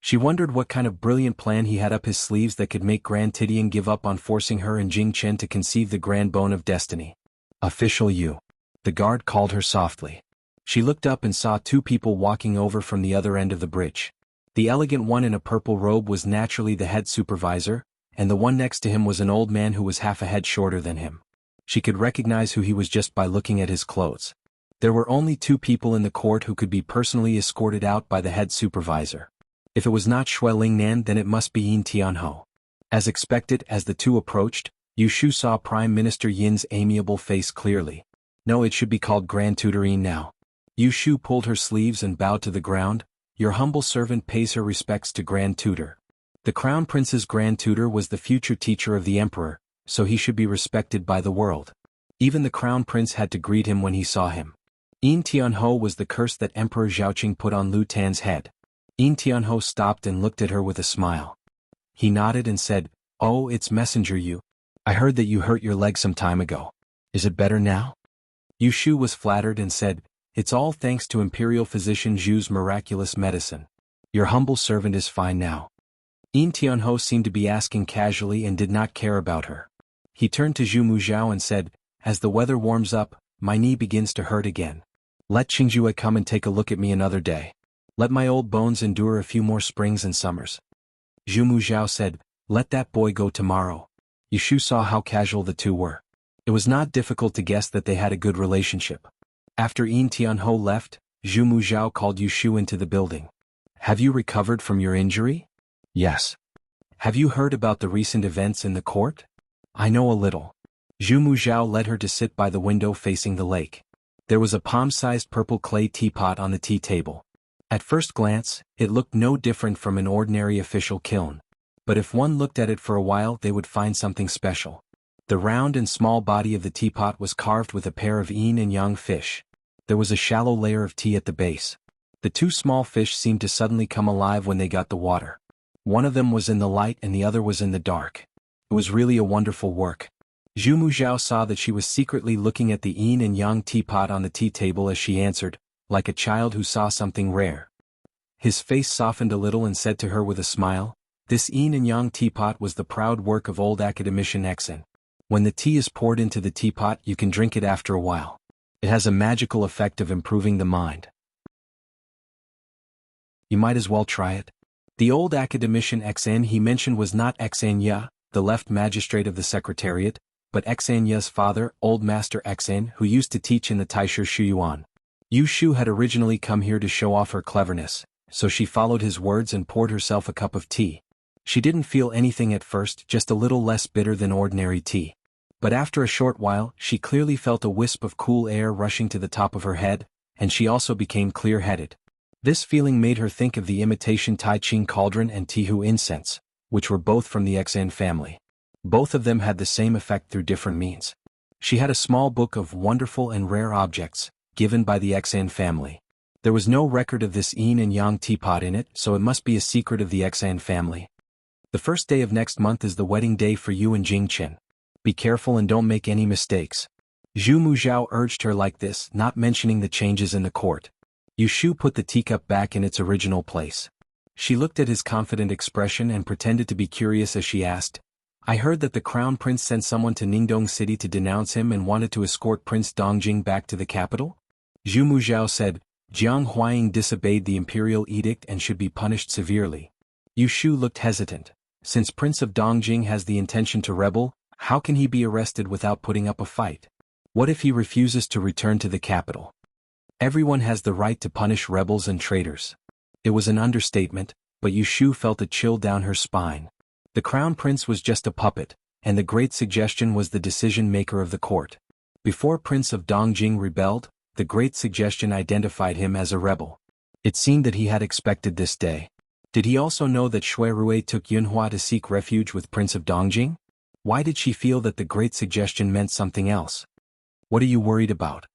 She wondered what kind of brilliant plan he had up his sleeves that could make Grand Tidian give up on forcing her and Jing Chen to conceive the grand bone of destiny. Official Yu. The guard called her softly. She looked up and saw 2 people walking over from the other end of the bridge. The elegant one in a purple robe was naturally the head supervisor, and the one next to him was an old man who was half a head shorter than him. She could recognize who he was just by looking at his clothes. There were only 2 people in the court who could be personally escorted out by the head supervisor. If it was not Shui Lingnan, then it must be Yin Tianho. As expected, as the 2 approached, Yu Shu saw Prime Minister Yin's amiable face clearly. No, it should be called Grand Tutor Yin now. Yu Shu pulled her sleeves and bowed to the ground. Your humble servant pays her respects to Grand Tutor. The Crown Prince's Grand Tutor was the future teacher of the Emperor, so he should be respected by the world. Even the Crown Prince had to greet him when he saw him. Yin Tianho was the curse that Emperor Zhaoqing put on Lu Tan's head. Yin Tianho stopped and looked at her with a smile. He nodded and said, "Oh, it's Messenger Yu. I heard that you hurt your leg some time ago. Is it better now?" Yu Shu was flattered and said, "It's all thanks to Imperial Physician Zhu's miraculous medicine. Your humble servant is fine now." Yin Tianho seemed to be asking casually and did not care about her. He turned to Zhu Muzhao and said, "As the weather warms up, my knee begins to hurt again. Let Qingjue come and take a look at me another day. Let my old bones endure a few more springs and summers." Zhu Muzhao said, "Let that boy go tomorrow." Yu Shu saw how casual the 2 were. It was not difficult to guess that they had a good relationship. After Yin Tianho left, Zhu Muzhao called Yu Shu into the building. "Have you recovered from your injury?" "Yes." "Have you heard about the recent events in the court?" "I know a little." Zhu Muzhao led her to sit by the window facing the lake. There was a palm-sized purple clay teapot on the tea table. At first glance, it looked no different from an ordinary official kiln. But if one looked at it for a while, they would find something special. The round and small body of the teapot was carved with a pair of yin and yang fish. There was a shallow layer of tea at the base. The 2 small fish seemed to suddenly come alive when they got the water. One of them was in the light and the other was in the dark. It was really a wonderful work. Zhu Muzhao saw that she was secretly looking at the yin and yang teapot on the tea table as she answered, like a child who saw something rare. His face softened a little and said to her with a smile, "This yin and yang teapot was the proud work of old academician Xen. When the tea is poured into the teapot, you can drink it after a while. It has a magical effect of improving the mind. You might as well try it." The old academician Xen he mentioned was not Xen Ya, the left magistrate of the Secretariat, but Xen Ya's father, Old Master Xen, who used to teach in the Taishu Shuyuan. Yu Shu had originally come here to show off her cleverness, so she followed his words and poured herself a cup of tea. She didn't feel anything at first, just a little less bitter than ordinary tea. But after a short while, she clearly felt a wisp of cool air rushing to the top of her head, and she also became clear-headed. This feeling made her think of the imitation Tai Ching cauldron and Tihu incense, which were both from the Xen family. Both of them had the same effect through different means. She had a small book of wonderful and rare objects, given by the Xen family. There was no record of this yin and yang teapot in it, so it must be a secret of the Xen family. "The first day of next month is the wedding day for you and Jingqin. Be careful and don't make any mistakes." Zhu Muzhao urged her like this, not mentioning the changes in the court. Yu Shu put the teacup back in its original place. She looked at his confident expression and pretended to be curious as she asked, "I heard that the Crown Prince sent someone to Ningdong City to denounce him and wanted to escort Prince Dongjing back to the capital?" Zhu Muzhao said, "Jiang Huaying disobeyed the imperial edict and should be punished severely." Yu Shu looked hesitant. Since Prince of Dongjing has the intention to rebel, how can he be arrested without putting up a fight? What if he refuses to return to the capital? Everyone has the right to punish rebels and traitors. It was an understatement, but Yu Shu felt a chill down her spine. The Crown Prince was just a puppet, and the Great Suggestion was the decision-maker of the court. Before Prince of Dongjing rebelled, the Great Suggestion identified him as a rebel. It seemed that he had expected this day. Did he also know that Shui Rui took Yunhua to seek refuge with Prince of Dongjing? Why did she feel that the Great Suggestion meant something else? "What are you worried about?"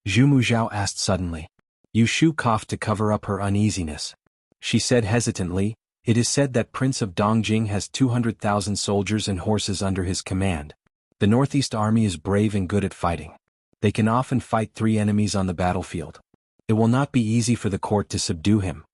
Zhu Muzhao asked suddenly. Yu Shu coughed to cover up her uneasiness. She said hesitantly, "It is said that Prince of Dongjing has 200,000 soldiers and horses under his command. The Northeast Army is brave and good at fighting. They can often fight 3 enemies on the battlefield. It will not be easy for the court to subdue him."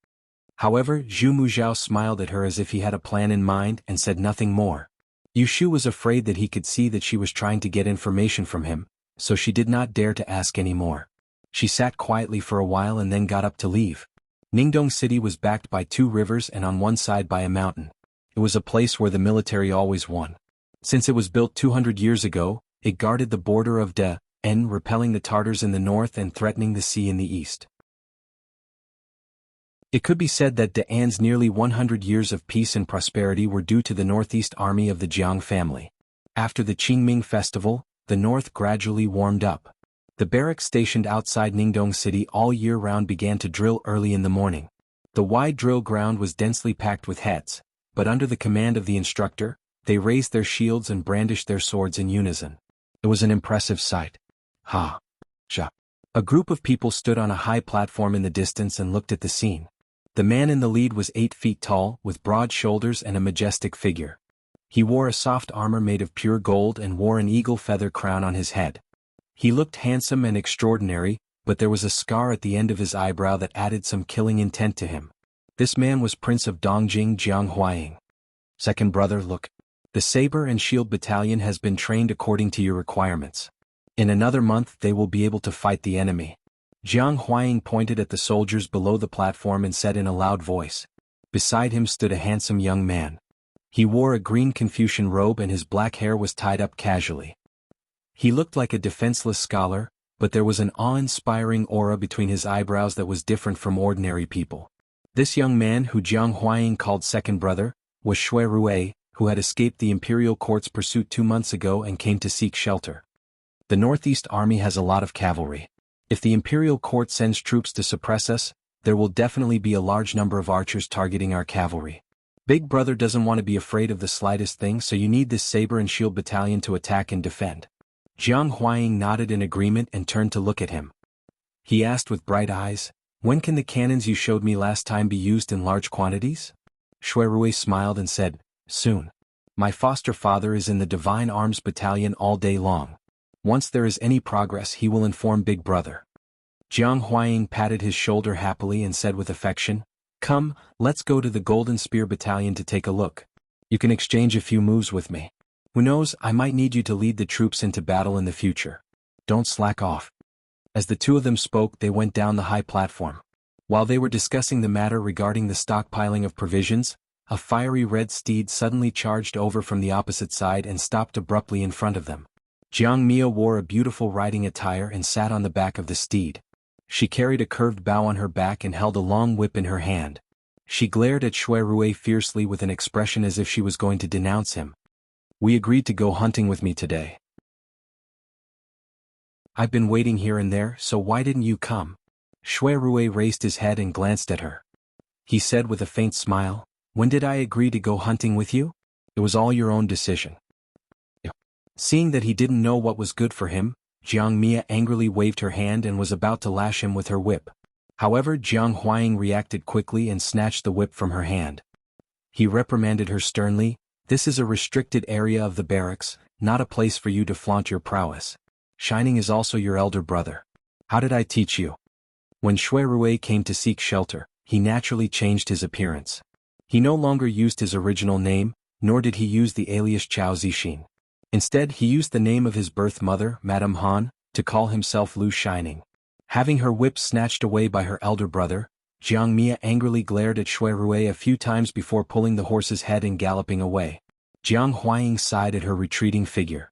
However, Zhu Muzhao smiled at her as if he had a plan in mind and said nothing more. Yu Shu was afraid that he could see that she was trying to get information from him, so she did not dare to ask any more. She sat quietly for a while and then got up to leave. Ningdong City was backed by 2 rivers and on one side by a mountain. It was a place where the military always won. Since it was built 200 years ago, It guarded the border of De-En, repelling the Tartars in the north and threatening the sea in the east. It could be said that De-En's nearly 100 years of peace and prosperity were due to the northeast army of the Jiang family. After the Qingming festival, the north gradually warmed up. The barracks stationed outside Ningdong city all year round began to drill early in the morning. The wide drill ground was densely packed with heads, but under the command of the instructor, they raised their shields and brandished their swords in unison. It was an impressive sight. Ha! Ja! A group of people stood on a high platform in the distance and looked at the scene. The man in the lead was 8 feet tall, with broad shoulders and a majestic figure. He wore a soft armor made of pure gold and wore an eagle feather crown on his head. He looked handsome and extraordinary, but there was a scar at the end of his eyebrow that added some killing intent to him. This man was Prince of Dongjing Jiang Huaying. Second brother, look. The Saber and Shield Battalion has been trained according to your requirements. In another month they will be able to fight the enemy. Jiang Huaying pointed at the soldiers below the platform and said in a loud voice. Beside him stood a handsome young man. He wore a green Confucian robe and his black hair was tied up casually. He looked like a defenseless scholar, but there was an awe-inspiring aura between his eyebrows that was different from ordinary people. This young man, who Jiang Huaying called second brother, was Shui Rui, who had escaped the imperial court's pursuit 2 months ago and came to seek shelter. The Northeast Army has a lot of cavalry. If the imperial court sends troops to suppress us, there will definitely be a large number of archers targeting our cavalry. Big brother doesn't want to be afraid of the slightest thing, so you need this Saber and Shield Battalion to attack and defend. Jiang Huaying nodded in agreement and turned to look at him. He asked with bright eyes, when can the cannons you showed me last time be used in large quantities? Shui Rui smiled and said, soon. My foster father is in the Divine Arms Battalion all day long. Once there is any progress he will inform Big Brother. Jiang Huaying patted his shoulder happily and said with affection, come, let's go to the Golden Spear Battalion to take a look. You can exchange a few moves with me. Who knows, I might need you to lead the troops into battle in the future. Don't slack off. As the two of them spoke, they went down the high platform. While they were discussing the matter regarding the stockpiling of provisions, a fiery red steed suddenly charged over from the opposite side and stopped abruptly in front of them. Jiang Mia wore a beautiful riding attire and sat on the back of the steed. She carried a curved bow on her back and held a long whip in her hand. She glared at Shui Rui fiercely with an expression as if she was going to denounce him. We agreed to go hunting with me today. I've been waiting here and there, so why didn't you come? Shui Rui raised his head and glanced at her. He said with a faint smile, when did I agree to go hunting with you? It was all your own decision. Seeing that he didn't know what was good for him, Jiang Mia angrily waved her hand and was about to lash him with her whip. However, Jiang Huaying reacted quickly and snatched the whip from her hand. He reprimanded her sternly, this is a restricted area of the barracks, not a place for you to flaunt your prowess. Shining is also your elder brother. How did I teach you? When Shui Rui came to seek shelter, he naturally changed his appearance. He no longer used his original name, nor did he use the alias Chao Zixin. Instead, he used the name of his birth mother, Madame Han, to call himself Lu Shining. Having her whip snatched away by her elder brother, Jiang Mia angrily glared at Shui Rui a few times before pulling the horse's head and galloping away. Jiang Huaying sighed at her retreating figure.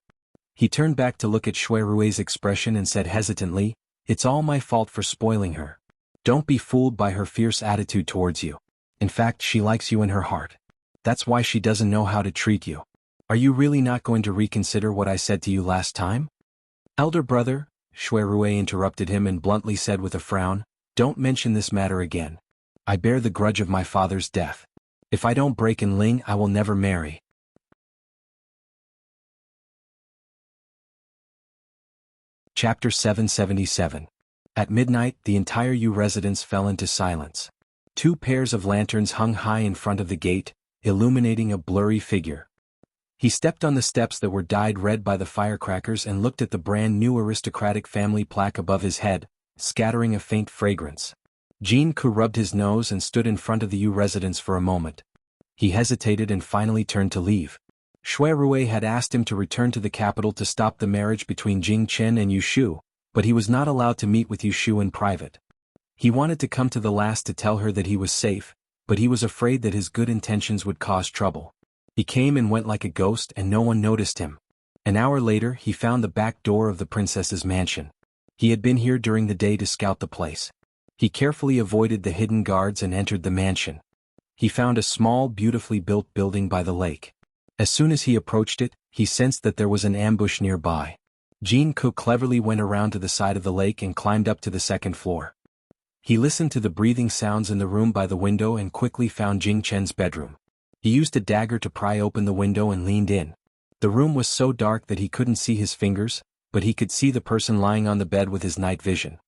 He turned back to look at Shui Rui's expression and said hesitantly, it's all my fault for spoiling her. Don't be fooled by her fierce attitude towards you. In fact, she likes you in her heart. That's why she doesn't know how to treat you. Are you really not going to reconsider what I said to you last time? Elder brother, Shui Rui interrupted him and bluntly said with a frown, don't mention this matter again. I bear the grudge of my father's death. If I don't break in Ling, I will never marry. Chapter 777. At midnight, the entire Yu residence fell into silence. 2 pairs of lanterns hung high in front of the gate, illuminating a blurry figure. He stepped on the steps that were dyed red by the firecrackers and looked at the brand new aristocratic family plaque above his head, scattering a faint fragrance. Jin Ku rubbed his nose and stood in front of the Yu residence for a moment. He hesitated and finally turned to leave. Shui Rui had asked him to return to the capital to stop the marriage between Jing Chen and Yu Shu, but he was not allowed to meet with Yu Shu in private. He wanted to come to the last to tell her that he was safe, but he was afraid that his good intentions would cause trouble. He came and went like a ghost and no one noticed him. An hour later he found the back door of the princess's mansion. He had been here during the day to scout the place. He carefully avoided the hidden guards and entered the mansion. He found a small, beautifully built building by the lake. As soon as he approached it, he sensed that there was an ambush nearby. Jin-ko cleverly went around to the side of the lake and climbed up to the second floor. He listened to the breathing sounds in the room by the window and quickly found Jing Chen's bedroom. He used a dagger to pry open the window and leaned in. The room was so dark that he couldn't see his fingers, but he could see the person lying on the bed with his night vision.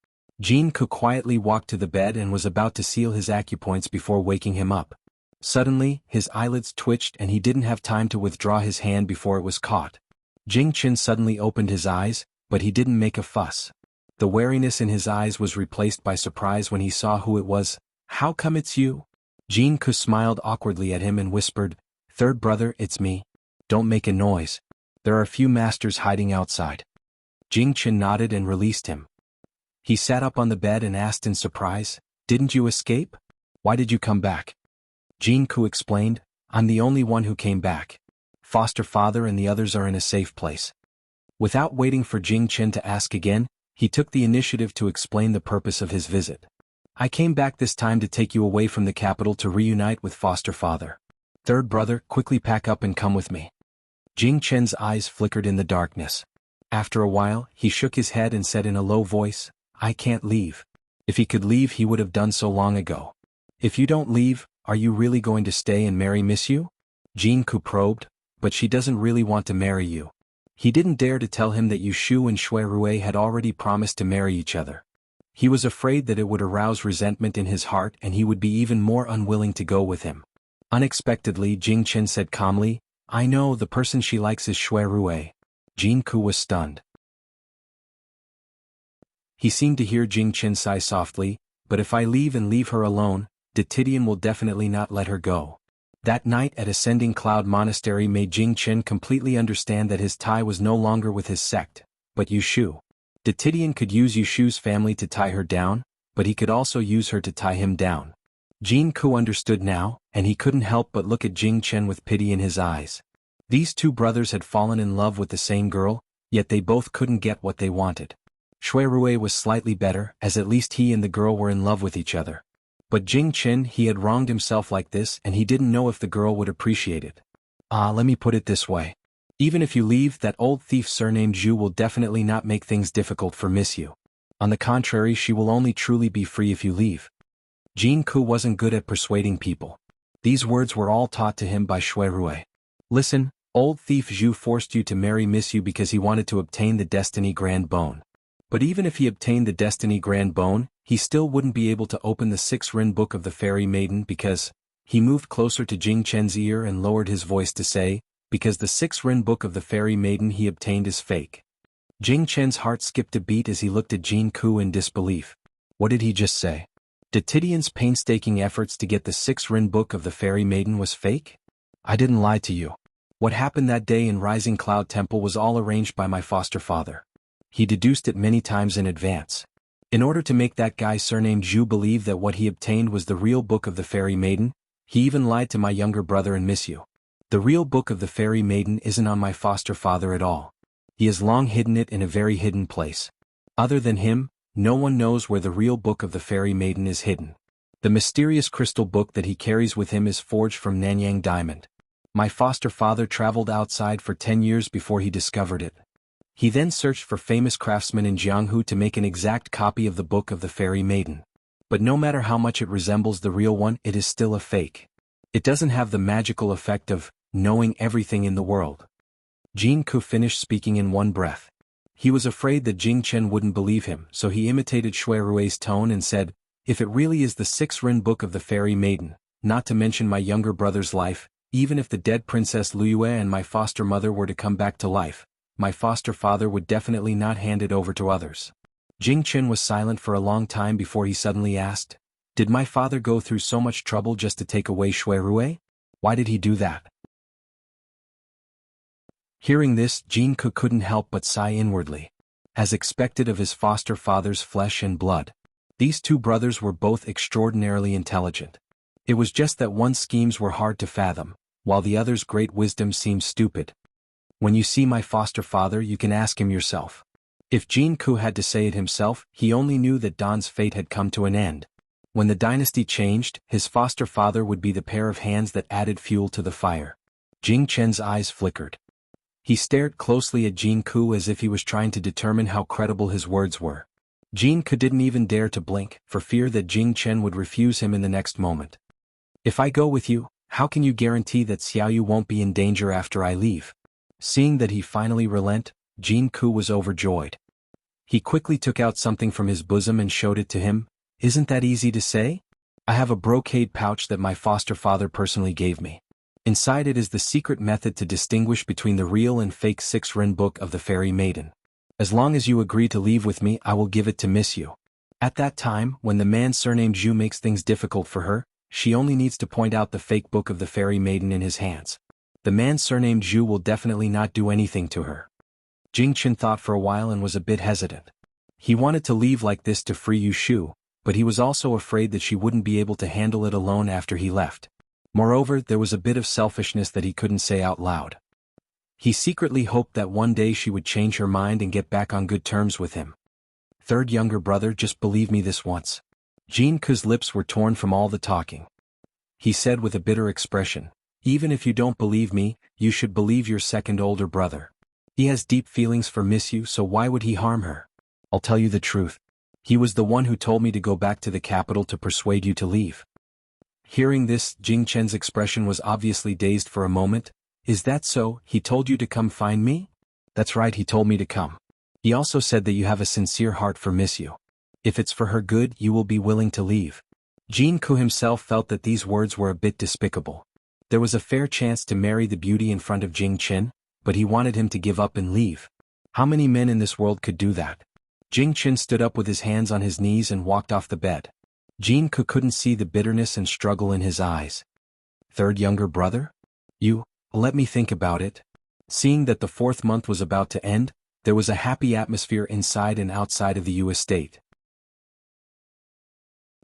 Jin-ko quietly walked to the bed and was about to seal his acupoints before waking him up. Suddenly, his eyelids twitched and he didn't have time to withdraw his hand before it was caught. Jing Chen suddenly opened his eyes, but he didn't make a fuss. The wariness in his eyes was replaced by surprise when he saw who it was. "How come it's you?" Jin-ko smiled awkwardly at him and whispered, "Third brother, it's me. Don't make a noise. There are a few masters hiding outside." Jing Chen nodded and released him. He sat up on the bed and asked in surprise, "Didn't you escape? Why did you come back?" Jin-ko explained, "I'm the only one who came back. Foster father and the others are in a safe place." Without waiting for Jing Chen to ask again, he took the initiative to explain the purpose of his visit. "I came back this time to take you away from the capital to reunite with foster father. Third brother, quickly pack up and come with me." Jing Chen's eyes flickered in the darkness. After a while, he shook his head and said in a low voice, "I can't leave. If he could leave he would have done so long ago." "If you don't leave, are you really going to stay and marry Miss Yu?" Jin-ko probed, "But she doesn't really want to marry you." He didn't dare to tell him that Yu Shu and Shui Rui had already promised to marry each other. He was afraid that it would arouse resentment in his heart and he would be even more unwilling to go with him. Unexpectedly, Jing Chen said calmly, "I know the person she likes is Shui Rui." Jin-ko was stunned. He seemed to hear Jing Chen sigh softly, "But if I leave and leave her alone, Titian will definitely not let her go." That night at Ascending Cloud Monastery made Jing Chen completely understand that his tie was no longer with his sect, but Yu Shu. Titian could use Yu Shu's family to tie her down, but he could also use her to tie him down. Jin-ko understood now, and he couldn't help but look at Jing Chen with pity in his eyes. These two brothers had fallen in love with the same girl, yet they both couldn't get what they wanted. Shui Rui was slightly better, as at least he and the girl were in love with each other. But Jing Chen, he had wronged himself like this and he didn't know if the girl would appreciate it. Let me put it this way. Even if you leave, that old thief surnamed Zhu will definitely not make things difficult for Miss Yu. On the contrary, she will only truly be free if you leave. Jin-ko wasn't good at persuading people. These words were all taught to him by Shui Rui. "Listen, old thief Zhu forced you to marry Miss Yu because he wanted to obtain the Destiny Grand Bone. But even if he obtained the Destiny Grand Bone, he still wouldn't be able to open the 6 Rin Book of the Fairy Maiden because," he moved closer to Jing Chen's ear and lowered his voice to say, "because the 6 Rin Book of the Fairy Maiden he obtained is fake." Jing Chen's heart skipped a beat as he looked at Jin-ko in disbelief. What did he just say? Titian's painstaking efforts to get the 6 Rin Book of the Fairy Maiden was fake? I didn't lie to you. What happened that day in Rising Cloud Temple was all arranged by my foster father. He deduced it many times in advance. In order to make that guy surnamed Zhu believe that what he obtained was the real Book of the Fairy Maiden, he even lied to my younger brother and Miss Yu. The real Book of the Fairy Maiden isn't on my foster father at all. He has long hidden it in a very hidden place. Other than him, no one knows where the real Book of the Fairy Maiden is hidden. The mysterious crystal book that he carries with him is forged from Nanyang diamond. My foster father traveled outside for 10 years before he discovered it. He then searched for famous craftsmen in Jianghu to make an exact copy of the Book of the Fairy Maiden. But no matter how much it resembles the real one, it is still a fake. It doesn't have the magical effect of knowing everything in the world. Jin-ko finished speaking in one breath. He was afraid that Jing Chen wouldn't believe him, so he imitated Shui Rui's tone and said, "If it really is the 6 Rin Book of the Fairy Maiden, not to mention my younger brother's life, even if the dead Princess Liyue and my foster mother were to come back to life, my foster father would definitely not hand it over to others." Jing Chen was silent for a long time before he suddenly asked, "Did my father go through so much trouble just to take away Shui Rui? Why did he do that?" Hearing this, Jin-ko couldn't help but sigh inwardly. As expected of his foster father's flesh and blood, these two brothers were both extraordinarily intelligent. It was just that one's schemes were hard to fathom, while the other's great wisdom seemed stupid. When you see my foster father, you can ask him yourself. If Jin Ku had to say it himself, he only knew that Don's fate had come to an end. When the dynasty changed, his foster father would be the pair of hands that added fuel to the fire. Jing Chen's eyes flickered. He stared closely at Jin Ku as if he was trying to determine how credible his words were. Jin Ku didn't even dare to blink, for fear that Jing Chen would refuse him in the next moment. If I go with you, how can you guarantee that Xiaoyu won't be in danger after I leave? Seeing that he finally relent, Jin Ku was overjoyed. He quickly took out something from his bosom and showed it to him. Isn't that easy to say? I have a brocade pouch that my foster father personally gave me. Inside it is the secret method to distinguish between the real and fake 6-rin book of the fairy maiden. As long as you agree to leave with me, I will give it to Miss Yu. At that time, when the man surnamed Zhu makes things difficult for her, she only needs to point out the fake book of the fairy maiden in his hands. The man surnamed Zhu will definitely not do anything to her. Jing Chen thought for a while and was a bit hesitant. He wanted to leave like this to free Yu Shu, but he was also afraid that she wouldn't be able to handle it alone after he left. Moreover, there was a bit of selfishness that he couldn't say out loud. He secretly hoped that one day she would change her mind and get back on good terms with him. Third younger brother, just believe me this once. Jin Ku's lips were torn from all the talking. He said with a bitter expression, even if you don't believe me, you should believe your second older brother. He has deep feelings for Miss Yu, so why would he harm her? I'll tell you the truth. He was the one who told me to go back to the capital to persuade you to leave. Hearing this, Jing Chen's expression was obviously dazed for a moment. Is that so? He told you to come find me? That's right, he told me to come. He also said that you have a sincere heart for Miss Yu. If it's for her good, you will be willing to leave. Jin Ku himself felt that these words were a bit despicable. There was a fair chance to marry the beauty in front of Jing Chen, but he wanted him to give up and leave. How many men in this world could do that? Jing Chen stood up with his hands on his knees and walked off the bed. Jin Ku couldn't see the bitterness and struggle in his eyes. Third younger brother? Let me think about it. Seeing that the 4th month was about to end, there was a happy atmosphere inside and outside of the Yu estate.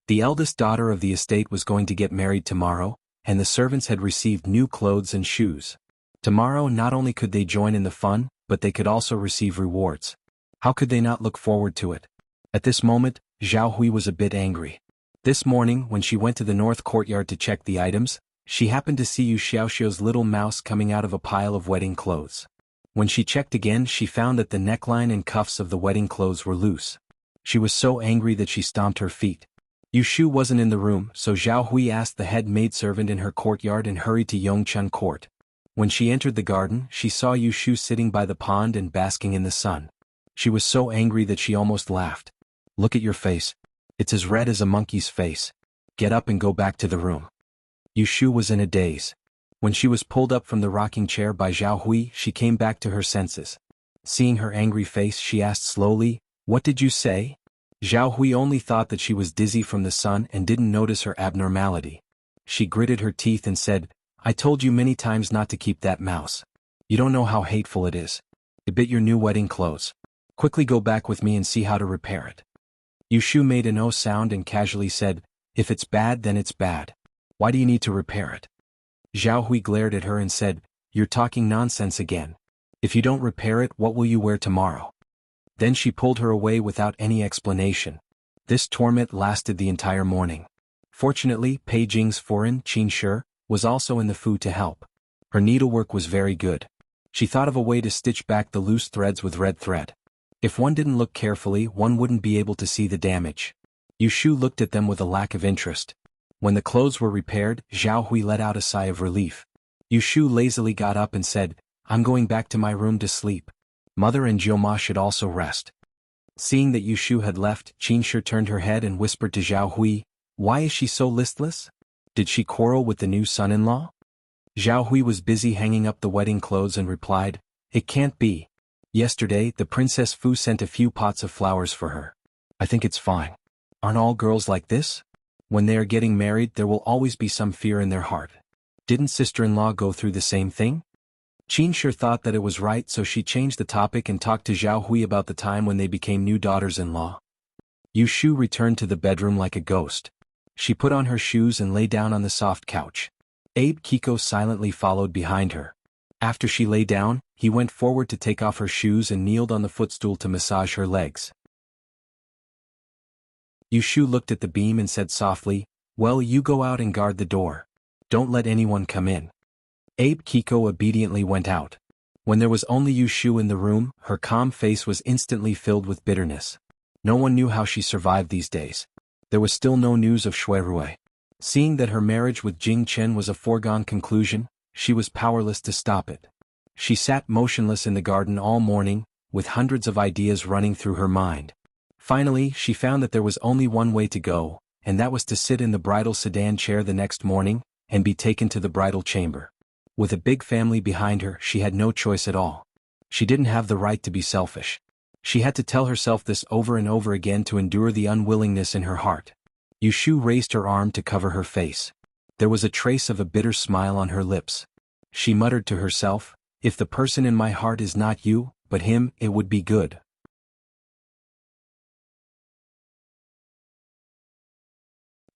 The eldest daughter of the estate was going to get married tomorrow, and the servants had received new clothes and shoes. Tomorrow not only could they join in the fun, but they could also receive rewards. How could they not look forward to it? At this moment, Zhao Hui was a bit angry. This morning, when she went to the north courtyard to check the items, she happened to see Yu Xiaoxiu's little mouse coming out of a pile of wedding clothes. When she checked again, she found that the neckline and cuffs of the wedding clothes were loose. She was so angry that she stomped her feet. Yu Shu wasn't in the room, so Zhao Hui asked the head maidservant in her courtyard and hurried to Yongchun Court. When she entered the garden, she saw Yu Shu sitting by the pond and basking in the sun. She was so angry that she almost laughed. Look at your face. It's as red as a monkey's face. Get up and go back to the room. Yu Shu was in a daze. When she was pulled up from the rocking chair by Zhao Hui, she came back to her senses. Seeing her angry face, she asked slowly, "What did you say?" Zhao Hui only thought that she was dizzy from the sun and didn't notice her abnormality. She gritted her teeth and said, "I told you many times not to keep that mouse. You don't know how hateful it is. It bit your new wedding clothes. Quickly go back with me and see how to repair it." Yu Shu made a no sound and casually said, "If it's bad, then it's bad. Why do you need to repair it?" Zhao Hui glared at her and said, "You're talking nonsense again. If you don't repair it, what will you wear tomorrow?" Then she pulled her away without any explanation. This torment lasted the entire morning. Fortunately, Pei Jing's foreign, Qin Shi, was also in the food to help. Her needlework was very good. She thought of a way to stitch back the loose threads with red thread. If one didn't look carefully, one wouldn't be able to see the damage. Yu Shu looked at them with a lack of interest. When the clothes were repaired, Zhao Hui let out a sigh of relief. Yu Shu lazily got up and said, "I'm going back to my room to sleep. Mother and Jioma should also rest." Seeing that Yu Shu had left, Qin Shi turned her head and whispered to Zhao Hui, "Why is she so listless? Did she quarrel with the new son-in-law?" Zhao Hui was busy hanging up the wedding clothes and replied, "It can't be. Yesterday, the Princess Fu sent a few pots of flowers for her. I think it's fine. Aren't all girls like this? When they are getting married, there will always be some fear in their heart. Didn't sister-in-law go through the same thing?" Qin Shi thought that it was right, so she changed the topic and talked to Zhao Hui about the time when they became new daughters-in-law. Yu Shu returned to the bedroom like a ghost. She put on her shoes and lay down on the soft couch. Abe Kiko silently followed behind her. After she lay down, he went forward to take off her shoes and kneeled on the footstool to massage her legs. Yushu looked at the beam and said softly, "Well, you go out and guard the door. Don't let anyone come in." Abe Kiko obediently went out. When there was only Yushu in the room, her calm face was instantly filled with bitterness. No one knew how she survived these days. There was still no news of Shuirui. Seeing that her marriage with Jing Chen was a foregone conclusion, she was powerless to stop it. She sat motionless in the garden all morning, with hundreds of ideas running through her mind. Finally, she found that there was only one way to go, and that was to sit in the bridal sedan chair the next morning, and be taken to the bridal chamber. With a big family behind her, she had no choice at all. She didn't have the right to be selfish. She had to tell herself this over and over again to endure the unwillingness in her heart. Yushu raised her arm to cover her face. There was a trace of a bitter smile on her lips. She muttered to herself, "If the person in my heart is not you, but him, it would be good."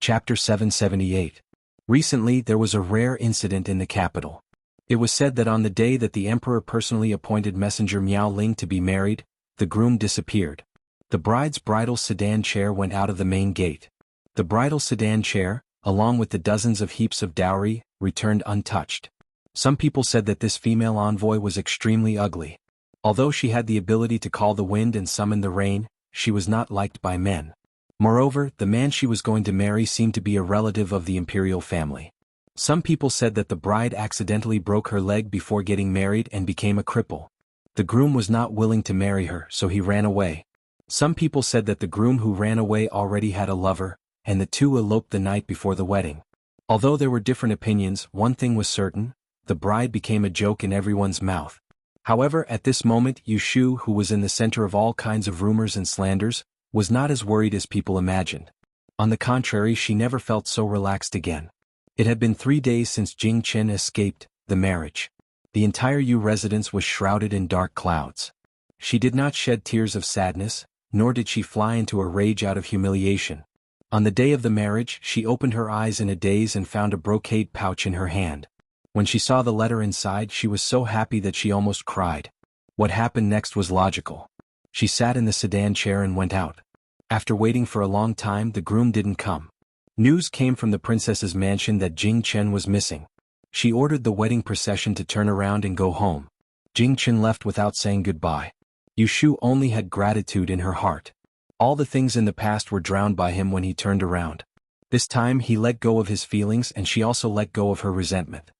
Chapter 778. Recently there was a rare incident in the capital. It was said that on the day that the emperor personally appointed messenger Miao Ling to be married, the groom disappeared. The bride's bridal sedan chair went out of the main gate. The bridal sedan chair, along with the dozens of heaps of dowry, returned untouched. Some people said that this female envoy was extremely ugly. Although she had the ability to call the wind and summon the rain, she was not liked by men. Moreover, the man she was going to marry seemed to be a relative of the imperial family. Some people said that the bride accidentally broke her leg before getting married and became a cripple. The groom was not willing to marry her, so he ran away. Some people said that the groom who ran away already had a lover, and the two eloped the night before the wedding. Although there were different opinions, one thing was certain: the bride became a joke in everyone's mouth. However, at this moment, Yushu, who was in the center of all kinds of rumors and slanders, was not as worried as people imagined. On the contrary, she never felt so relaxed again. It had been 3 days since Jing Chen escaped the marriage. The entire Yu residence was shrouded in dark clouds. She did not shed tears of sadness, nor did she fly into a rage out of humiliation. On the day of the marriage, she opened her eyes in a daze and found a brocade pouch in her hand. When she saw the letter inside, she was so happy that she almost cried. What happened next was logical. She sat in the sedan chair and went out. After waiting for a long time, the groom didn't come. News came from the princess's mansion that Jing Chen was missing. She ordered the wedding procession to turn around and go home. Jing Chen left without saying goodbye. Yushu only had gratitude in her heart. All the things in the past were drowned by him when he turned around. This time he let go of his feelings, and she also let go of her resentment.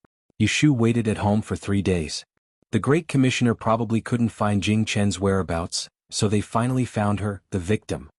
Yushu waited at home for 3 days. The Great Commissioner probably couldn't find Jing Chen's whereabouts, so they finally found her, the victim.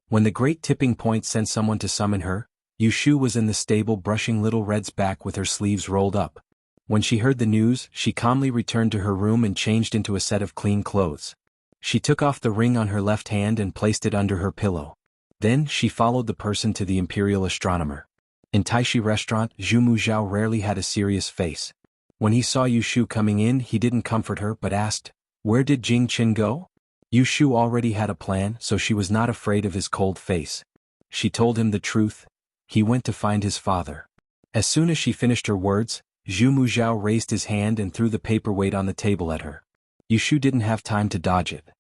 When the Great Tipping Point sent someone to summon her, Yushu was in the stable brushing Little Red's back with her sleeves rolled up. When she heard the news, she calmly returned to her room and changed into a set of clean clothes. She took off the ring on her left hand and placed it under her pillow. Then she followed the person to the imperial astronomer. In Taishi restaurant, Zhu Muzhao rarely had a serious face. When he saw Yushu coming in, he didn't comfort her but asked, "Where did Jing Chen go?" Yushu already had a plan, so she was not afraid of his cold face. She told him the truth. He went to find his father. As soon as she finished her words, Zhu Muzhao raised his hand and threw the paperweight on the table at her. Yushu didn't have time to dodge it.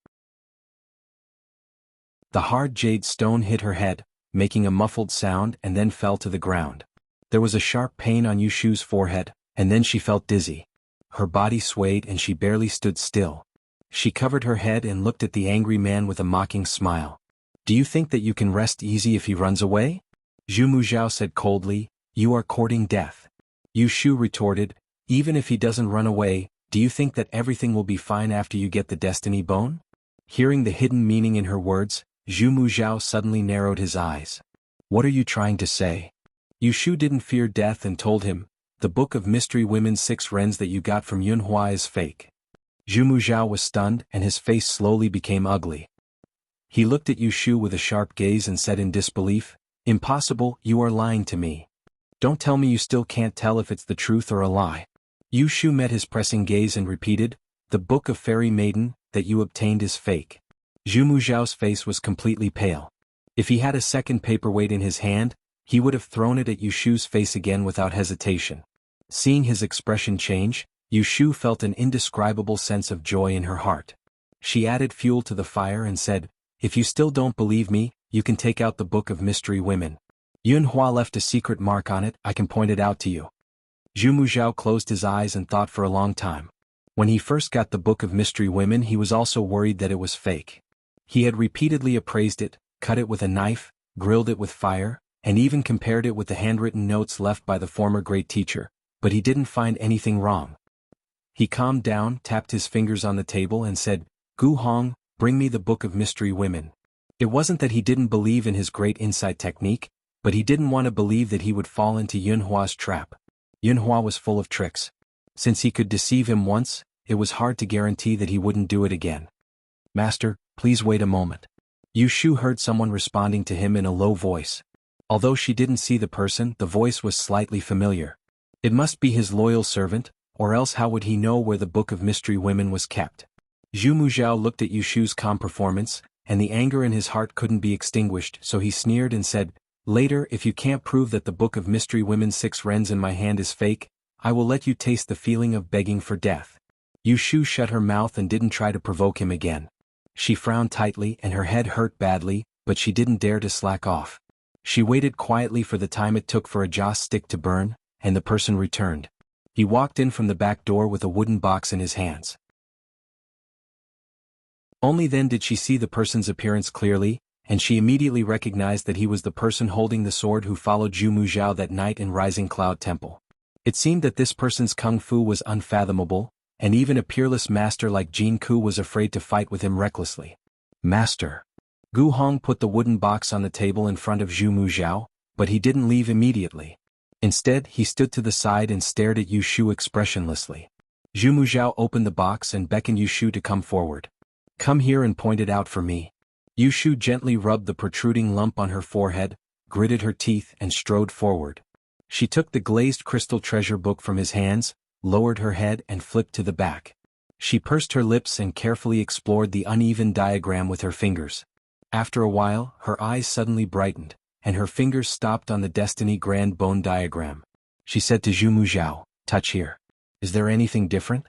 The hard jade stone hit her head, making a muffled sound, and then fell to the ground. There was a sharp pain on Yushu's forehead, and then she felt dizzy. Her body swayed and she barely stood still. She covered her head and looked at the angry man with a mocking smile. "Do you think that you can rest easy if he runs away?" Zhu Muzhao said coldly, "You are courting death." Yushu retorted, "Even if he doesn't run away, do you think that everything will be fine after you get the destiny bone?" Hearing the hidden meaning in her words, Zhu Muzhao suddenly narrowed his eyes. "What are you trying to say?" Yushu didn't fear death and told him, "The Book of Mystery Women's 6 Rens that you got from Yunhua is fake." Zhu Muzhao was stunned and his face slowly became ugly. He looked at Yushu with a sharp gaze and said in disbelief, "Impossible, you are lying to me. Don't tell me you still can't tell if it's the truth or a lie." Yushu met his pressing gaze and repeated, "The Book of Fairy Maiden that you obtained is fake." Zhu Muzhao's face was completely pale. If he had a second paperweight in his hand, he would have thrown it at Yushu's face again without hesitation. Seeing his expression change, Yushu felt an indescribable sense of joy in her heart. She added fuel to the fire and said, "If you still don't believe me, you can take out the Book of Mystery Women. Yunhua left a secret mark on it, I can point it out to you." Zhu Muzhao closed his eyes and thought for a long time. When he first got the Book of Mystery Women, he was also worried that it was fake. He had repeatedly appraised it, cut it with a knife, grilled it with fire, and even compared it with the handwritten notes left by the former great teacher, but he didn't find anything wrong. He calmed down, tapped his fingers on the table and said, "Gu Hong, bring me the Book of Mystery Women." It wasn't that he didn't believe in his great insight technique, but he didn't want to believe that he would fall into Yunhua's trap. Yunhua was full of tricks. Since he could deceive him once, it was hard to guarantee that he wouldn't do it again. "Master, please wait a moment." Yushu heard someone responding to him in a low voice. Although she didn't see the person, the voice was slightly familiar. It must be his loyal servant, or else how would he know where the Book of Mystery Women was kept? Zhu Muzhao looked at Yushu's calm performance, and the anger in his heart couldn't be extinguished, so he sneered and said, "Later, if you can't prove that the Book of Mystery Women's 6 rens in my hand is fake, I will let you taste the feeling of begging for death." Yushu shut her mouth and didn't try to provoke him again. She frowned tightly and her head hurt badly, but she didn't dare to slack off. She waited quietly for the time it took for a joss stick to burn, and the person returned. He walked in from the back door with a wooden box in his hands. Only then did she see the person's appearance clearly, and she immediately recognized that he was the person holding the sword who followed Zhu Muzhao that night in Rising Cloud Temple. It seemed that this person's kung fu was unfathomable, and even a peerless master like Jin Ku was afraid to fight with him recklessly. "Master." Gu Hong put the wooden box on the table in front of Zhu Muzhao, but he didn't leave immediately. Instead, he stood to the side and stared at Yushu expressionlessly. Zhu Muzhao opened the box and beckoned Yushu to come forward. "Come here and point it out for me." Yushu gently rubbed the protruding lump on her forehead, gritted her teeth and strode forward. She took the glazed crystal treasure book from his hands, lowered her head and flipped to the back. She pursed her lips and carefully explored the uneven diagram with her fingers. After a while, her eyes suddenly brightened, and her fingers stopped on the Destiny Grand Bone diagram. She said to Zhu Muzhao, "Touch here. Is there anything different?"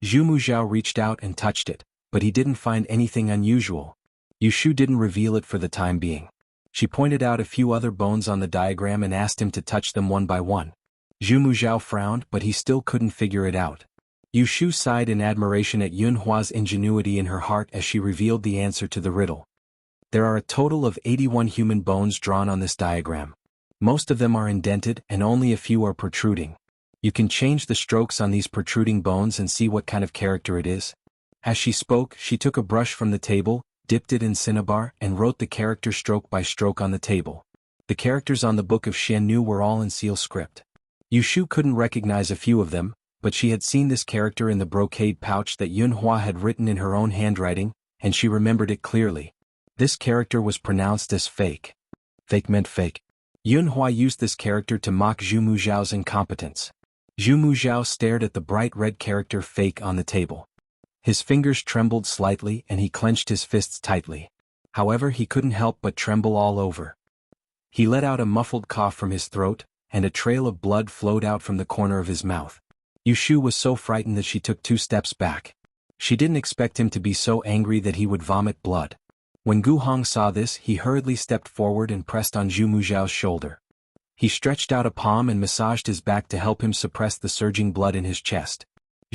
Zhu Muzhao reached out and touched it, but he didn't find anything unusual. Yushu didn't reveal it for the time being. She pointed out a few other bones on the diagram and asked him to touch them one by one. Zhu Muzhao frowned, but he still couldn't figure it out. Yushu sighed in admiration at Yunhua's ingenuity in her heart as she revealed the answer to the riddle. There are a total of 81 human bones drawn on this diagram. Most of them are indented and only a few are protruding. You can change the strokes on these protruding bones and see what kind of character it is. As she spoke, she took a brush from the table, dipped it in cinnabar, and wrote the character stroke by stroke on the table. The characters on the Book of Xiannu were all in seal script. Yushu couldn't recognize a few of them, but she had seen this character in the brocade pouch that Yunhua had written in her own handwriting, and she remembered it clearly. This character was pronounced as fake. Fake meant fake. Yunhua used this character to mock Zhu Muzhao's incompetence. Zhu Muzhao stared at the bright red character fake on the table. His fingers trembled slightly and he clenched his fists tightly. However, he couldn't help but tremble all over. He let out a muffled cough from his throat, and a trail of blood flowed out from the corner of his mouth. Yushu was so frightened that she took 2 steps back. She didn't expect him to be so angry that he would vomit blood. When Gu Hong saw this, he hurriedly stepped forward and pressed on Zhu Muzhao's shoulder. He stretched out a palm and massaged his back to help him suppress the surging blood in his chest.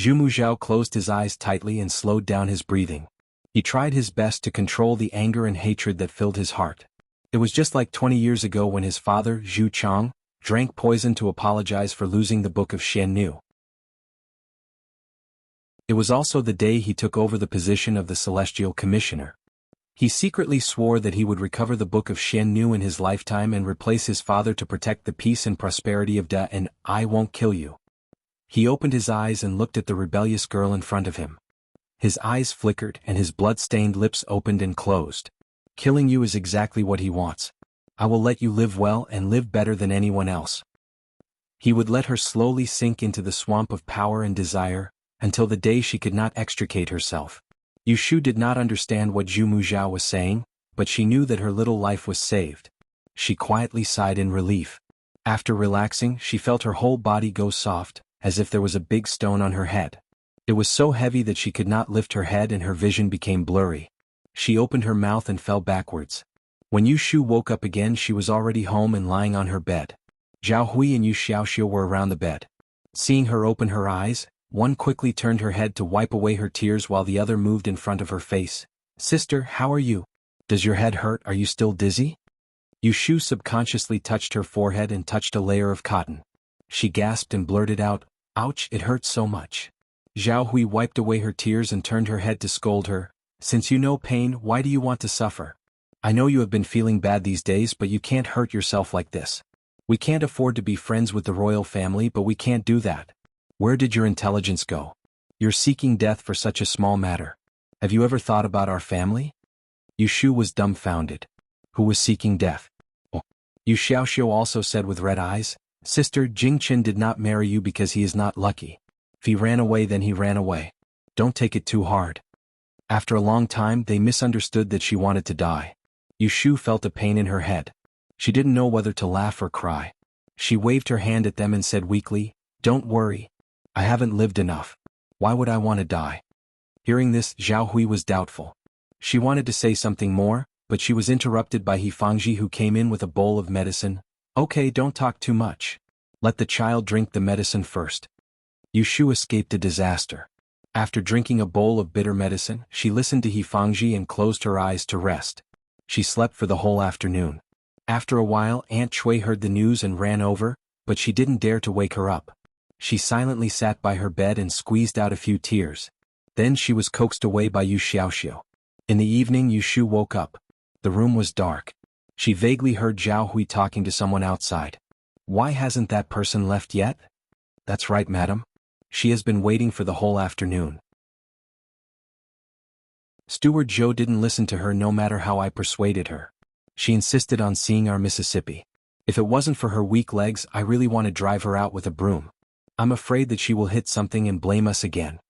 Zhu Muzhao closed his eyes tightly and slowed down his breathing. He tried his best to control the anger and hatred that filled his heart. It was just like 20 years ago when his father, Zhu Chang, drank poison to apologize for losing the Book of Xiannu. It was also the day he took over the position of the Celestial Commissioner. He secretly swore that he would recover the Book of Xiannu in his lifetime and replace his father to protect the peace and prosperity of Da and I won't kill you. He opened his eyes and looked at the rebellious girl in front of him. His eyes flickered and his blood-stained lips opened and closed. Killing you is exactly what he wants. I will let you live well and live better than anyone else. He would let her slowly sink into the swamp of power and desire, until the day she could not extricate herself. Yushu did not understand what Zhu Muzhao was saying, but she knew that her little life was saved. She quietly sighed in relief. After relaxing, she felt her whole body go soft, as if there was a big stone on her head. It was so heavy that she could not lift her head and her vision became blurry. She opened her mouth and fell backwards. When Yu Shu woke up again, she was already home and lying on her bed. Zhao Hui and Yu Xiaoxiu were around the bed. Seeing her open her eyes, one quickly turned her head to wipe away her tears while the other moved in front of her face. "Sister, how are you? Does your head hurt? Are you still dizzy?" Yu Shu subconsciously touched her forehead and touched a layer of cotton. She gasped and blurted out, "Ouch, it hurts so much." Zhao Hui wiped away her tears and turned her head to scold her. "Since you know pain, why do you want to suffer? I know you have been feeling bad these days, but you can't hurt yourself like this. We can't afford to be friends with the royal family, but we can't do that. Where did your intelligence go? You're seeking death for such a small matter. Have you ever thought about our family?" Yu Shu was dumbfounded. Who was seeking death? Oh. Yu Xiaoxiu also said with red eyes, "Sister, Jingqin did not marry you because he is not lucky. If he ran away, then he ran away. Don't take it too hard." After a long time, they misunderstood that she wanted to die. Yu Shu felt a pain in her head. She didn't know whether to laugh or cry. She waved her hand at them and said weakly, "Don't worry. I haven't lived enough. Why would I want to die?" Hearing this, Zhao Hui was doubtful. She wanted to say something more, but she was interrupted by He Fangji, who came in with a bowl of medicine. "Okay, don't talk too much. Let the child drink the medicine first." Yu Shu escaped a disaster. After drinking a bowl of bitter medicine, she listened to He Fangji and closed her eyes to rest. She slept for the whole afternoon. After a while, Aunt Chui heard the news and ran over, but she didn't dare to wake her up. She silently sat by her bed and squeezed out a few tears. Then she was coaxed away by Yu Xiaoxiu. In the evening, Yu Shu woke up. The room was dark. She vaguely heard Zhao Hui talking to someone outside. "Why hasn't that person left yet?" "That's right, madam. She has been waiting for the whole afternoon." Steward Zhou didn't listen to her no matter how I persuaded her. She insisted on seeing our Mississippi. If it wasn't for her weak legs, I really want to drive her out with a broom. I'm afraid that she will hit something and blame us again.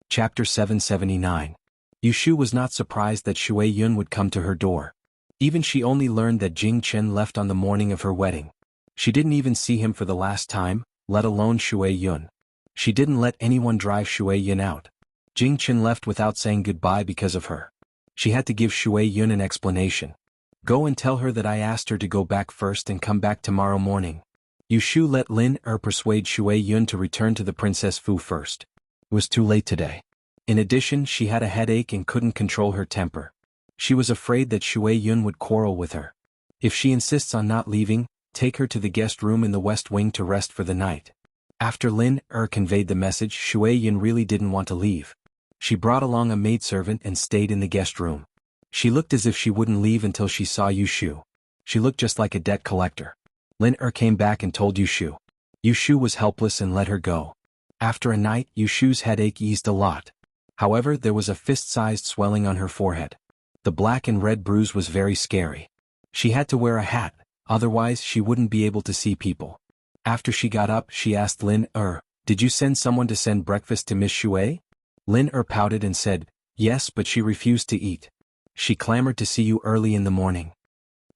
Chapter 779. Yu Shu was not surprised that Shui Yun would come to her door. Even she only learned that Jing Chen left on the morning of her wedding. She didn't even see him for the last time, let alone Shui Yun. She didn't let anyone drive Shui Yun out. Jing Chen left without saying goodbye because of her. She had to give Shui Yun an explanation. "Go and tell her that I asked her to go back first and come back tomorrow morning." Yu Shu let Lin persuade Shui Yun to return to the Princess Fu first. It was too late today. In addition, she had a headache and couldn't control her temper. She was afraid that Shui Yun would quarrel with her. If she insists on not leaving, take her to the guest room in the west wing to rest for the night. After Lin conveyed the message, Shui Yun really didn't want to leave. She brought along a maidservant and stayed in the guest room. She looked as if she wouldn't leave until she saw Yu Shu. She looked just like a debt collector. Lin came back and told Yu Shu. Yu Shu was helpless and let her go. After a night, Yu Shu's headache eased a lot. However, there was a fist-sized swelling on her forehead. The black and red bruise was very scary. She had to wear a hat, otherwise she wouldn't be able to see people. After she got up, she asked Lin, "Did you send someone to send breakfast to Miss Shui?" Lin pouted and said, "Yes, but she refused to eat. She clamored to see you early in the morning."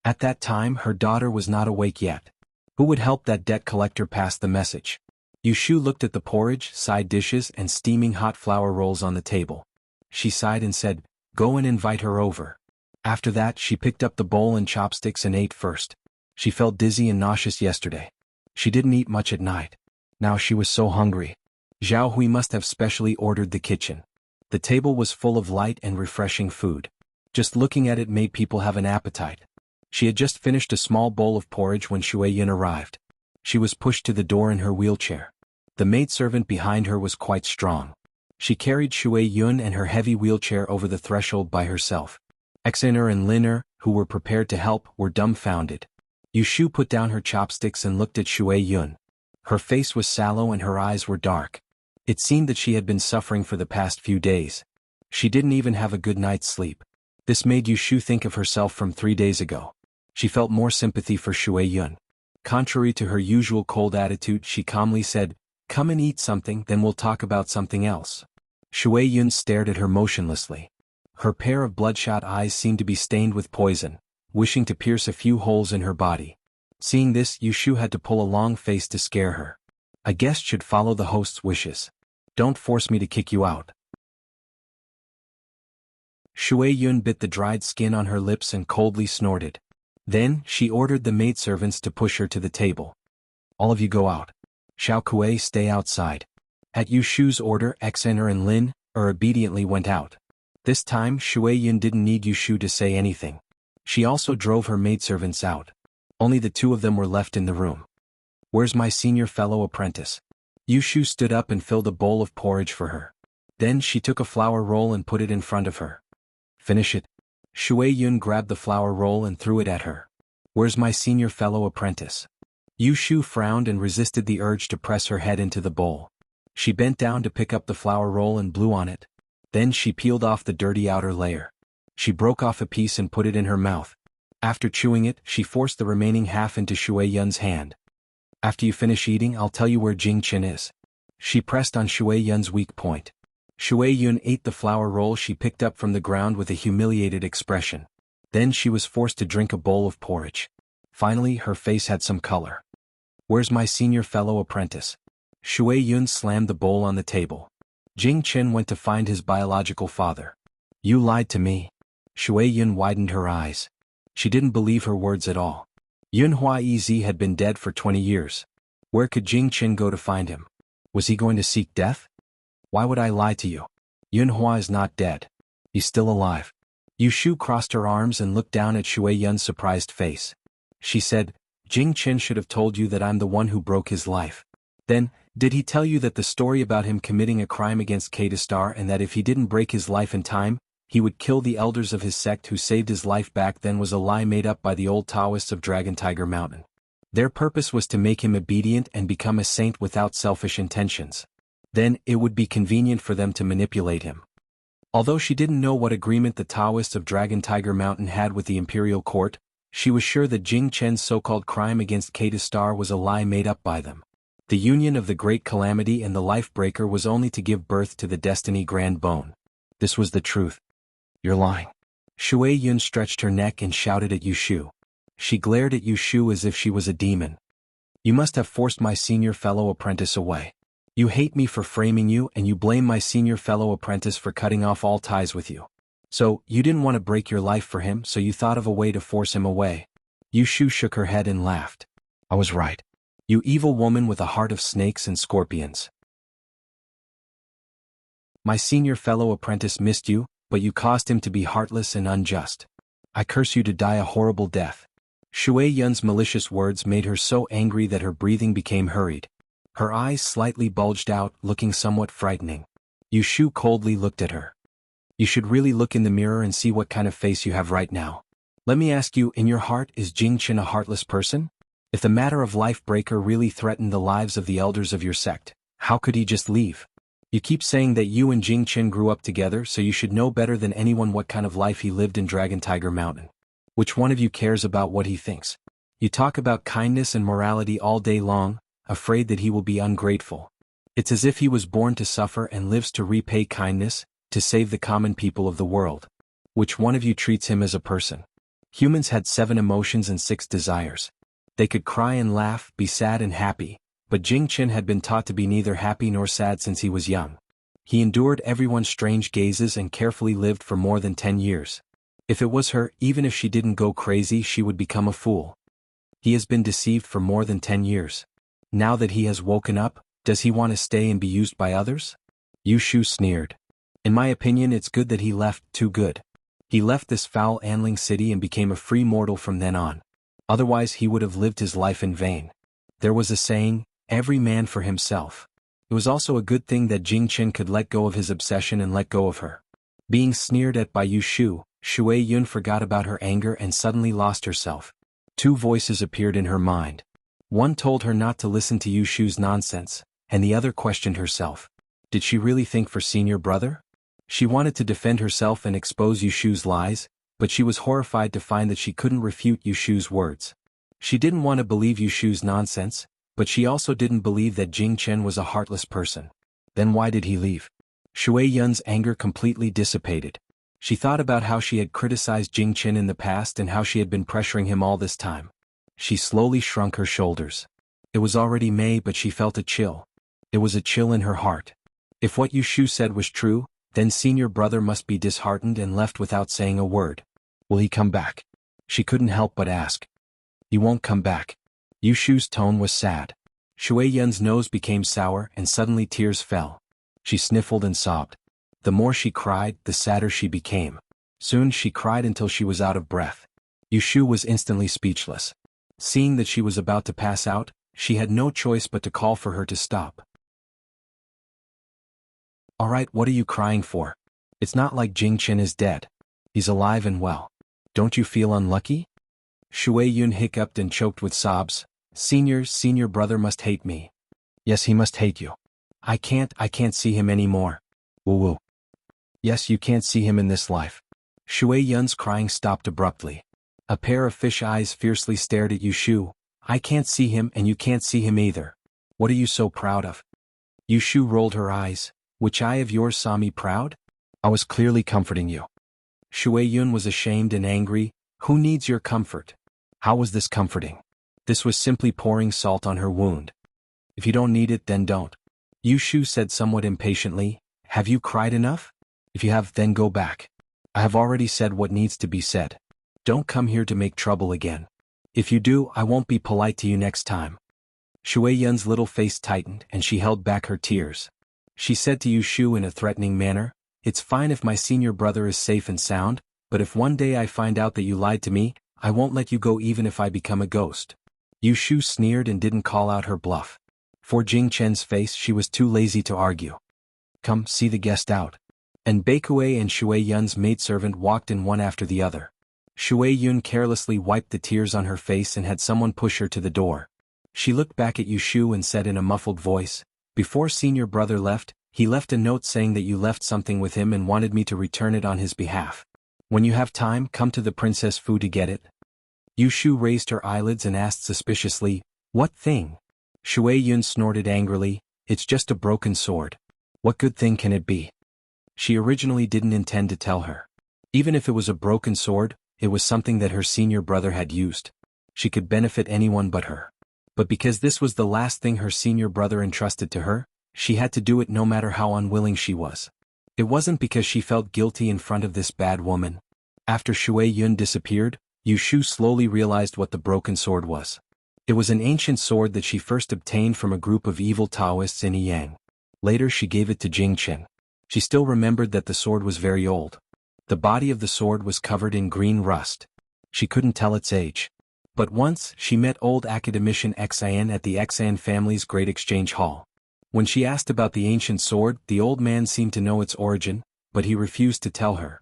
At that time, her daughter was not awake yet. Who would help that debt collector pass the message? Yu Shu looked at the porridge, side dishes, and steaming hot flour rolls on the table. She sighed and said, "Go and invite her over." After that, she picked up the bowl and chopsticks and ate first. She felt dizzy and nauseous yesterday. She didn't eat much at night. Now she was so hungry. Zhao Hui must have specially ordered the kitchen. The table was full of light and refreshing food. Just looking at it made people have an appetite. She had just finished a small bowl of porridge when Shui Yun arrived. She was pushed to the door in her wheelchair. The maidservant behind her was quite strong. She carried Shui Yun and her heavy wheelchair over the threshold by herself. Xiner and Liner, who were prepared to help, were dumbfounded. Yu Shu put down her chopsticks and looked at Shui Yun. Her face was sallow and her eyes were dark. It seemed that she had been suffering for the past few days. She didn't even have a good night's sleep. This made Yu Shu think of herself from 3 days ago. She felt more sympathy for Shui Yun. Contrary to her usual cold attitude, she calmly said, "Come and eat something, then we'll talk about something else." Shui Yun stared at her motionlessly. Her pair of bloodshot eyes seemed to be stained with poison. wishing to pierce a few holes in her body. Seeing this, Yushu had to pull a long face to scare her. A guest should follow the host's wishes. Don't force me to kick you out. Shui Yun bit the dried skin on her lips and coldly snorted. Then, she ordered the maidservants to push her to the table. All of you go out. Xiao Kuei stay outside. At Yushu's order, Xener and Lin obediently went out. This time, Shui Yun didn't need Yushu to say anything. She also drove her maidservants out. Only the two of them were left in the room. Where's my senior fellow apprentice? Yushu stood up and filled a bowl of porridge for her. Then she took a flour roll and put it in front of her. Finish it. Shui Yun grabbed the flour roll and threw it at her. Where's my senior fellow apprentice? Yushu frowned and resisted the urge to press her head into the bowl. She bent down to pick up the flour roll and blew on it. Then she peeled off the dirty outer layer. She broke off a piece and put it in her mouth. After chewing it, she forced the remaining half into Shui Yun's hand. After you finish eating, I'll tell you where Jing Qin is. She pressed on Shui Yun's weak point. Shui Yun ate the flour roll she picked up from the ground with a humiliated expression. Then she was forced to drink a bowl of porridge. Finally, her face had some color. Where's my senior fellow apprentice? Shui Yun slammed the bowl on the table. Jing Qin went to find his biological father. You lied to me. Shui Yun widened her eyes. She didn't believe her words at all. Yun Huaizi had been dead for 20 years. Where could Jing Qin go to find him? Was he going to seek death? Why would I lie to you? Yun Hua is not dead. He's still alive. Yushu crossed her arms and looked down at Shui Yun's surprised face. She said, Jing Qin should have told you that I'm the one who broke his life. Then, did he tell you that the story about him committing a crime against Kadastar and that if he didn't break his life in time, he would kill the elders of his sect who saved his life back then was a lie made up by the old Taoists of Dragon Tiger Mountain? Their purpose was to make him obedient and become a saint without selfish intentions. Then, it would be convenient for them to manipulate him. Although she didn't know what agreement the Taoists of Dragon Tiger Mountain had with the imperial court, she was sure that Jing Chen's so-called crime against Kadastar was a lie made up by them. The union of the Great Calamity and the Life Breaker was only to give birth to the Destiny Grand Bone. This was the truth. You're lying. Shui Yun stretched her neck and shouted at Yushu. She glared at Yushu as if she was a demon. You must have forced my senior fellow apprentice away. You hate me for framing you and you blame my senior fellow apprentice for cutting off all ties with you. So, you didn't want to break your life for him, so you thought of a way to force him away. Yushu shook her head and laughed. I was right. You evil woman with a heart of snakes and scorpions. My senior fellow apprentice missed you, but you caused him to be heartless and unjust. I curse you to die a horrible death. Shui Yun's malicious words made her so angry that her breathing became hurried. Her eyes slightly bulged out, looking somewhat frightening. Yushu coldly looked at her. You should really look in the mirror and see what kind of face you have right now. Let me ask you, in your heart, is Jing Qin a heartless person? If the matter of Life Breaker really threatened the lives of the elders of your sect, how could he just leave? You keep saying that you and Jing Qin grew up together, so you should know better than anyone what kind of life he lived in Dragon Tiger Mountain. Which one of you cares about what he thinks? You talk about kindness and morality all day long, afraid that he will be ungrateful. It's as if he was born to suffer and lives to repay kindness, to save the common people of the world. Which one of you treats him as a person? Humans had 7 emotions and 6 desires. They could cry and laugh, be sad and happy, but Jing Qin had been taught to be neither happy nor sad since he was young. He endured everyone's strange gazes and carefully lived for more than 10 years. If it was her, even if she didn't go crazy, she would become a fool. He has been deceived for more than 10 years. Now that he has woken up, does he want to stay and be used by others? Yushu sneered. In my opinion, it's good that he left, too good. He left this foul Anling city and became a free mortal from then on. Otherwise he would have lived his life in vain. There was a saying, every man for himself. It was also a good thing that Jing Qin could let go of his obsession and let go of her. Being sneered at by Yushu, Shui Yun forgot about her anger and suddenly lost herself. 2 voices appeared in her mind. One told her not to listen to Yushu's nonsense, and the other questioned herself. Did she really think for senior brother? She wanted to defend herself and expose Yushu's lies, but she was horrified to find that she couldn't refute Yushu's words. She didn't want to believe Yushu's nonsense, but she also didn't believe that Jing Qin was a heartless person. Then why did he leave? Shui Yun's anger completely dissipated. She thought about how she had criticized Jing Qin in the past and how she had been pressuring him all this time. She slowly shrunk her shoulders. It was already May, but she felt a chill. It was a chill in her heart. If what Yu Shu said was true, then senior brother must be disheartened and left without saying a word. Will he come back? She couldn't help but ask. He won't come back. Yu Shu's tone was sad. Shui Yun's nose became sour and suddenly tears fell. She sniffled and sobbed. The more she cried, the sadder she became. Soon she cried until she was out of breath. Yu Shu was instantly speechless. Seeing that she was about to pass out, she had no choice but to call for her to stop. All right, what are you crying for? It's not like Jing Qin is dead. He's alive and well. Don't you feel unlucky? Shui Yun hiccuped and choked with sobs. Senior brother must hate me. Yes, he must hate you. I can't see him anymore. Woo. Yes, you can't see him in this life. Shui Yun's crying stopped abruptly. A pair of fish eyes fiercely stared at Yu Shu. I can't see him and you can't see him either. What are you so proud of? Yu Shu rolled her eyes. Which eye of yours saw me proud? I was clearly comforting you. Shui Yun was ashamed and angry. Who needs your comfort? How was this comforting? This was simply pouring salt on her wound. If you don't need it, then don't. Yu Shu said somewhat impatiently. Have you cried enough? If you have, then go back. I have already said what needs to be said. Don't come here to make trouble again. If you do, I won't be polite to you next time. Shui Yun's little face tightened and she held back her tears. She said to Yu Shu in a threatening manner, It's fine if my senior brother is safe and sound, but if one day I find out that you lied to me, I won't let you go even if I become a ghost. Yu Shu sneered and didn't call out her bluff. For Jing Chen's face, she was too lazy to argue. Come, see the guest out. And Beikue and Shui Yun's maidservant walked in one after the other. Shui Yun carelessly wiped the tears on her face and had someone push her to the door. She looked back at Yu Shu and said in a muffled voice, Before senior brother left, he left a note saying that you left something with him and wanted me to return it on his behalf. When you have time, come to the Princess Fu to get it. Yu Shu raised her eyelids and asked suspiciously, What thing? Shui Yun snorted angrily, It's just a broken sword. What good thing can it be? She originally didn't intend to tell her. Even if it was a broken sword, it was something that her senior brother had used. She could benefit anyone but her. But because this was the last thing her senior brother entrusted to her, she had to do it no matter how unwilling she was. It wasn't because she felt guilty in front of this bad woman. After Shui Yun disappeared, Yu Shu slowly realized what the broken sword was. It was an ancient sword that she first obtained from a group of evil Taoists in Yang. Later she gave it to Jing Qin. She still remembered that the sword was very old. The body of the sword was covered in green rust. She couldn't tell its age. But once, she met old academician Xian at the Xian family's great exchange hall. When she asked about the ancient sword, the old man seemed to know its origin, but he refused to tell her.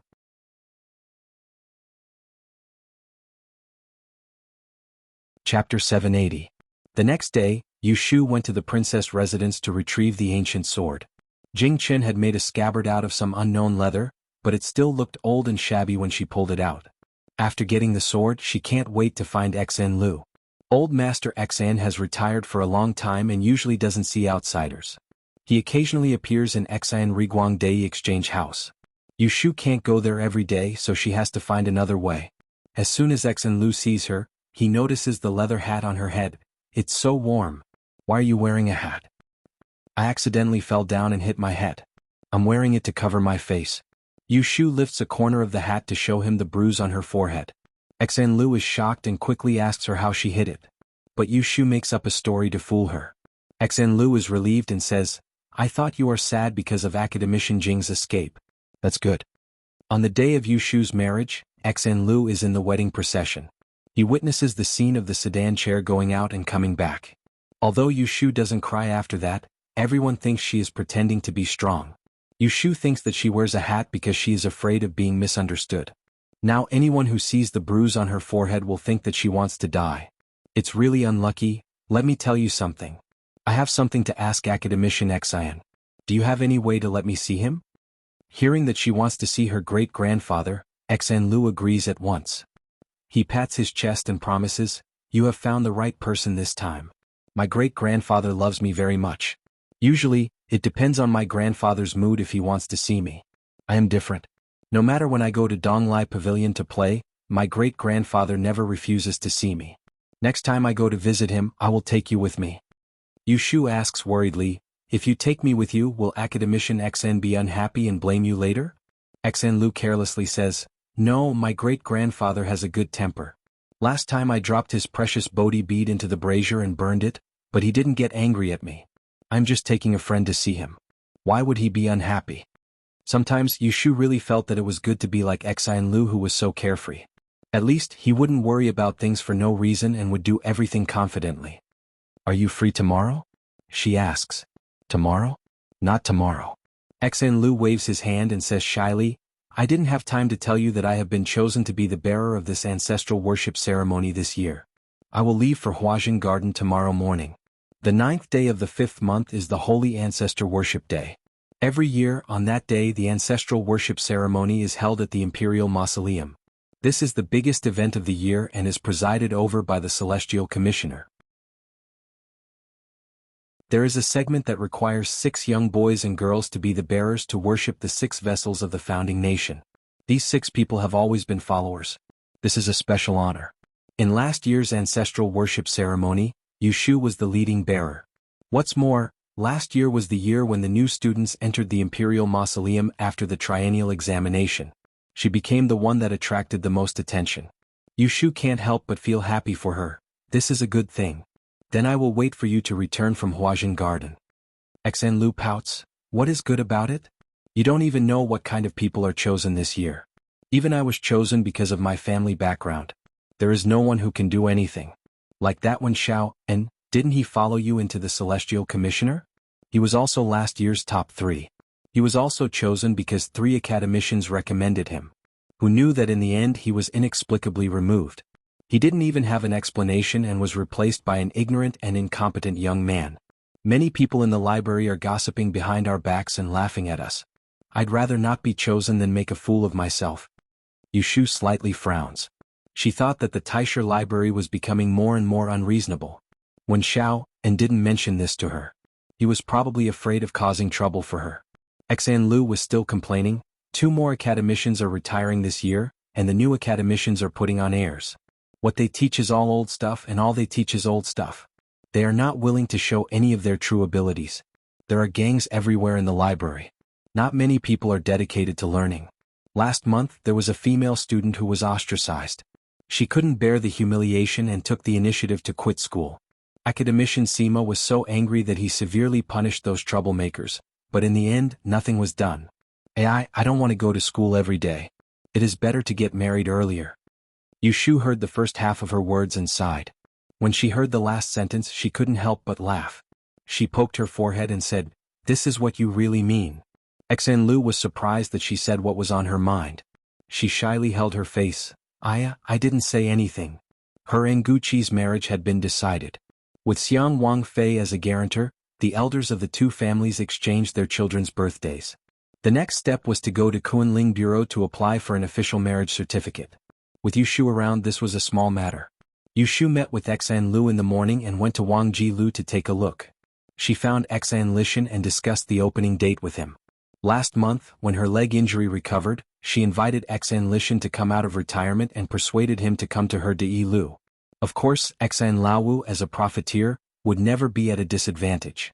Chapter 780. The next day, Yu Shu went to the princess' residence to retrieve the ancient sword. Jing Qin had made a scabbard out of some unknown leather, but it still looked old and shabby when she pulled it out. After getting the sword, she can't wait to find Xen Lu. Old Master Xen has retired for a long time and usually doesn't see outsiders. He occasionally appears in Xen Riguangdei exchange house. Yu Shu can't go there every day, so she has to find another way. As soon as Xen Lu sees her, he notices the leather hat on her head. It's so warm. Why are you wearing a hat? I accidentally fell down and hit my head. I'm wearing it to cover my face. Yu Shu lifts a corner of the hat to show him the bruise on her forehead. Xen Lu is shocked and quickly asks her how she hid it. But Yu Shu makes up a story to fool her. Xen Lu is relieved and says, I thought you are sad because of academician Jing's escape. That's good. On the day of Yu Shu's marriage, Xen Lu is in the wedding procession. He witnesses the scene of the sedan chair going out and coming back. Although Yu Shu doesn't cry after that, everyone thinks she is pretending to be strong. Yu Shu thinks that she wears a hat because she is afraid of being misunderstood. Now anyone who sees the bruise on her forehead will think that she wants to die. It's really unlucky. Let me tell you something. I have something to ask academician Xian. Do you have any way to let me see him? Hearing that she wants to see her great-grandfather, Xen Lu agrees at once. He pats his chest and promises, You have found the right person this time. My great-grandfather loves me very much. Usually, it depends on my grandfather's mood if he wants to see me. I am different. No matter when I go to Donglai Pavilion to play, my great-grandfather never refuses to see me. Next time I go to visit him, I will take you with me. Yushu asks worriedly, if you take me with you, will Academician XN be unhappy and blame you later? XN Lu carelessly says, no, my great-grandfather has a good temper. Last time I dropped his precious Bodhi bead into the brazier and burned it, but he didn't get angry at me. I'm just taking a friend to see him. Why would he be unhappy? Sometimes Yushu really felt that it was good to be like XN Lu, who was so carefree. At least, he wouldn't worry about things for no reason and would do everything confidently. Are you free tomorrow? She asks. Tomorrow? Not tomorrow. XN Lu waves his hand and says shyly, I didn't have time to tell you that I have been chosen to be the bearer of this ancestral worship ceremony this year. I will leave for Huajin Garden tomorrow morning. The 9th day of the 5th month is the Holy Ancestor Worship Day. Every year, on that day, the ancestral worship ceremony is held at the Imperial Mausoleum. This is the biggest event of the year and is presided over by the Celestial Commissioner. There is a segment that requires 6 young boys and girls to be the bearers to worship the 6 vessels of the founding nation. These 6 people have always been followers. This is a special honor. In last year's ancestral worship ceremony, Yushu was the leading bearer. What's more, last year was the year when the new students entered the Imperial Mausoleum after the triennial examination. She became the one that attracted the most attention. Yushu can't help but feel happy for her. This is a good thing. Then I will wait for you to return from Huajin Garden. XN Lu pouts. What is good about it? You don't even know what kind of people are chosen this year. Even I was chosen because of my family background. There is no one who can do anything. Like that one Xiao, and didn't he follow you into the Celestial Commissioner? He was also last year's top 3. He was also chosen because 3 academicians recommended him, who knew that in the end he was inexplicably removed. He didn't even have an explanation and was replaced by an ignorant and incompetent young man. Many people in the library are gossiping behind our backs and laughing at us. I'd rather not be chosen than make a fool of myself. Yushu slightly frowns. She thought that the Taisher library was becoming more and more unreasonable. When Xiao and didn't mention this to her, he was probably afraid of causing trouble for her. XN Lu was still complaining, 2 more academicians are retiring this year, and the new academicians are putting on airs. What they teach is all old stuff and all they teach is old stuff. They are not willing to show any of their true abilities. There are gangs everywhere in the library. Not many people are dedicated to learning. Last month there was a female student who was ostracized. She couldn't bear the humiliation and took the initiative to quit school. Academician Sima was so angry that he severely punished those troublemakers, but in the end, nothing was done. I don't want to go to school every day. It is better to get married earlier. Yushu heard the first half of her words and sighed. When she heard the last sentence, she couldn't help but laugh. She poked her forehead and said, "This is what you really mean." XN Lu was surprised that she said what was on her mind. She shyly held her face. I didn't say anything. Her and Guqi's marriage had been decided. With Xiang Wang Fei as a guarantor, the elders of the 2 families exchanged their children's birthdays. The next step was to go to Kunling Bureau to apply for an official marriage certificate. With Yushu around, this was a small matter. Yushu met with XN Lu in the morning and went to Wang Ji Lu to take a look. She found XN Lishan and discussed the opening date with him. Last month, when her leg injury recovered, she invited XN Lishan to come out of retirement and persuaded him to come to her de Lu. Of course, XN Laowu as a profiteer would never be at a disadvantage.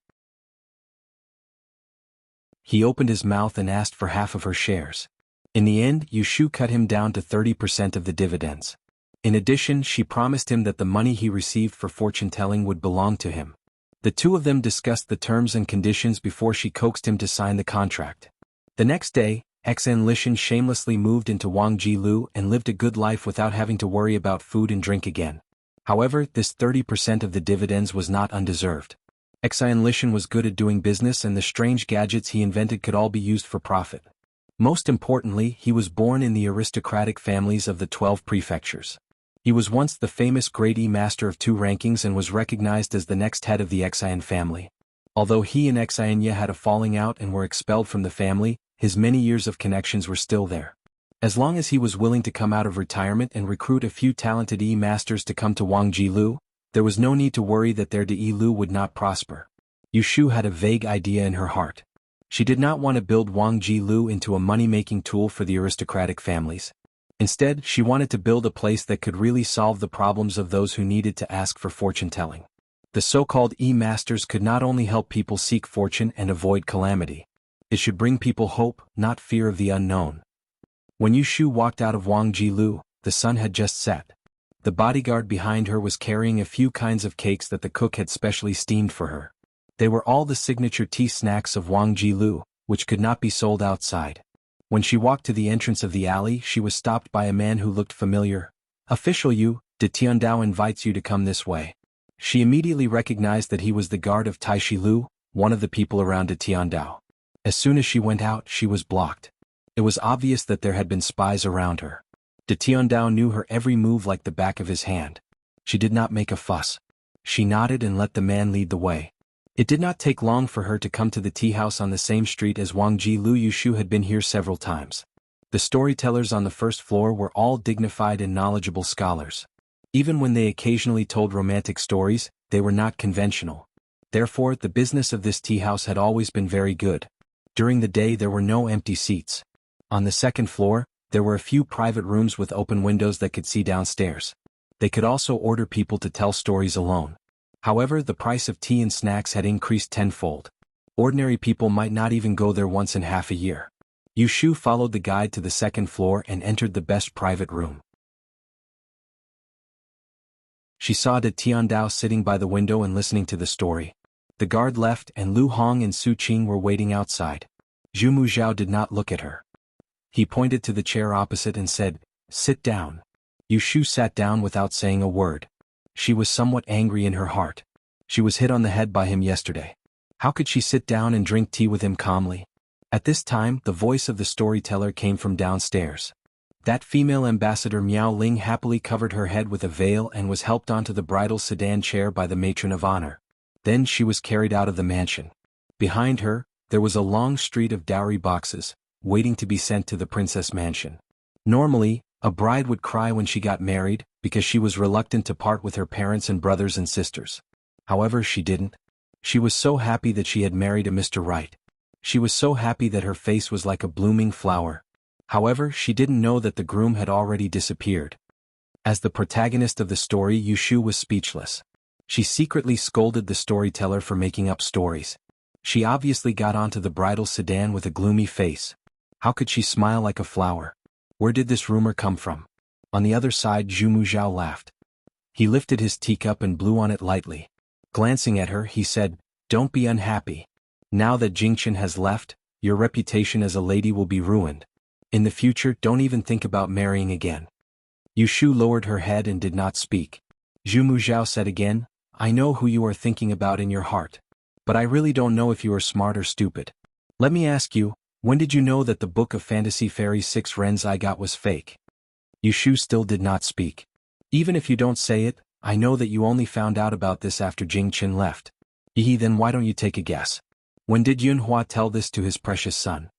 He opened his mouth and asked for half of her shares. In the end, Yushu cut him down to 30% of the dividends. In addition, she promised him that the money he received for fortune-telling would belong to him. The 2 of them discussed the terms and conditions before she coaxed him to sign the contract. The next day, XN Lishan shamelessly moved into Wang Ji Lu and lived a good life without having to worry about food and drink again. However, this 30% of the dividends was not undeserved. XN Lishan was good at doing business and the strange gadgets he invented could all be used for profit. Most importantly, he was born in the aristocratic families of the 12 prefectures. He was once the famous Grade E master of 2 rankings and was recognized as the next head of the Xian family. Although he and Xianya had a falling out and were expelled from the family, his many years of connections were still there. As long as he was willing to come out of retirement and recruit a few talented E-masters to come to Wang Ji Lu, there was no need to worry that their de Lu would not prosper. Yushu had a vague idea in her heart. She did not want to build Wang Jilu into a money-making tool for the aristocratic families. Instead, she wanted to build a place that could really solve the problems of those who needed to ask for fortune-telling. The so-called E-Masters could not only help people seek fortune and avoid calamity. It should bring people hope, not fear of the unknown. When Yu Shu walked out of Wang Jilu, the sun had just set. The bodyguard behind her was carrying a few kinds of cakes that the cook had specially steamed for her. They were all the signature tea snacks of Wang Jilu, which could not be sold outside. When she walked to the entrance of the alley, she was stopped by a man who looked familiar. "Official Yu, de Tiandao invites you to come this way." She immediately recognized that he was the guard of Taishi Lu, one of the people around de Tiandao. As soon as she went out, she was blocked. It was obvious that there had been spies around her. De Tiandao knew her every move like the back of his hand. She did not make a fuss. She nodded and let the man lead the way. It did not take long for her to come to the tea house on the same street as Wang Jilu. Yu Shu had been here several times. The storytellers on the first floor were all dignified and knowledgeable scholars. Even when they occasionally told romantic stories, they were not conventional. Therefore, the business of this tea house had always been very good. During the day there were no empty seats. On the second floor, there were a few private rooms with open windows that could see downstairs. They could also order people to tell stories alone. However, the price of tea and snacks had increased tenfold. Ordinary people might not even go there once in half a year. Yu Shu followed the guide to the second floor and entered the best private room. She saw de Tiandao sitting by the window and listening to the story. The guard left and Lu Hong and Su Qing were waiting outside. Zhu Muzhao did not look at her. He pointed to the chair opposite and said, "Sit down." Yu Shu sat down without saying a word. She was somewhat angry in her heart. She was hit on the head by him yesterday. How could she sit down and drink tea with him calmly? At this time, the voice of the storyteller came from downstairs. That female ambassador Miao Ling happily covered her head with a veil and was helped onto the bridal sedan chair by the matron of honor. Then she was carried out of the mansion. Behind her, there was a long street of dowry boxes, waiting to be sent to the princess mansion. Normally, a bride would cry when she got married, because she was reluctant to part with her parents and brothers and sisters. However, she didn't. She was so happy that she had married a Mr. Right. She was so happy that her face was like a blooming flower. However, she didn't know that the groom had already disappeared. As the protagonist of the story, Yu Shu was speechless. She secretly scolded the storyteller for making up stories. She obviously got onto the bridal sedan with a gloomy face. How could she smile like a flower? Where did this rumor come from? On the other side, Zhu Muzhao laughed. He lifted his teacup and blew on it lightly. Glancing at her, he said, "Don't be unhappy. Now that Jingchen has left, your reputation as a lady will be ruined. In the future, don't even think about marrying again." Yu Shu lowered her head and did not speak. Zhu Muzhao said again, "I know who you are thinking about in your heart. But I really don't know if you are smart or stupid. Let me ask you, when did you know that the book of Fantasy Fairy 6 Rens I got was fake?" Yu Shu still did not speak. "Even if you don't say it, I know that you only found out about this after Jing Qin left. Then why don't you take a guess? When did Yunhua tell this to his precious son?"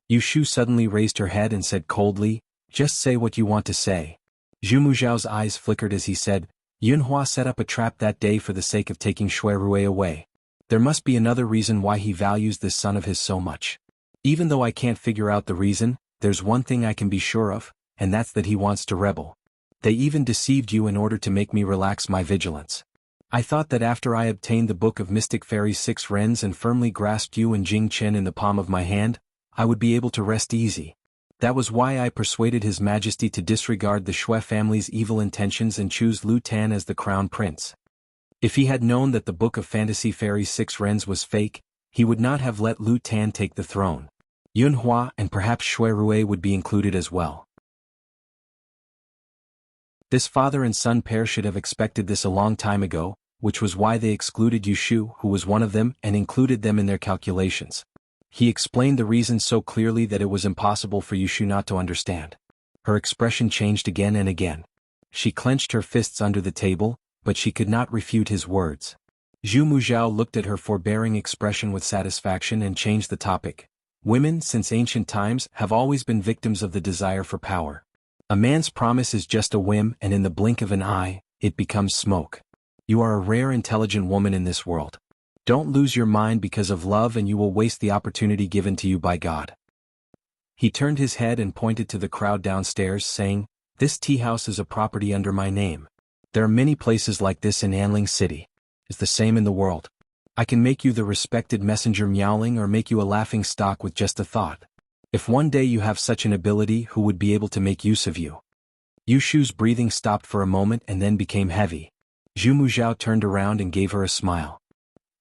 Yu Shu suddenly raised her head and said coldly, "Just say what you want to say." Zhu Muzhao's eyes flickered as he said, "Yunhua set up a trap that day for the sake of taking Shui Rui away. There must be another reason why he values this son of his so much. Even though I can't figure out the reason, there's one thing I can be sure of, and that's that he wants to rebel. They even deceived you in order to make me relax my vigilance. I thought that after I obtained the book of Mystic Fairy 6 Rens and firmly grasped you and Jing Chen in the palm of my hand, I would be able to rest easy. That was why I persuaded His Majesty to disregard the Shui family's evil intentions and choose Lu Tan as the crown prince. If he had known that the book of Fantasy Fairy 6 Rens was fake, he would not have let Lu Tan take the throne. Yunhua and perhaps Shui Rui would be included as well. This father and son pair should have expected this a long time ago, which was why they excluded Yu Shu, who was one of them, and included them in their calculations. He explained the reason so clearly that it was impossible for Yu Shu not to understand. Her expression changed again and again. She clenched her fists under the table, but she could not refute his words. Zhu Muzhao looked at her forbearing expression with satisfaction and changed the topic. Women, since ancient times, have always been victims of the desire for power. A man's promise is just a whim, and in the blink of an eye, it becomes smoke. You are a rare intelligent woman in this world. Don't lose your mind because of love and you will waste the opportunity given to you by God. He turned his head and pointed to the crowd downstairs, saying, "This tea house is a property under my name. There are many places like this in Anling City. It's the same in the world. I can make you the respected messenger Miaoling or make you a laughing stock with just a thought. If one day you have such an ability, who would be able to make use of you?" Yushu's breathing stopped for a moment and then became heavy. Zhu Muzhao turned around and gave her a smile.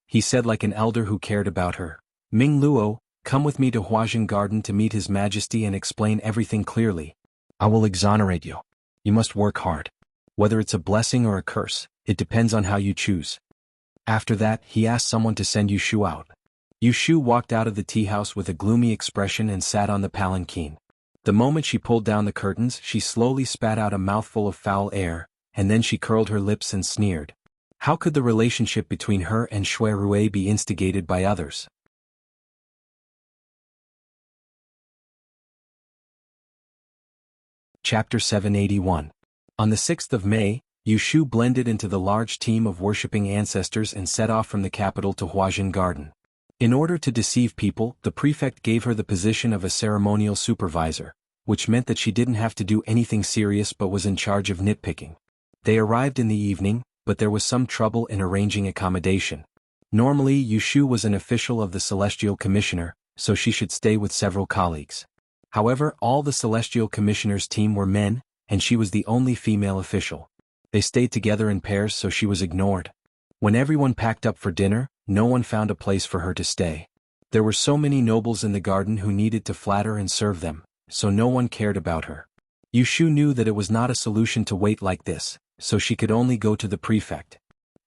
He said like an elder who cared about her, "Ming Luo, come with me to Huajin Garden to meet His Majesty and explain everything clearly. I will exonerate you. You must work hard. Whether it's a blessing or a curse, it depends on how you choose." After that, he asked someone to send Yushu out. Yushu walked out of the tea house with a gloomy expression and sat on the palanquin. The moment she pulled down the curtains, she slowly spat out a mouthful of foul air, and then she curled her lips and sneered. How could the relationship between her and Shui Rui be instigated by others? Chapter 781. On the 6th of May, Yushu blended into the large team of worshipping ancestors and set off from the capital to Huajin Garden. In order to deceive people, the prefect gave her the position of a ceremonial supervisor, which meant that she didn't have to do anything serious but was in charge of nitpicking. They arrived in the evening, but there was some trouble in arranging accommodation. Normally, Yushu was an official of the Celestial Commissioner, so she should stay with several colleagues. However, all the Celestial Commissioner's team were men, and she was the only female official. They stayed together in pairs, so she was ignored. When everyone packed up for dinner, no one found a place for her to stay. There were so many nobles in the garden who needed to flatter and serve them, so no one cared about her. Yushu knew that it was not a solution to wait like this, so she could only go to the prefect.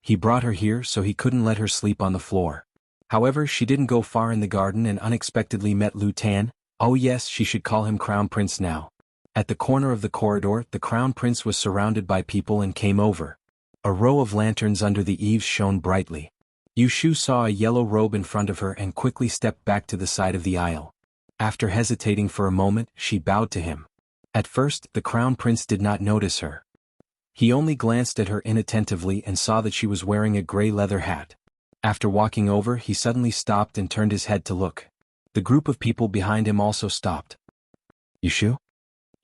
He brought her here so he couldn't let her sleep on the floor. However, she didn't go far in the garden and unexpectedly met Lu Tan. Oh yes, she should call him Crown Prince now. At the corner of the corridor, the Crown Prince was surrounded by people and came over. A row of lanterns under the eaves shone brightly. Yushu saw a yellow robe in front of her and quickly stepped back to the side of the aisle. After hesitating for a moment, she bowed to him. At first, the Crown Prince did not notice her. He only glanced at her inattentively and saw that she was wearing a gray leather hat. After walking over, he suddenly stopped and turned his head to look. The group of people behind him also stopped. "Yushu?"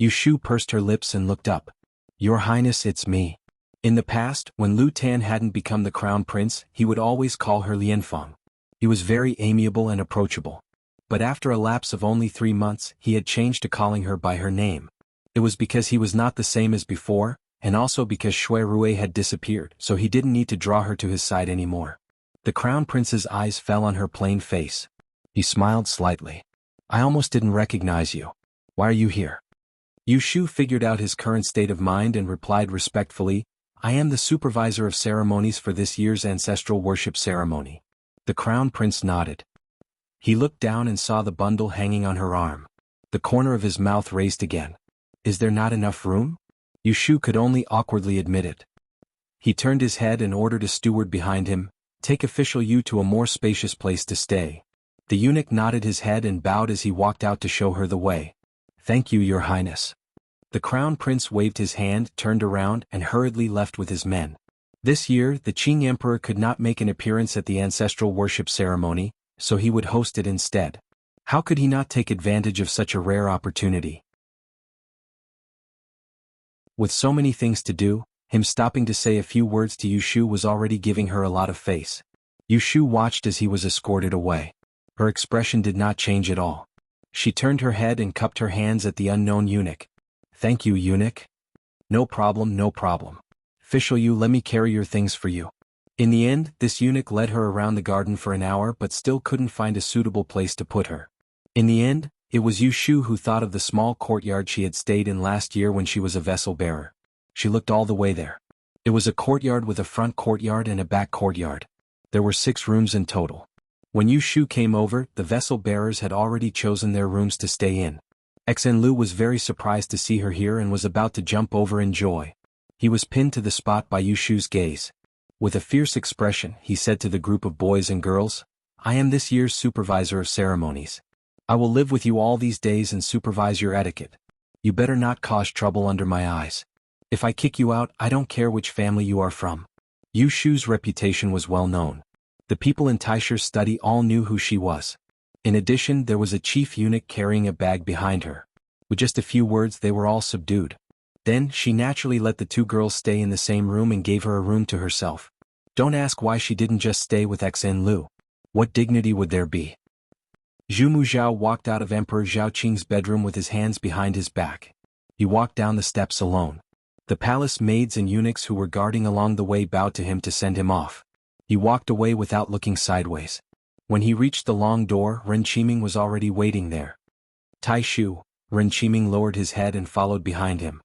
Yushu pursed her lips and looked up. "Your Highness, it's me." In the past, when Lu Tan hadn't become the Crown Prince, he would always call her Lianfeng. He was very amiable and approachable. But after a lapse of only 3 months, he had changed to calling her by her name. It was because he was not the same as before, and also because Shui Rui had disappeared, so he didn't need to draw her to his side anymore. The Crown Prince's eyes fell on her plain face. He smiled slightly. "I almost didn't recognize you. Why are you here?" Yushu figured out his current state of mind and replied respectfully, "I am the supervisor of ceremonies for this year's ancestral worship ceremony." The Crown Prince nodded. He looked down and saw the bundle hanging on her arm. The corner of his mouth raised again. "Is there not enough room?" Yushu could only awkwardly admit it. He turned his head and ordered a steward behind him, "Take official Yu to a more spacious place to stay." The eunuch nodded his head and bowed as he walked out to show her the way. "Thank you, Your Highness." The Crown Prince waved his hand, turned around, and hurriedly left with his men. This year, the Qing Emperor could not make an appearance at the ancestral worship ceremony, so he would host it instead. How could he not take advantage of such a rare opportunity? With so many things to do, him stopping to say a few words to Yushu was already giving her a lot of face. Yushu watched as he was escorted away. Her expression did not change at all. She turned her head and cupped her hands at the unknown eunuch. "Thank you, eunuch." No problem, no problem. Official Yu, let me carry your things for you." In the end, this eunuch led her around the garden for an hour but still couldn't find a suitable place to put her. In the end, it was Yushu who thought of the small courtyard she had stayed in last year when she was a vessel bearer. She looked all the way there. It was a courtyard with a front courtyard and a back courtyard. There were 6 rooms in total. When Yushu came over, the vessel bearers had already chosen their rooms to stay in. Xen Lu was very surprised to see her here and was about to jump over in joy. He was pinned to the spot by Yushu's gaze. With a fierce expression, he said to the group of boys and girls, "I am this year's supervisor of ceremonies. I will live with you all these days and supervise your etiquette. You better not cause trouble under my eyes. If I kick you out, I don't care which family you are from." Yushu's reputation was well known. The people in Taisher's study all knew who she was. In addition, there was a chief eunuch carrying a bag behind her. With just a few words they were all subdued. Then, she naturally let the two girls stay in the same room and gave her a room to herself. Don't ask why she didn't just stay with Xn Lu. What dignity would there be? Zhu Muzhao walked out of Emperor Zhao Qing's bedroom with his hands behind his back. He walked down the steps alone. The palace maids and eunuchs who were guarding along the way bowed to him to send him off. He walked away without looking sideways. When he reached the long door, Ren Qiming was already waiting there. Tai Shu. Ren Qiming lowered his head and followed behind him.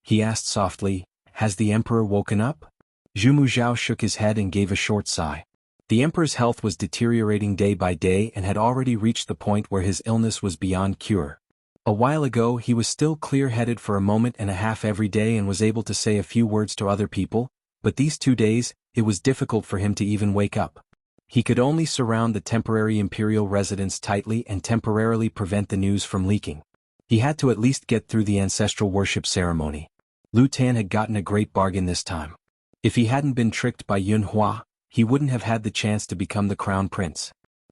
He asked softly, "Has the emperor woken up?" Zhu Muzhao shook his head and gave a short sigh. The emperor's health was deteriorating day by day and had already reached the point where his illness was beyond cure. A while ago he was still clear-headed for a moment and a half every day and was able to say a few words to other people, but these 2 days, it was difficult for him to even wake up. He could only surround the temporary imperial residence tightly and temporarily prevent the news from leaking. He had to at least get through the ancestral worship ceremony. Lu Tan had gotten a great bargain this time. If he hadn't been tricked by Yun Hua, he wouldn't have had the chance to become the crown prince.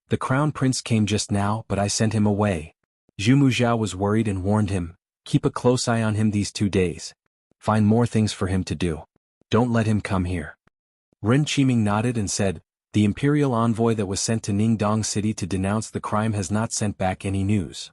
The crown prince came just now, but I sent him away. Zhu Muzhao was worried and warned him, keep a close eye on him these 2 days. Find more things for him to do. Don't let him come here. Ren Qiming nodded and said, the imperial envoy that was sent to Ningdong City to denounce the crime has not sent back any news.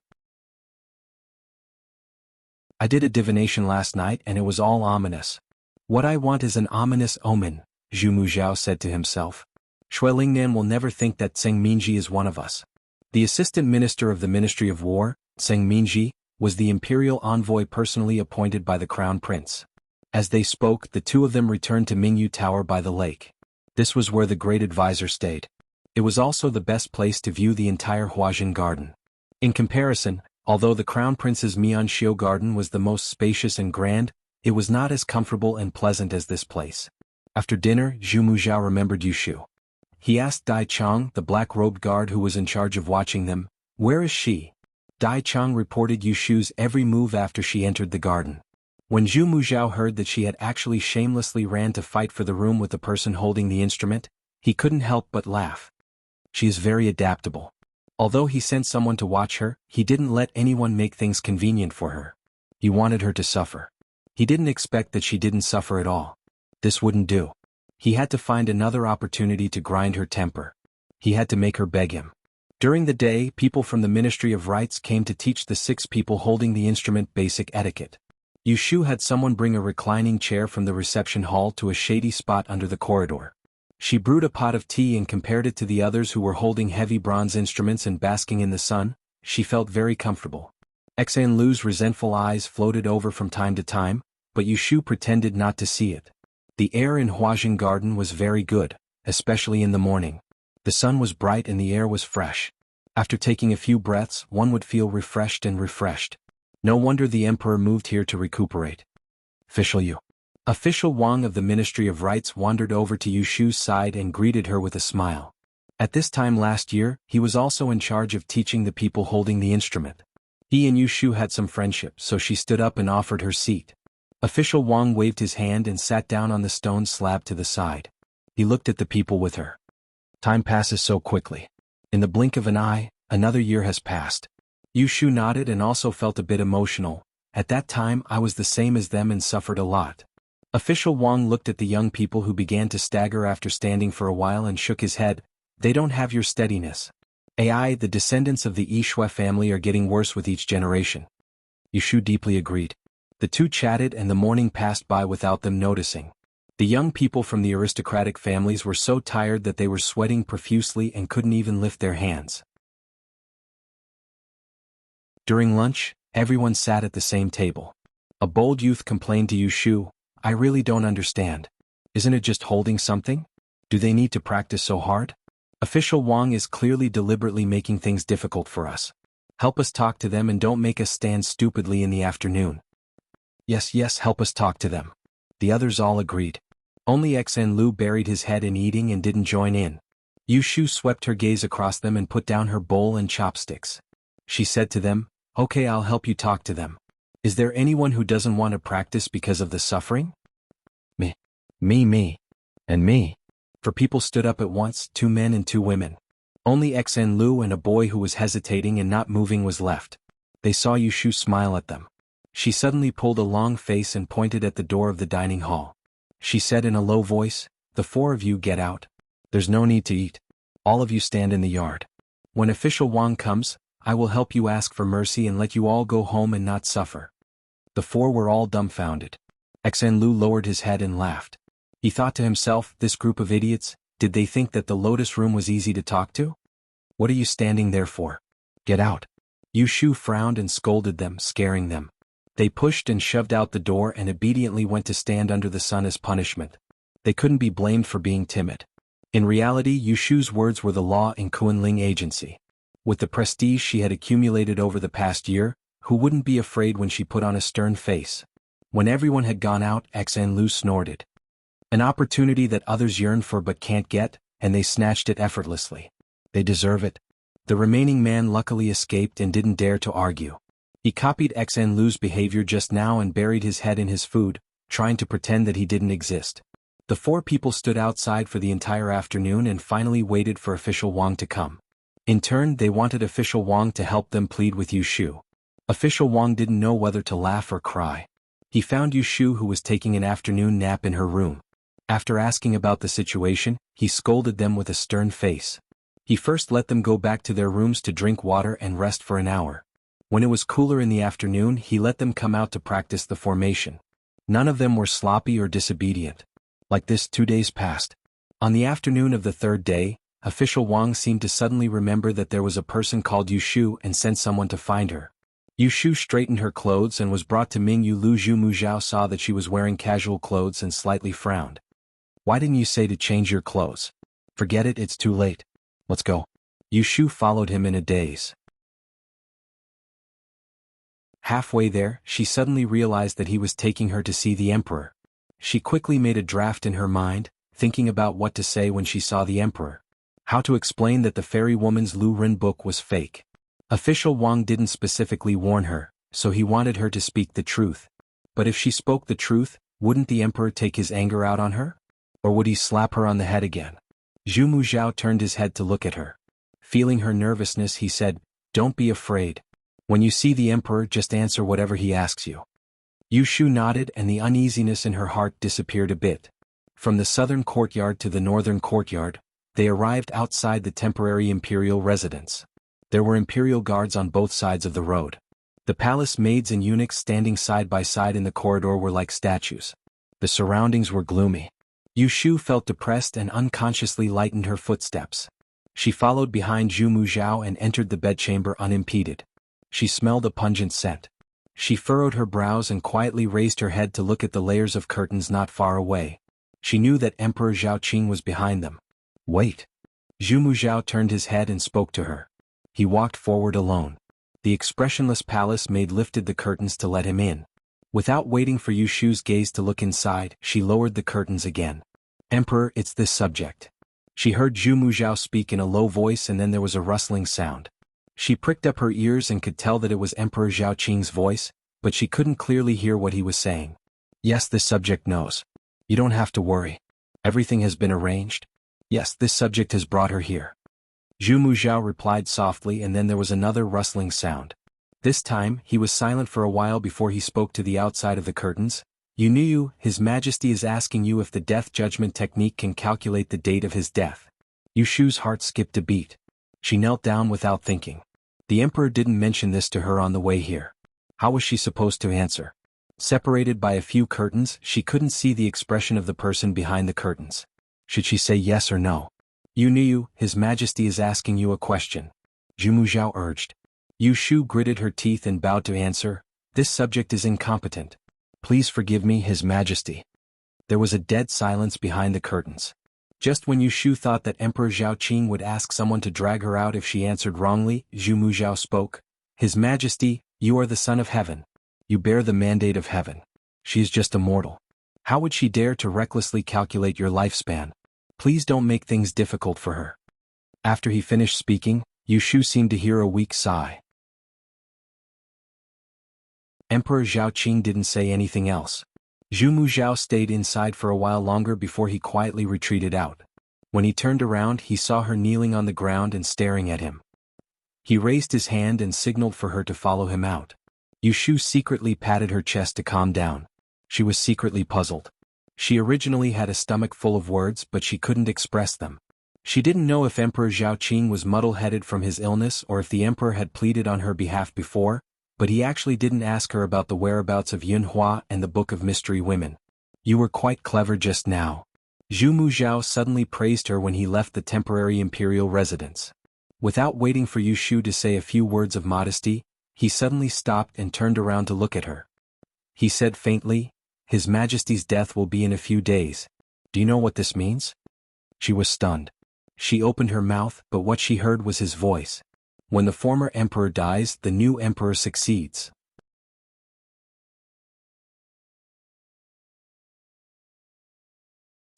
I did a divination last night and it was all ominous. What I want is an ominous omen, Zhu Muzhao said to himself. Shui Lingnan will never think that Zheng Minji is one of us. The assistant minister of the Ministry of War, Zheng Minji, was the imperial envoy personally appointed by the crown prince. As they spoke, the two of them returned to Mingyu Tower by the lake. This was where the great advisor stayed. It was also the best place to view the entire Huajin garden. In comparison, although the crown prince's Mianxiu garden was the most spacious and grand, it was not as comfortable and pleasant as this place. After dinner, Zhu Muzhao remembered Yushu. He asked Dai Chang, the black-robed guard who was in charge of watching them, "Where is she?" Dai Chang reported Yushu's every move after she entered the garden. When Zhu Muzhao heard that she had actually shamelessly ran to fight for the room with the person holding the instrument, he couldn't help but laugh. She is very adaptable. Although he sent someone to watch her, he didn't let anyone make things convenient for her. He wanted her to suffer. He didn't expect that she didn't suffer at all. This wouldn't do. He had to find another opportunity to grind her temper. He had to make her beg him. During the day, people from the Ministry of Rites came to teach the 6 people holding the instrument basic etiquette. Yushu had someone bring a reclining chair from the reception hall to a shady spot under the corridor. She brewed a pot of tea and compared it to the others who were holding heavy bronze instruments and basking in the sun. She felt very comfortable. Xan Lu's resentful eyes floated over from time to time, but Yushu pretended not to see it. The air in Huajin Garden was very good, especially in the morning. The sun was bright and the air was fresh. After taking a few breaths, one would feel refreshed and refreshed. No wonder the emperor moved here to recuperate. Official Yu. Official Wang of the Ministry of Rites wandered over to Yushu's side and greeted her with a smile. At this time last year, he was also in charge of teaching the people holding the instrument. He and Yushu had some friendship, so she stood up and offered her seat. Official Wang waved his hand and sat down on the stone slab to the side. He looked at the people with her. Time passes so quickly. In the blink of an eye, another year has passed. Yushu nodded and also felt a bit emotional. At that time I was the same as them and suffered a lot. Official Wang looked at the young people who began to stagger after standing for a while and shook his head. They don't have your steadiness. AI, the descendants of the Yishui family are getting worse with each generation. Yushu deeply agreed. The two chatted and the morning passed by without them noticing. The young people from the aristocratic families were so tired that they were sweating profusely and couldn't even lift their hands. During lunch, everyone sat at the same table. A bold youth complained to Yushu, "I really don't understand. Isn't it just holding something? Do they need to practice so hard? Official Wang is clearly deliberately making things difficult for us. Help us talk to them and don't make us stand stupidly in the afternoon." Yes, help us talk to them. The others all agreed. Only Xan Lu buried his head in eating and didn't join in. Yushu swept her gaze across them and put down her bowl and chopsticks. She said to them, "Okay, I'll help you talk to them. Is there anyone who doesn't want to practice because of the suffering?" Me. And me. For people stood up at once, 2 men and 2 women. Only Xen Lu and a boy who was hesitating and not moving was left. They saw Yushu smile at them. She suddenly pulled a long face and pointed at the door of the dining hall. She said in a low voice, "The 4 of you get out. There's no need to eat. All of you stand in the yard. When official Wang comes, I will help you ask for mercy and let you all go home and not suffer." The 4 were all dumbfounded. Xen Lu lowered his head and laughed. He thought to himself, this group of idiots, did they think that the Lotus Room was easy to talk to? What are you standing there for? Get out. Yushu frowned and scolded them, scaring them. They pushed and shoved out the door and obediently went to stand under the sun as punishment. They couldn't be blamed for being timid. In reality, Yushu's words were the law in Kunling Agency. With the prestige she had accumulated over the past year, who wouldn't be afraid when she put on a stern face? When everyone had gone out, Xen Lu snorted. An opportunity that others yearn for but can't get, and they snatched it effortlessly. They deserve it. The remaining man luckily escaped and didn't dare to argue. He copied Xen Lu's behavior just now and buried his head in his food, trying to pretend that he didn't exist. The 4 people stood outside for the entire afternoon and finally waited for official Wang to come. In turn, they wanted official Wang to help them plead with Yushu. Official Wang didn't know whether to laugh or cry. He found Yushu, who was taking an afternoon nap in her room. After asking about the situation, he scolded them with a stern face. He first let them go back to their rooms to drink water and rest for an hour. When it was cooler in the afternoon, he let them come out to practice the formation. None of them were sloppy or disobedient. Like this, 2 days passed. On the afternoon of the 3rd day, official Wang seemed to suddenly remember that there was a person called Yushu and sent someone to find her. Yushu straightened her clothes and was brought to Mingyu Lu. Zhu Muzhao saw that she was wearing casual clothes and slightly frowned. "Why didn't you say to change your clothes?" "Forget it, it's too late. Let's go." Yushu followed him in a daze. Halfway there, she suddenly realized that he was taking her to see the emperor. She quickly made a draft in her mind, thinking about what to say when she saw the emperor. How to explain that the fairy woman's Lu Ren book was fake. Official Wang didn't specifically warn her, so he wanted her to speak the truth. But if she spoke the truth, wouldn't the emperor take his anger out on her? Or would he slap her on the head again? Zhu Muzhao turned his head to look at her. Feeling her nervousness, he said, "Don't be afraid. When you see the emperor, just answer whatever he asks you." Yushu nodded and the uneasiness in her heart disappeared a bit. From the southern courtyard to the northern courtyard, they arrived outside the temporary imperial residence. There were imperial guards on both sides of the road. The palace maids and eunuchs standing side by side in the corridor were like statues. The surroundings were gloomy. Yushu felt depressed and unconsciously lightened her footsteps. She followed behind Zhu Muzhao and entered the bedchamber unimpeded. She smelled a pungent scent. She furrowed her brows and quietly raised her head to look at the layers of curtains not far away. She knew that Emperor Zhaoqing was behind them. "Wait." Zhu Muzhao turned his head and spoke to her. He walked forward alone. The expressionless palace maid lifted the curtains to let him in. Without waiting for Yushu's gaze to look inside, she lowered the curtains again. "Emperor, it's this subject." She heard Zhu Muzhao speak in a low voice and then there was a rustling sound. She pricked up her ears and could tell that it was Emperor Zhaoqing's voice, but she couldn't clearly hear what he was saying. "Yes, this subject knows. You don't have to worry. Everything has been arranged. Yes, this subject has brought her here." Zhu Muzhao replied softly and then there was another rustling sound. This time, he was silent for a while before he spoke to the outside of the curtains. "Yunyu, His Majesty is asking you if the death judgment technique can calculate the date of his death." Yushu's heart skipped a beat. She knelt down without thinking. The emperor didn't mention this to her on the way here. How was she supposed to answer? Separated by a few curtains, she couldn't see the expression of the person behind the curtains. Should she say yes or no? "Yunyu, His Majesty is asking you a question," Zhu Muzhao urged. Yushu gritted her teeth and bowed to answer, "This subject is incompetent. Please forgive me, His Majesty." There was a dead silence behind the curtains. Just when Yushu thought that Emperor Zhaoqing would ask someone to drag her out if she answered wrongly, Zhu Muzhao spoke. "His Majesty, you are the son of heaven. You bear the mandate of heaven. She is just a mortal. How would she dare to recklessly calculate your lifespan? Please don't make things difficult for her." After he finished speaking, Yushu seemed to hear a weak sigh. Emperor Zhaoqing didn't say anything else. Zhu Muzhao stayed inside for a while longer before he quietly retreated out. When he turned around, he saw her kneeling on the ground and staring at him. He raised his hand and signaled for her to follow him out. Yushu secretly patted her chest to calm down. She was secretly puzzled. She originally had a stomach full of words, but she couldn't express them. She didn't know if Emperor Zhaoqing was muddle-headed from his illness or if the emperor had pleaded on her behalf before, but he actually didn't ask her about the whereabouts of Yunhua and the Book of Mystery Women. "You were quite clever just now." Zhu Muzhao suddenly praised her when he left the temporary imperial residence. Without waiting for Yushu to say a few words of modesty, he suddenly stopped and turned around to look at her. He said faintly, "His Majesty's death will be in a few days. Do you know what this means?" She was stunned. She opened her mouth, but what she heard was his voice. "When the former emperor dies, the new emperor succeeds."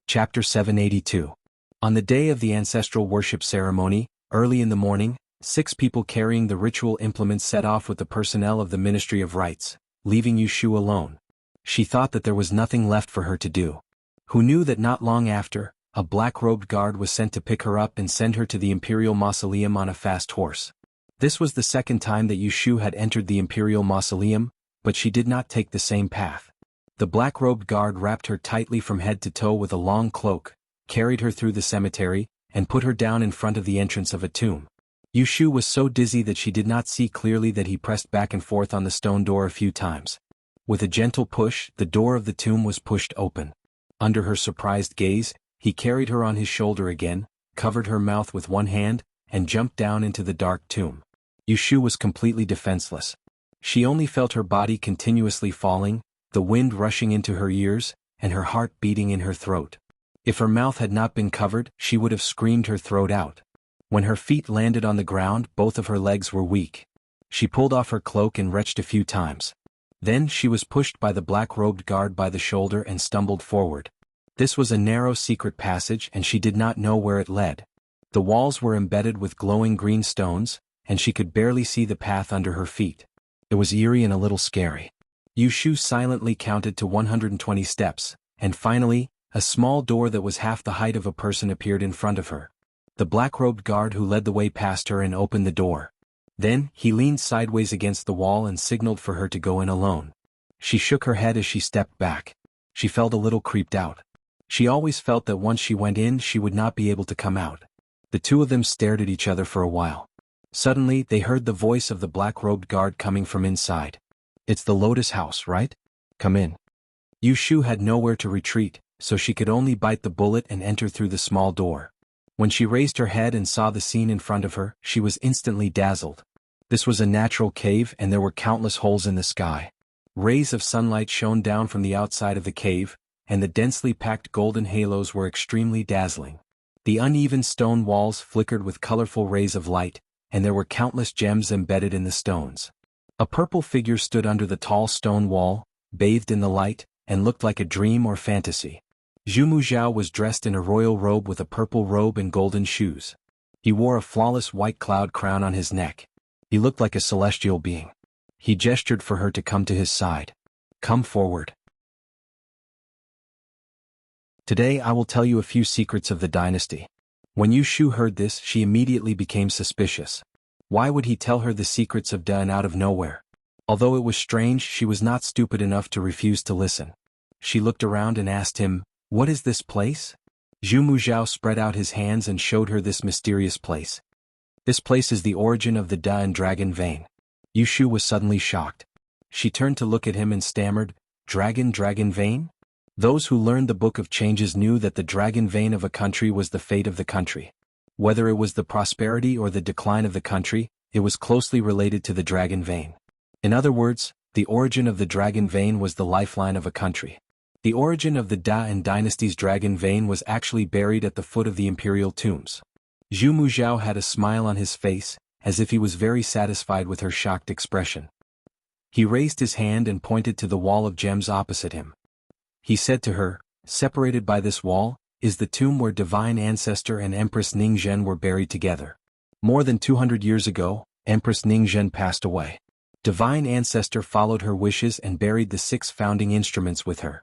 Chapter 782. On the day of the ancestral worship ceremony, early in the morning, 6 people carrying the ritual implements set off with the personnel of the Ministry of Rites, leaving Yushu alone. She thought that there was nothing left for her to do. Who knew that not long after, a black-robed guard was sent to pick her up and send her to the imperial mausoleum on a fast horse. This was the second time that Yushu had entered the imperial mausoleum, but she did not take the same path. The black-robed guard wrapped her tightly from head to toe with a long cloak, carried her through the cemetery, and put her down in front of the entrance of a tomb. Yushu was so dizzy that she did not see clearly that he pressed back and forth on the stone door a few times. With a gentle push, the door of the tomb was pushed open. Under her surprised gaze, he carried her on his shoulder again, covered her mouth with one hand, and jumped down into the dark tomb. Yushu was completely defenseless. She only felt her body continuously falling, the wind rushing into her ears, and her heart beating in her throat. If her mouth had not been covered, she would have screamed her throat out. When her feet landed on the ground, both of her legs were weak. She pulled off her cloak and retched a few times. Then she was pushed by the black-robed guard by the shoulder and stumbled forward. This was a narrow secret passage and she did not know where it led. The walls were embedded with glowing green stones, and she could barely see the path under her feet. It was eerie and a little scary. Yushu silently counted to 120 steps, and finally, a small door that was half the height of a person appeared in front of her. The black-robed guard who led the way passed her and opened the door. Then, he leaned sideways against the wall and signaled for her to go in alone. She shook her head as she stepped back. She felt a little creeped out. She always felt that once she went in, she would not be able to come out. The two of them stared at each other for a while. Suddenly, they heard the voice of the black-robed guard coming from inside. "It's the Lotus House, right? Come in." Yushu had nowhere to retreat, so she could only bite the bullet and enter through the small door. When she raised her head and saw the scene in front of her, she was instantly dazzled. This was a natural cave and there were countless holes in the sky. Rays of sunlight shone down from the outside of the cave, and the densely packed golden halos were extremely dazzling. The uneven stone walls flickered with colorful rays of light, and there were countless gems embedded in the stones. A purple figure stood under the tall stone wall, bathed in the light, and looked like a dream or fantasy. Zhu Muzhao was dressed in a royal robe with a purple robe and golden shoes. He wore a flawless white cloud crown on his neck. He looked like a celestial being. He gestured for her to come to his side. "Come forward. Today I will tell you a few secrets of the dynasty." When Yushu heard this, she immediately became suspicious. Why would he tell her the secrets of Da and out of nowhere? Although it was strange, she was not stupid enough to refuse to listen. She looked around and asked him, "What is this place?" Zhu Muzhao spread out his hands and showed her this mysterious place. "This place is the origin of the Da and Dragon Vein." Yushu was suddenly shocked. She turned to look at him and stammered, Dragon Vein?" Those who learned the Book of Changes knew that the dragon vein of a country was the fate of the country. Whether it was the prosperity or the decline of the country, it was closely related to the dragon vein. In other words, the origin of the dragon vein was the lifeline of a country. The origin of the Da and dynasty's dragon vein was actually buried at the foot of the imperial tombs. Zhu Muzhao had a smile on his face, as if he was very satisfied with her shocked expression. He raised his hand and pointed to the wall of gems opposite him. He said to her, "Separated by this wall, is the tomb where Divine Ancestor and Empress Ningzhen were buried together. More than 200 years ago, Empress Ningzhen passed away. Divine Ancestor followed her wishes and buried the 6 founding instruments with her."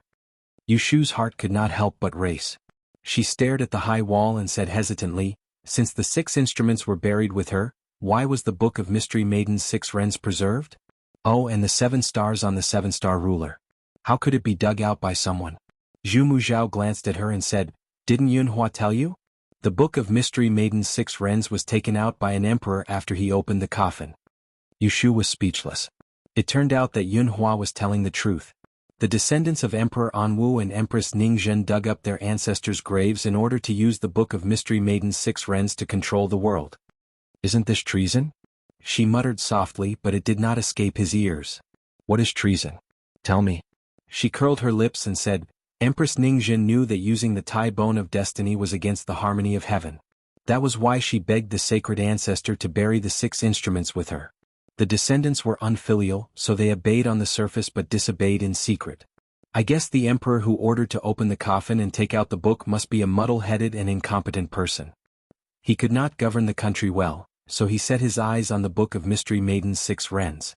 Yushu's heart could not help but race. She stared at the high wall and said hesitantly, since the 6 instruments were buried with her, why was the Book of Mystery Maiden's 6 wrens preserved? Oh, and the 7 stars on the 7-star ruler. How could it be dug out by someone? Zhu Muzhao glanced at her and said, didn't Yunhua tell you? The Book of Mystery Maiden's 6 wrens was taken out by an emperor after he opened the coffin. Yushu was speechless. It turned out that Yunhua was telling the truth. The descendants of Emperor Anwu and Empress Ningzhen dug up their ancestors' graves in order to use the Book of Mystery Maiden's 6 wrens to control the world. Isn't this treason? She muttered softly, but it did not escape his ears. What is treason? Tell me. She curled her lips and said, Empress Ningzhen knew that using the Tai Bone of Destiny was against the harmony of heaven. That was why she begged the sacred ancestor to bury the 6 instruments with her. The descendants were unfilial, so they obeyed on the surface but disobeyed in secret. I guess the emperor who ordered to open the coffin and take out the book must be a muddle-headed and incompetent person. He could not govern the country well, so he set his eyes on the Book of Mystery Maiden's 6 wrens.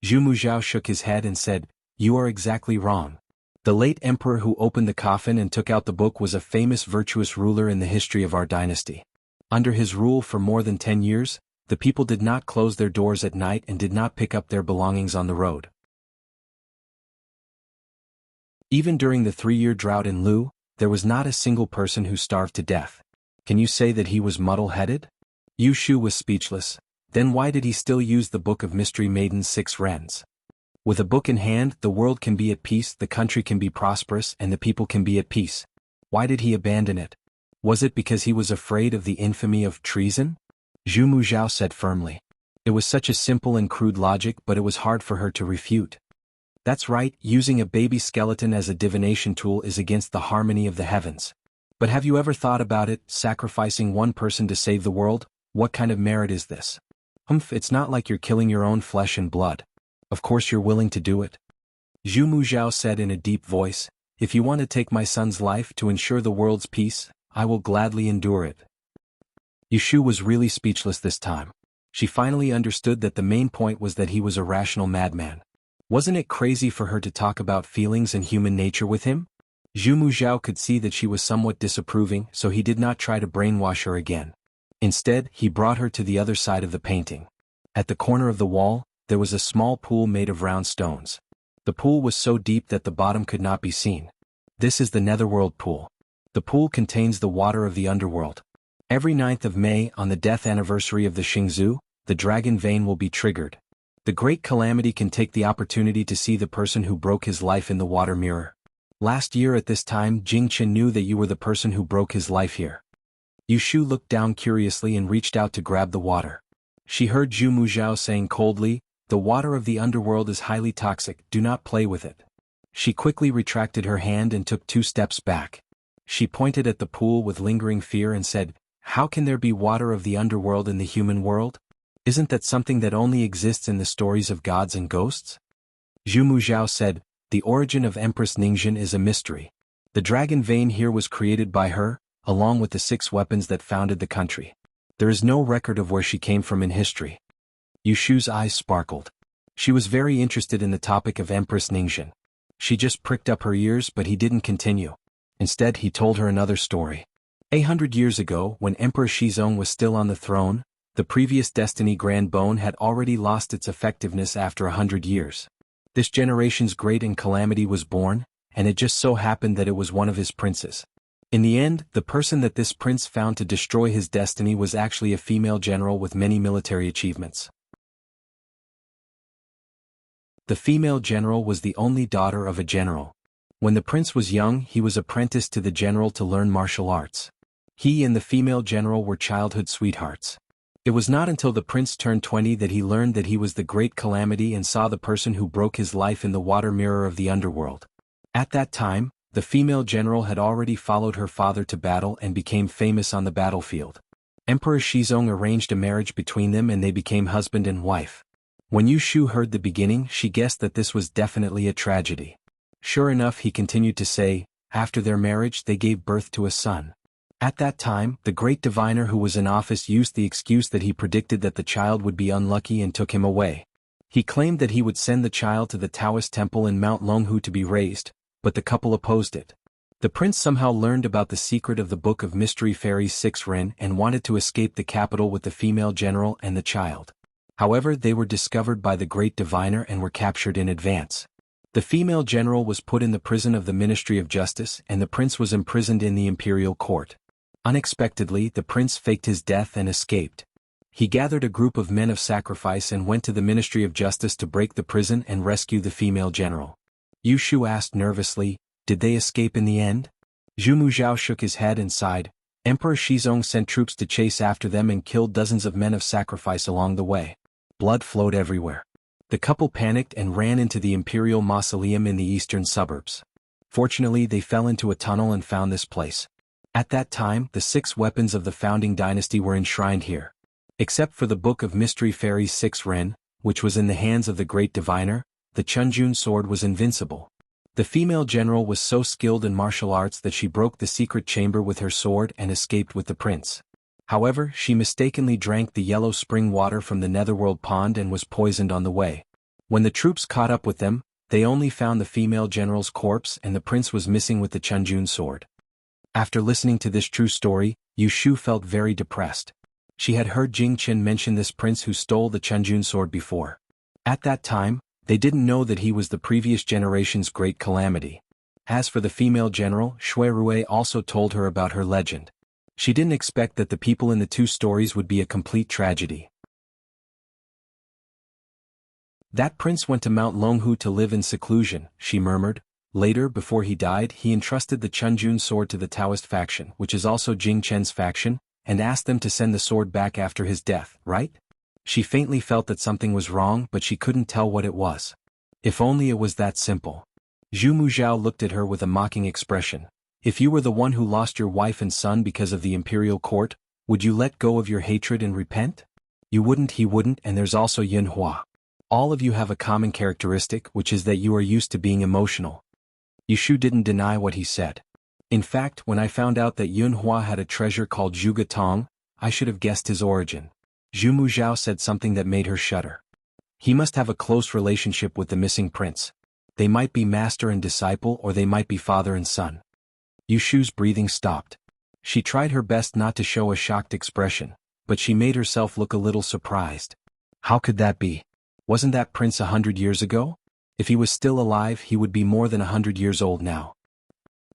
Zhu Muzhao shook his head and said, you are exactly wrong. The late emperor who opened the coffin and took out the book was a famous virtuous ruler in the history of our dynasty. Under his rule for more than 10 years, the people did not close their doors at night and did not pick up their belongings on the road. Even during the 3-year drought in Lu, there was not a single person who starved to death. Can you say that he was muddle-headed? Yushu was speechless. Then why did he still use the Book of Mystery Maiden's 6 wrens? With a book in hand, the world can be at peace, the country can be prosperous, and the people can be at peace. Why did he abandon it? Was it because he was afraid of the infamy of treason? Zhu Muzhao said firmly. It was such a simple and crude logic, but it was hard for her to refute. That's right, using a baby skeleton as a divination tool is against the harmony of the heavens. But have you ever thought about it, sacrificing one person to save the world? What kind of merit is this? It's not like you're killing your own flesh and blood. Of course you're willing to do it. Zhu Muzhao said in a deep voice, if you want to take my son's life to ensure the world's peace, I will gladly endure it. Yushu was really speechless this time. She finally understood that the main point was that he was a rational madman. Wasn't it crazy for her to talk about feelings and human nature with him? Zhu Muzhao could see that she was somewhat disapproving, so he did not try to brainwash her again. Instead, he brought her to the other side of the painting. At the corner of the wall, there was a small pool made of round stones. The pool was so deep that the bottom could not be seen. This is the Netherworld Pool. The pool contains the water of the underworld. Every 9th of May, on the death anniversary of the Xingzhu, the dragon vein will be triggered. The great calamity can take the opportunity to see the person who broke his life in the water mirror. Last year at this time, Jingqin knew that you were the person who broke his life here. Yushu looked down curiously and reached out to grab the water. She heard Zhu Muzhao saying coldly, the water of the underworld is highly toxic, do not play with it. She quickly retracted her hand and took 2 steps back. She pointed at the pool with lingering fear and said, how can there be water of the underworld in the human world? Isn't that something that only exists in the stories of gods and ghosts? Zhu Muzhao said, the origin of Empress Ningzhen is a mystery. The dragon vein here was created by her, along with the 6 weapons that founded the country. There is no record of where she came from in history. Yushu's eyes sparkled. She was very interested in the topic of Empress Ningzhen. She just pricked up her ears, but he didn't continue. Instead, he told her another story. 800 years ago, when Emperor Shizong was still on the throne, the previous Destiny Grand Bone had already lost its effectiveness after 100 years. This generation's great and calamity was born, and it just so happened that it was one of his princes. In the end, the person that this prince found to destroy his destiny was actually a female general with many military achievements. The female general was the only daughter of a general. When the prince was young, he was apprenticed to the general to learn martial arts. He and the female general were childhood sweethearts. It was not until the prince turned 20 that he learned that he was the great calamity and saw the person who broke his life in the water mirror of the underworld. At that time, the female general had already followed her father to battle and became famous on the battlefield. Emperor Shizong arranged a marriage between them and they became husband and wife. When Yushu heard the beginning, she guessed that this was definitely a tragedy. Sure enough, he continued to say, after their marriage they gave birth to a son. At that time, the great diviner who was in office used the excuse that he predicted that the child would be unlucky and took him away. He claimed that he would send the child to the Taoist temple in Mount Longhu to be raised, but the couple opposed it. The prince somehow learned about the secret of the Book of Mystery Fairy's 6 ren and wanted to escape the capital with the female general and the child. However, they were discovered by the great diviner and were captured in advance. The female general was put in the prison of the Ministry of Justice and the prince was imprisoned in the imperial court. Unexpectedly, the prince faked his death and escaped. He gathered a group of men of sacrifice and went to the Ministry of Justice to break the prison and rescue the female general. Yu Shu asked nervously, "Did they escape in the end?" Zhu Muzhao shook his head and sighed. Emperor Shizong sent troops to chase after them and killed dozens of men of sacrifice along the way. Blood flowed everywhere. The couple panicked and ran into the imperial mausoleum in the eastern suburbs. Fortunately, they fell into a tunnel and found this place. At that time, the 6 weapons of the founding dynasty were enshrined here. Except for the Book of Mystery Fairy's 6 ren, which was in the hands of the great diviner, the Chunjun sword was invincible. The female general was so skilled in martial arts that she broke the secret chamber with her sword and escaped with the prince. However, she mistakenly drank the yellow spring water from the Netherworld pond and was poisoned on the way. When the troops caught up with them, they only found the female general's corpse and the prince was missing with the Chunjun sword. After listening to this true story, Yu Shu felt very depressed. She had heard Jing Qin mention this prince who stole the Chunjun sword before. At that time, they didn't know that he was the previous generation's great calamity. As for the female general, Shui Rui also told her about her legend. She didn't expect that the people in the 2 stories would be a complete tragedy. That prince went to Mount Longhu to live in seclusion, she murmured. Later, before he died, he entrusted the Chunjun sword to the Taoist faction, which is also Jing Chen's faction, and asked them to send the sword back after his death, right? She faintly felt that something was wrong but she couldn't tell what it was. If only it was that simple. Zhu Muzhao looked at her with a mocking expression. If you were the one who lost your wife and son because of the imperial court, would you let go of your hatred and repent? You wouldn't, he wouldn't, and there's also Yun Hua. All of you have a common characteristic, which is that you are used to being emotional. Yu Shu didn't deny what he said. In fact, when I found out that Yun Hua had a treasure called Zhuge Tong, I should have guessed his origin. Zhu Muzhao said something that made her shudder. He must have a close relationship with the missing prince. They might be master and disciple or they might be father and son. Yu Shu's breathing stopped. She tried her best not to show a shocked expression, but she made herself look a little surprised. How could that be? Wasn't that prince 100 years ago? If he was still alive, he would be more than 100 years old now.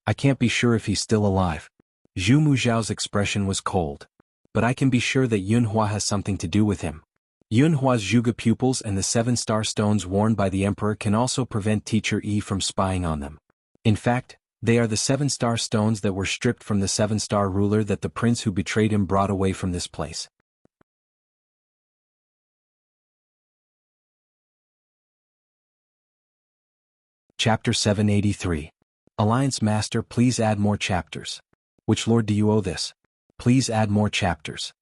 I can't be sure if he's still alive. Zhu Muzhao's expression was cold. But I can be sure that Yun Hua has something to do with him. Yun Hua's Zhuge pupils and the 7-star stones worn by the emperor can also prevent Teacher Yi from spying on them. In fact, they are the 7-star stones that were stripped from the 7-star ruler that the prince who betrayed him brought away from this place. Chapter 783. Alliance Master, please add more chapters. Which lord do you owe this? Please add more chapters.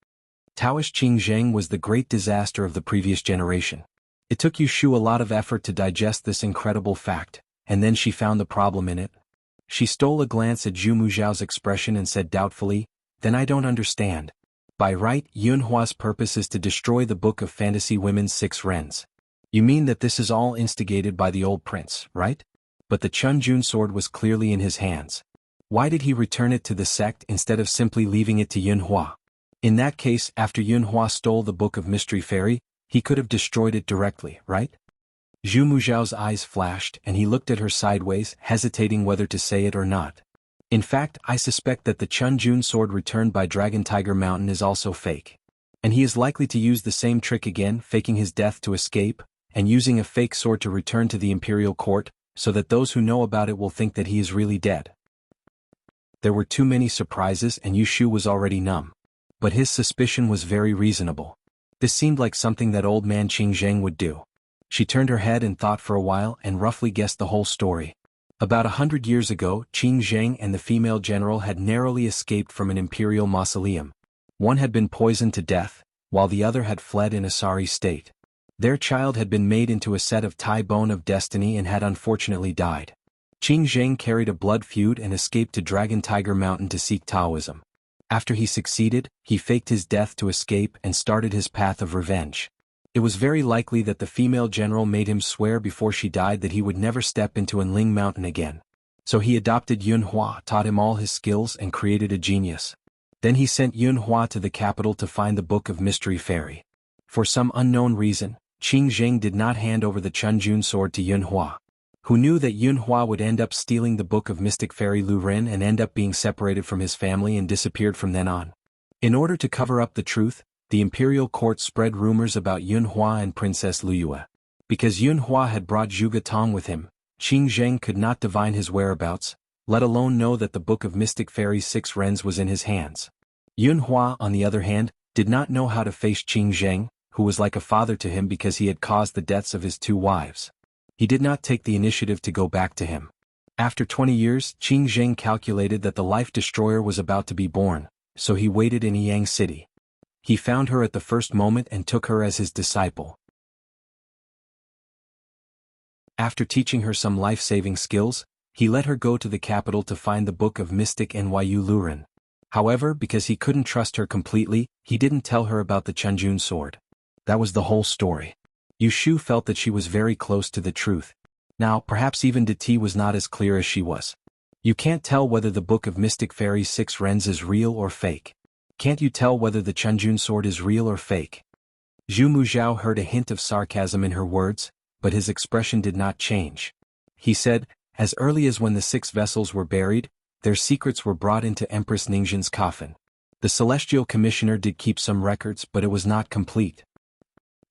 Taoist Qing Zheng was the great disaster of the previous generation. It took Yu Shu a lot of effort to digest this incredible fact, and then she found the problem in it. She stole a glance at Zhu Muzhao's expression and said doubtfully, "Then I don't understand. By right, Yun Hua's purpose is to destroy the Book of Fantasy Women's 6 rens. You mean that this is all instigated by the old prince, right? But the Chunjun sword was clearly in his hands. Why did he return it to the sect instead of simply leaving it to Yun Hua? In that case, after Yun Hua stole the Book of Mystery Fairy, he could have destroyed it directly, right?" Zhu Muzhao's eyes flashed and he looked at her sideways, hesitating whether to say it or not. In fact, I suspect that the Chunjun sword returned by Dragon Tiger Mountain is also fake. And he is likely to use the same trick again, faking his death to escape, and using a fake sword to return to the imperial court, so that those who know about it will think that he is really dead. There were too many surprises and Yu Shu was already numb. But his suspicion was very reasonable. This seemed like something that old man Qing Zheng would do. She turned her head and thought for a while and roughly guessed the whole story. About 100 years ago, Qing Zheng and the female general had narrowly escaped from an imperial mausoleum. One had been poisoned to death, while the other had fled in a sorry state. Their child had been made into a set of Tai Bone of Destiny and had unfortunately died. Qing Zheng carried a blood feud and escaped to Dragon Tiger Mountain to seek Taoism. After he succeeded, he faked his death to escape and started his path of revenge. It was very likely that the female general made him swear before she died that he would never step into Enling Mountain again. So he adopted Yunhua, taught him all his skills and created a genius. Then he sent Yunhua to the capital to find the Book of Mystery Fairy. For some unknown reason, Qing Zheng did not hand over the Chunjun sword to Yunhua, who knew that Yunhua would end up stealing the Book of Mystic Fairy Lu Ren and end up being separated from his family and disappeared from then on. In order to cover up the truth, the imperial court spread rumors about Yunhua and Princess Luyue. Because Yunhua had brought Zhuge Tong with him, Qing Zheng could not divine his whereabouts, let alone know that the Book of Mystic Fairy 6 Rens was in his hands. Yunhua, on the other hand, did not know how to face Qing Zheng, who was like a father to him because he had caused the deaths of his 2 wives. He did not take the initiative to go back to him. After 20 years, Qing Zheng calculated that the Life Destroyer was about to be born, so he waited in Yang City. He found her at the first moment and took her as his disciple. After teaching her some life-saving skills, he let her go to the capital to find the Book of Mystic Nyu Luren. However, because he couldn't trust her completely, he didn't tell her about the Chunjun sword. That was the whole story. Yu Shu felt that she was very close to the truth. Now, perhaps even Dati was not as clear as she was. You can't tell whether the Book of Mystic Fairy 6 Rens is real or fake. Can't you tell whether the Chunjun sword is real or fake? Zhu Muzhao heard a hint of sarcasm in her words, but his expression did not change. He said, as early as when the 6 vessels were buried, their secrets were brought into Empress Ningxin's coffin. The Celestial Commissioner did keep some records, but it was not complete.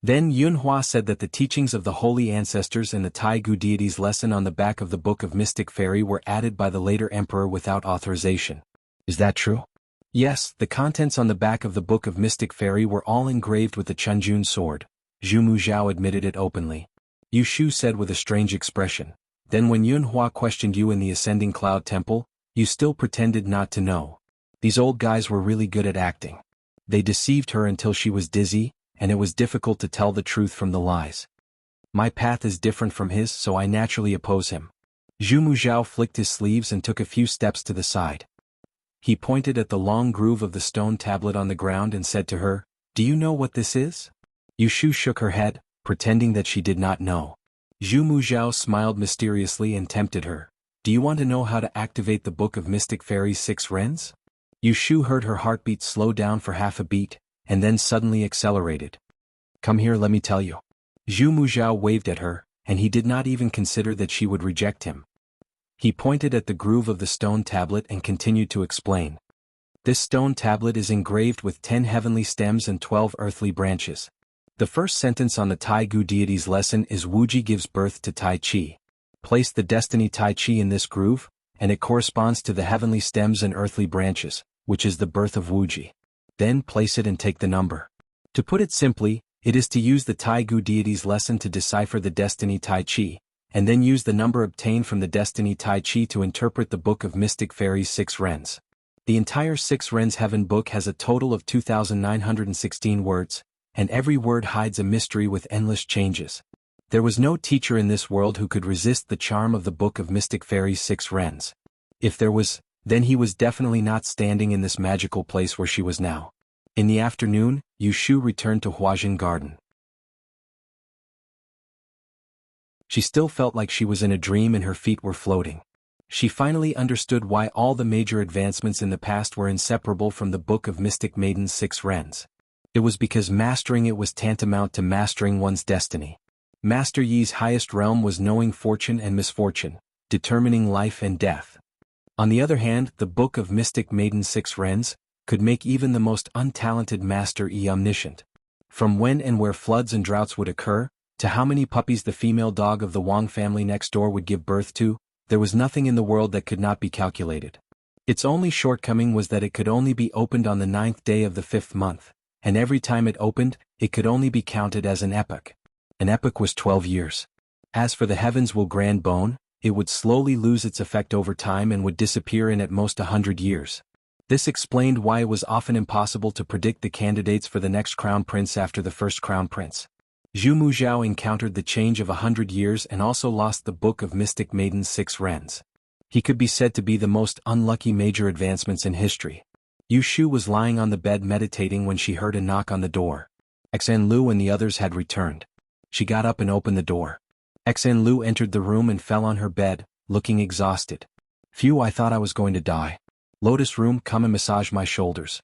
Then Yunhua said that the teachings of the Holy Ancestors and the Taigu deities lesson on the back of the Book of Mystic Fairy were added by the later emperor without authorization. Is that true? Yes, the contents on the back of the Book of Mystic Fairy were all engraved with the Chunjun sword. Zhu Muzhao admitted it openly. Yu Shu said with a strange expression. Then when Yunhua questioned you in the Ascending Cloud Temple, you still pretended not to know. These old guys were really good at acting. They deceived her until she was dizzy, and it was difficult to tell the truth from the lies. My path is different from his, so I naturally oppose him. Zhu Muzhao flicked his sleeves and took a few steps to the side. He pointed at the long groove of the stone tablet on the ground and said to her, "Do you know what this is?" Yu Shu shook her head, pretending that she did not know. Zhu Muzhao smiled mysteriously and tempted her. "Do you want to know how to activate the Book of Mystic Fairy 6 Rens?" Yu Shu heard her heartbeat slow down for half a beat, and then suddenly accelerated. "Come here, let me tell you." Zhu Muzhao waved at her, and he did not even consider that she would reject him. He pointed at the groove of the stone tablet and continued to explain. This stone tablet is engraved with 10 heavenly stems and 12 earthly branches. The first sentence on the Taigu deity's lesson is Wuji gives birth to Tai Chi. Place the destiny Tai Chi in this groove, and it corresponds to the heavenly stems and earthly branches, which is the birth of Wuji. Then place it and take the number. To put it simply, it is to use the Taigu deity's lesson to decipher the destiny Tai Chi, and then use the number obtained from the destiny Tai Chi to interpret the Book of Mystic Fairy 6 Rens. The entire 6 Rens Heaven book has a total of 2,916 words, and every word hides a mystery with endless changes. There was no teacher in this world who could resist the charm of the Book of Mystic Fairy 6 Rens. If there was, then he was definitely not standing in this magical place where she was now. In the afternoon, Yu Shu returned to Huajin Garden. She still felt like she was in a dream and her feet were floating. She finally understood why all the major advancements in the past were inseparable from the Book of Mystic Maiden's 6 Rens. It was because mastering it was tantamount to mastering one's destiny. Master Yi's highest realm was knowing fortune and misfortune, determining life and death. On the other hand, the Book of Mystic Maiden's 6 Rens could make even the most untalented Master Yi omniscient. From when and where floods and droughts would occur, to how many puppies the female dog of the Wang family next door would give birth to, there was nothing in the world that could not be calculated. Its only shortcoming was that it could only be opened on the 9th day of the 5th month, and every time it opened, it could only be counted as an epoch. An epoch was 12 years. As for the heavens will grand bone, it would slowly lose its effect over time and would disappear in at most 100 years. This explained why it was often impossible to predict the candidates for the next crown prince after the first crown prince. Zhu Muzhao encountered the change of 100 years and also lost the Book of Mystic Maiden's 6 Rens. He could be said to be the most unlucky major advancements in history. Yu Shu was lying on the bed meditating when she heard a knock on the door. Xan Lu and the others had returned. She got up and opened the door. Xan Lu entered the room and fell on her bed, looking exhausted. Phew, I thought I was going to die. Lotus room, come and massage my shoulders.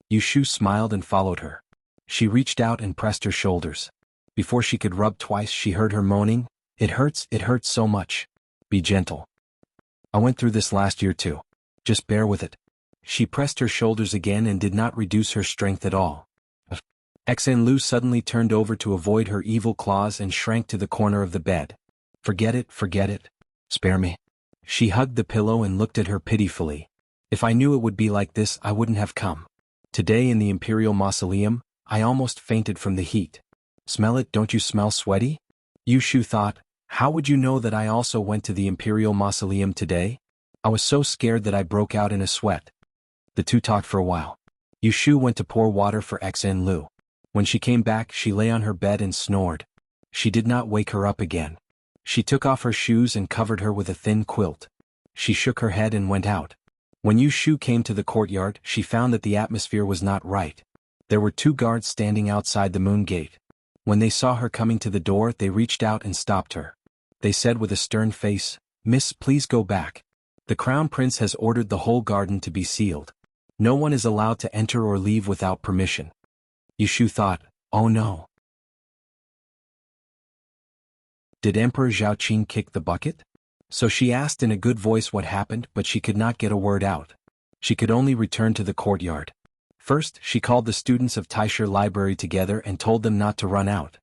Yushu smiled and followed her. She reached out and pressed her shoulders. Before she could rub twice, she heard her moaning, it hurts so much. Be gentle. I went through this last year too. Just bear with it. She pressed her shoulders again and did not reduce her strength at all. Xen suddenly turned over to avoid her evil claws and shrank to the corner of the bed. Forget it. Spare me. She hugged the pillow and looked at her pitifully. If I knew it would be like this, I wouldn't have come. Today in the Imperial Mausoleum, I almost fainted from the heat. Smell it, don't you smell sweaty? Yushu thought, how would you know that I also went to the Imperial Mausoleum today? I was so scared that I broke out in a sweat. The two talked for a while. Yushu went to pour water for Xen. When she came back, she lay on her bed and snored. She did not wake her up again. She took off her shoes and covered her with a thin quilt. She shook her head and went out. When Yushu came to the courtyard, she found that the atmosphere was not right. There were 2 guards standing outside the moon gate. When they saw her coming to the door, they reached out and stopped her. They said with a stern face, "Miss, please go back. The Crown Prince has ordered the whole garden to be sealed. No one is allowed to enter or leave without permission." Yushu thought, oh no. Did Emperor Zhaoqing kick the bucket? So she asked in a good voice what happened, but she could not get a word out. She could only return to the courtyard. First, she called the students of Taisher Library together and told them not to run out.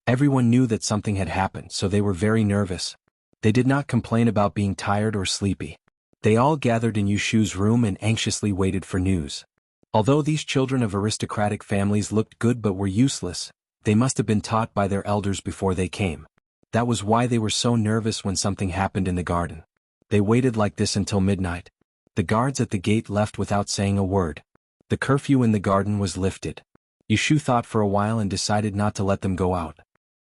Everyone knew that something had happened, so they were very nervous. They did not complain about being tired or sleepy. They all gathered in Yushu's room and anxiously waited for news. Although these children of aristocratic families looked good but were useless, they must have been taught by their elders before they came. That was why they were so nervous when something happened in the garden. They waited like this until midnight. The guards at the gate left without saying a word. The curfew in the garden was lifted. Yushu thought for a while and decided not to let them go out.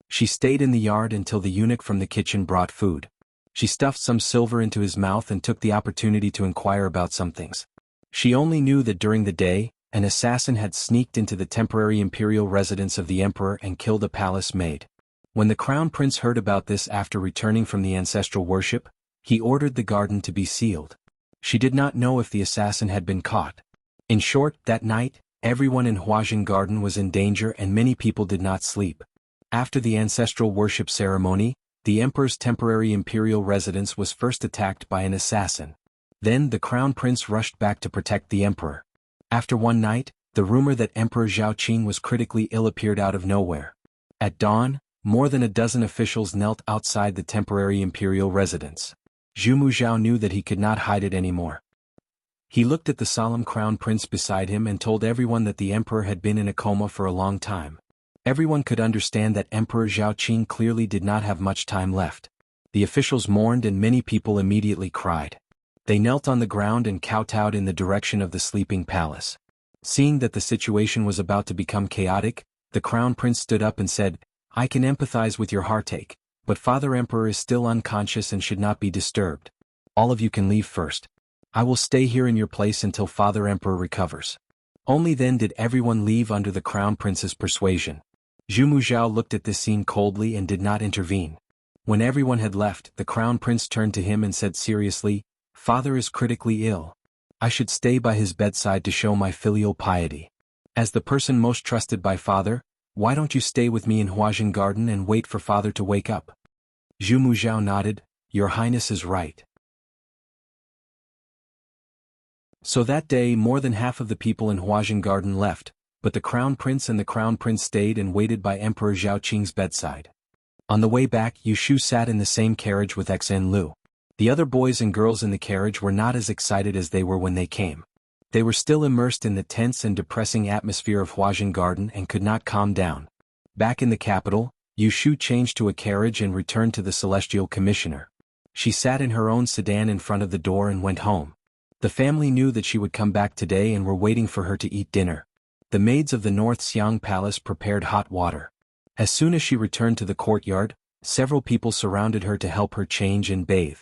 She stayed in the yard until the eunuch from the kitchen brought food. She stuffed some silver into his mouth and took the opportunity to inquire about some things. She only knew that during the day, an assassin had sneaked into the temporary imperial residence of the emperor and killed a palace maid. When the crown prince heard about this after returning from the ancestral worship, he ordered the garden to be sealed. She did not know if the assassin had been caught. In short, that night, everyone in Huajing Garden was in danger and many people did not sleep. After the ancestral worship ceremony, the emperor's temporary imperial residence was first attacked by an assassin. Then the crown prince rushed back to protect the emperor. After one night, the rumor that Emperor Zhaoqing was critically ill appeared out of nowhere. At dawn, more than a dozen officials knelt outside the temporary imperial residence. Zhu Muzhao knew that he could not hide it anymore. He looked at the solemn crown prince beside him and told everyone that the emperor had been in a coma for a long time. Everyone could understand that Emperor Zhaoqing clearly did not have much time left. The officials mourned and many people immediately cried. They knelt on the ground and kowtowed in the direction of the sleeping palace. Seeing that the situation was about to become chaotic, the crown prince stood up and said, "I can empathize with your heartache, but Father Emperor is still unconscious and should not be disturbed. All of you can leave first. I will stay here in your place until Father Emperor recovers." Only then did everyone leave under the crown prince's persuasion. Zhu Muzhao looked at this scene coldly and did not intervene. When everyone had left, the crown prince turned to him and said seriously, "Father is critically ill. I should stay by his bedside to show my filial piety. As the person most trusted by Father, why don't you stay with me in Huajing Garden and wait for Father to wake up?" Zhu Muzhao nodded, "Your Highness is right." So that day more than half of the people in Huajing Garden left, but the crown prince and the crown prince stayed and waited by Emperor Zhaoqing's bedside. On the way back, Yushu sat in the same carriage with Xen. The other boys and girls in the carriage were not as excited as they were when they came. They were still immersed in the tense and depressing atmosphere of Huajing Garden and could not calm down. Back in the capital, Yushu changed to a carriage and returned to the Celestial Commissioner. She sat in her own sedan in front of the door and went home. The family knew that she would come back today and were waiting for her to eat dinner. The maids of the North Xiang Palace prepared hot water. As soon as she returned to the courtyard, several people surrounded her to help her change and bathe.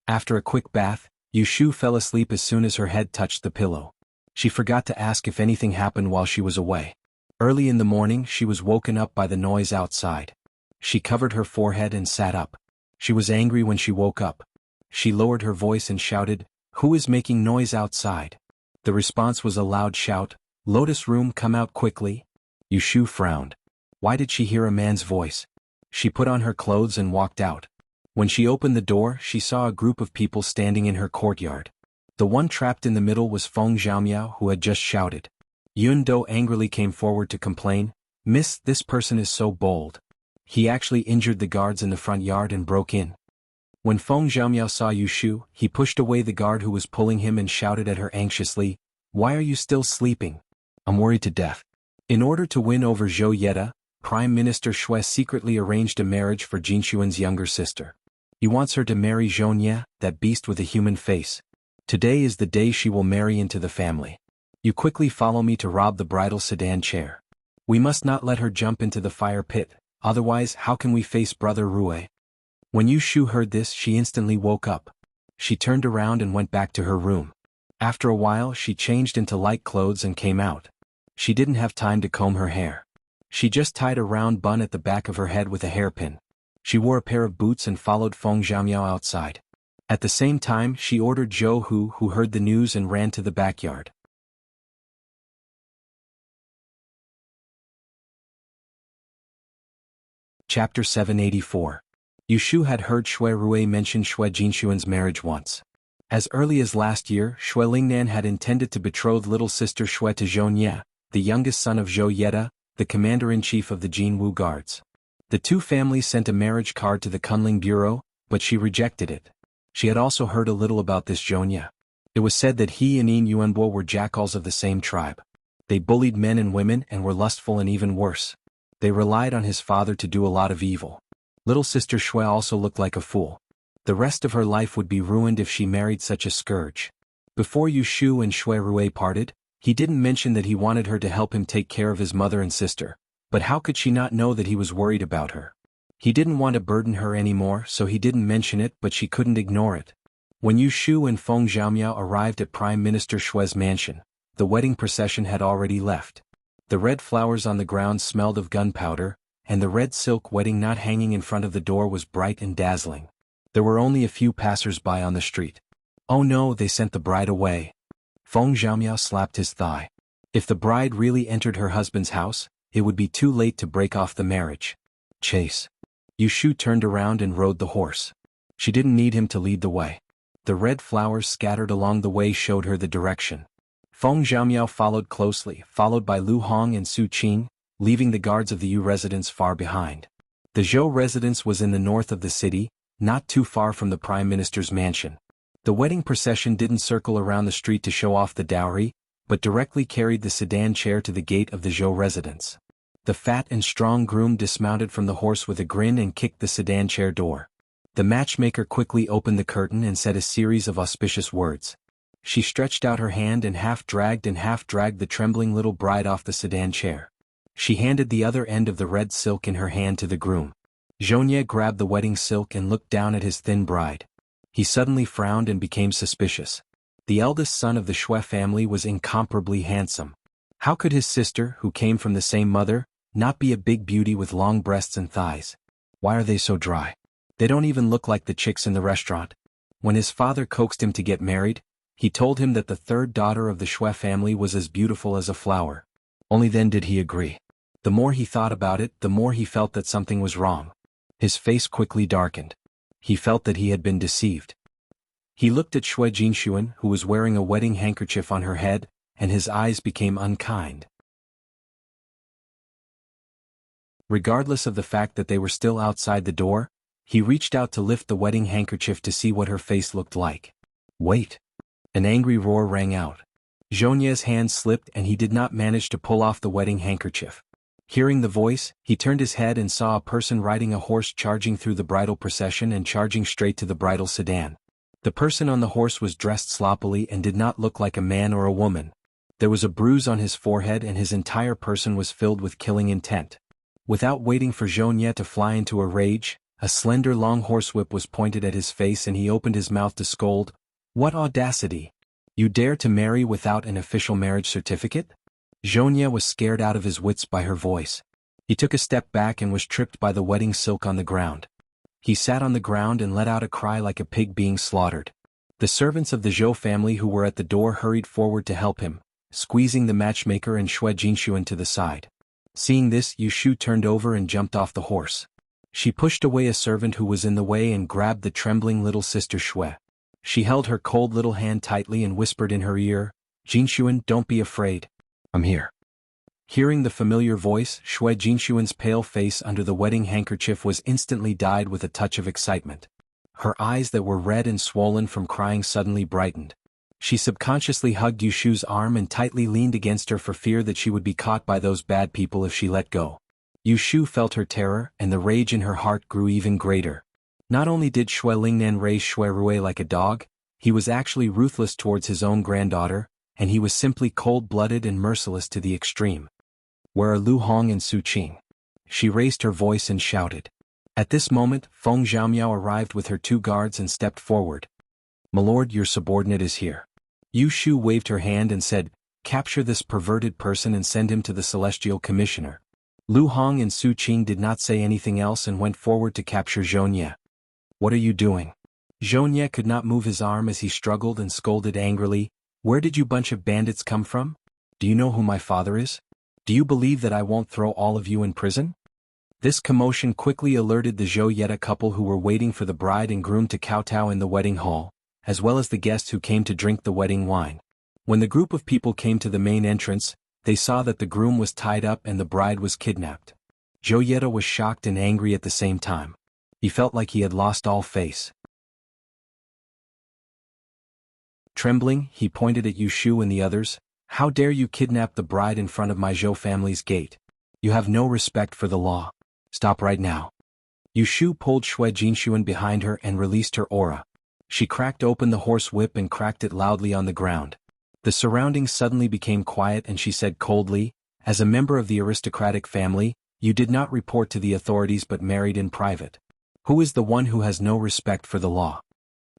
After a quick bath, Yushu fell asleep as soon as her head touched the pillow. She forgot to ask if anything happened while she was away. Early in the morning she was woken up by the noise outside. She covered her forehead and sat up. She was angry when she woke up. She lowered her voice and shouted, "Who is making noise outside?" The response was a loud shout, "Lotus Room, come out quickly." Yushu frowned. Why did she hear a man's voice? She put on her clothes and walked out. When she opened the door, she saw a group of people standing in her courtyard. The one trapped in the middle was Feng Xiaomiao, who had just shouted. Yun Do angrily came forward to complain, "Miss, this person is so bold. He actually injured the guards in the front yard and broke in." When Feng Xiaomiao saw Yushu, he pushed away the guard who was pulling him and shouted at her anxiously, "Why are you still sleeping? I'm worried to death." In order to win over Zhou Yeda, Prime Minister Xue secretly arranged a marriage for Jinshuan's younger sister. He wants her to marry Zhounie, that beast with a human face. Today is the day she will marry into the family. You quickly follow me to rob the bridal sedan chair. We must not let her jump into the fire pit, otherwise how can we face Brother Rue? When Yushu heard this, she instantly woke up. She turned around and went back to her room. After a while she changed into light clothes and came out. She didn't have time to comb her hair. She just tied a round bun at the back of her head with a hairpin. She wore a pair of boots and followed Feng Xiaomiao outside. At the same time she ordered Zhou Hu, who heard the news and ran to the backyard. Chapter 784. Yushu had heard Xue Rue mention Xue Jinshuan's marriage once. As early as last year, Xue Lingnan had intended to betroth little sister Xue to Zhounie, the youngest son of Zhou Yeda, the commander-in-chief of the Jinwu Guards. The two families sent a marriage card to the Kunling Bureau, but she rejected it. She had also heard a little about this Zhounie. It was said that he and Yin Yuanbo were jackals of the same tribe. They bullied men and women and were lustful, and even worse. They relied on his father to do a lot of evil. Little sister Xue also looked like a fool. The rest of her life would be ruined if she married such a scourge. Before Yushu and Xue Rue parted, he didn't mention that he wanted her to help him take care of his mother and sister, but how could she not know that he was worried about her? He didn't want to burden her anymore, so he didn't mention it, but she couldn't ignore it. When Yushu and Feng Xiaomiao arrived at Prime Minister Xue's mansion, the wedding procession had already left. The red flowers on the ground smelled of gunpowder, and the red silk wedding knot hanging in front of the door was bright and dazzling. There were only a few passers-by on the street. Oh no, they sent the bride away. Feng Xiaomiao slapped his thigh. If the bride really entered her husband's house, it would be too late to break off the marriage. Chase. Yushu turned around and rode the horse. She didn't need him to lead the way. The red flowers scattered along the way showed her the direction. Feng Xiaomiao followed closely, followed by Lu Hong and Su Qing, leaving the guards of the Yu residence far behind. The Zhou residence was in the north of the city, not too far from the Prime Minister's mansion. The wedding procession didn't circle around the street to show off the dowry, but directly carried the sedan chair to the gate of the Zhou residence. The fat and strong groom dismounted from the horse with a grin and kicked the sedan chair door. The matchmaker quickly opened the curtain and said a series of auspicious words. She stretched out her hand and half dragged the trembling little bride off the sedan chair. She handed the other end of the red silk in her hand to the groom. Zhounie grabbed the wedding silk and looked down at his thin bride. He suddenly frowned and became suspicious. The eldest son of the Xue family was incomparably handsome. How could his sister, who came from the same mother, not be a big beauty with long breasts and thighs? Why are they so dry? They don't even look like the chicks in the restaurant. When his father coaxed him to get married, he told him that the third daughter of the Xue family was as beautiful as a flower. Only then did he agree. The more he thought about it, the more he felt that something was wrong. His face quickly darkened. He felt that he had been deceived. He looked at Xue Jinshuan, who was wearing a wedding handkerchief on her head, and his eyes became unkind. Regardless of the fact that they were still outside the door, he reached out to lift the wedding handkerchief to see what her face looked like. Wait! An angry roar rang out. Zhounie's hand slipped and he did not manage to pull off the wedding handkerchief. Hearing the voice, he turned his head and saw a person riding a horse charging through the bridal procession and charging straight to the bridal sedan. The person on the horse was dressed sloppily and did not look like a man or a woman. There was a bruise on his forehead and his entire person was filled with killing intent. Without waiting for Zhounie to fly into a rage, a slender long horsewhip was pointed at his face and he opened his mouth to scold. What audacity! You dare to marry without an official marriage certificate? Zhounie was scared out of his wits by her voice. He took a step back and was tripped by the wedding silk on the ground. He sat on the ground and let out a cry like a pig being slaughtered. The servants of the Zhou family who were at the door hurried forward to help him, squeezing the matchmaker and Xue Jinshuan to the side. Seeing this, Yu Shu turned over and jumped off the horse. She pushed away a servant who was in the way and grabbed the trembling little sister Xue. She held her cold little hand tightly and whispered in her ear, "Jinshuan, don't be afraid. I'm here." Hearing the familiar voice, Xue Jinshuan's pale face under the wedding handkerchief was instantly dyed with a touch of excitement. Her eyes that were red and swollen from crying suddenly brightened. She subconsciously hugged Yu Shu's arm and tightly leaned against her for fear that she would be caught by those bad people if she let go. Yu Shu felt her terror, and the rage in her heart grew even greater. Not only did Xue Lingnan raise Xue Rui like a dog, he was actually ruthless towards his own granddaughter, and he was simply cold-blooded and merciless to the extreme. "Where are Lu Hong and Su Qing?" She raised her voice and shouted. At this moment, Feng Zhaomiao arrived with her 2 guards and stepped forward. "Milord, your subordinate is here." Yu Shu waved her hand and said, "Capture this perverted person and send him to the Celestial Commissioner." Lu Hong and Su Qing did not say anything else and went forward to capture Zhonye. "What are you doing?" Zhonye could not move his arm as he struggled and scolded angrily, "Where did you bunch of bandits come from? Do you know who my father is? Do you believe that I won't throw all of you in prison?" This commotion quickly alerted the Zhou Yeta couple who were waiting for the bride and groom to kowtow in the wedding hall, as well as the guests who came to drink the wedding wine. When the group of people came to the main entrance, they saw that the groom was tied up and the bride was kidnapped. Zhou Yeta was shocked and angry at the same time. He felt like he had lost all face. Trembling, he pointed at Yu Shu and the others. "How dare you kidnap the bride in front of my Zhou family's gate? You have no respect for the law. Stop right now." Yu Shu pulled Xue Jinshuan behind her and released her aura. She cracked open the horse whip and cracked it loudly on the ground. The surroundings suddenly became quiet and she said coldly, "As a member of the aristocratic family, you did not report to the authorities but married in private. Who is the one who has no respect for the law?"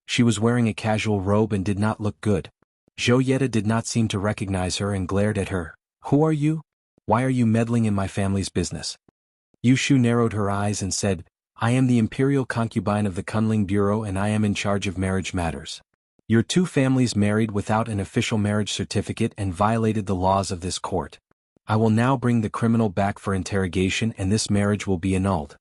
She was wearing a casual robe and did not look good. Zhou Yeta did not seem to recognize her and glared at her. "Who are you? Why are you meddling in my family's business?" Yu Shu narrowed her eyes and said, "I am the imperial concubine of the Kunling Bureau and I am in charge of marriage matters. Your 2 families married without an official marriage certificate and violated the laws of this court. I will now bring the criminal back for interrogation and this marriage will be annulled."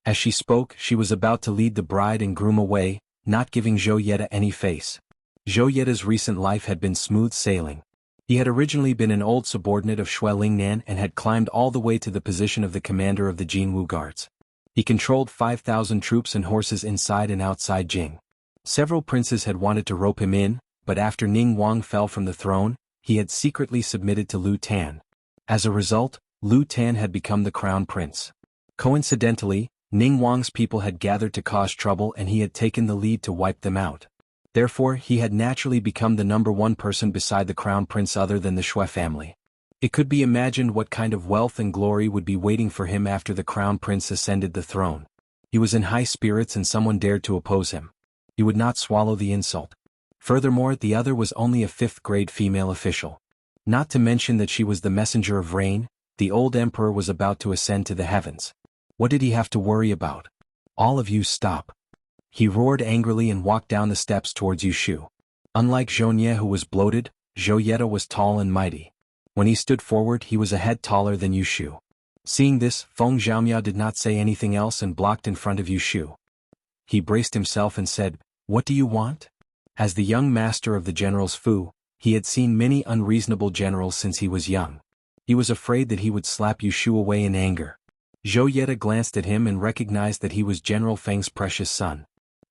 As she spoke, she was about to lead the bride and groom away, not giving Zhou Yeta any face. Zhou Yeta's recent life had been smooth sailing. He had originally been an old subordinate of Xue Lingnan and had climbed all the way to the position of the commander of the Jinwu Guards. He controlled 5,000 troops and horses inside and outside Jing. Several princes had wanted to rope him in, but after Ning Wang fell from the throne, he had secretly submitted to Lu Tan. As a result, Lu Tan had become the crown prince. Coincidentally, Ning Wang's people had gathered to cause trouble and he had taken the lead to wipe them out. Therefore, he had naturally become the number 1 person beside the crown prince other than the Xue family. It could be imagined what kind of wealth and glory would be waiting for him after the crown prince ascended the throne. He was in high spirits and someone dared to oppose him. He would not swallow the insult. Furthermore, the other was only a 5th-grade female official. Not to mention that she was the messenger of rain, the old emperor was about to ascend to the heavens. What did he have to worry about? "All of you stop." He roared angrily and walked down the steps towards Yu Shu. Unlike Zhonye who was bloated, Zhou Yeta was tall and mighty. When he stood forward, he was a head taller than Yu Shu. Seeing this, Feng Zhaomiao did not say anything else and blocked in front of Yu Shu. He braced himself and said, "What do you want?" As the young master of the generals Fu, he had seen many unreasonable generals since he was young. He was afraid that he would slap Yu Shu away in anger. Zhou Yeta glanced at him and recognized that he was General Feng's precious son.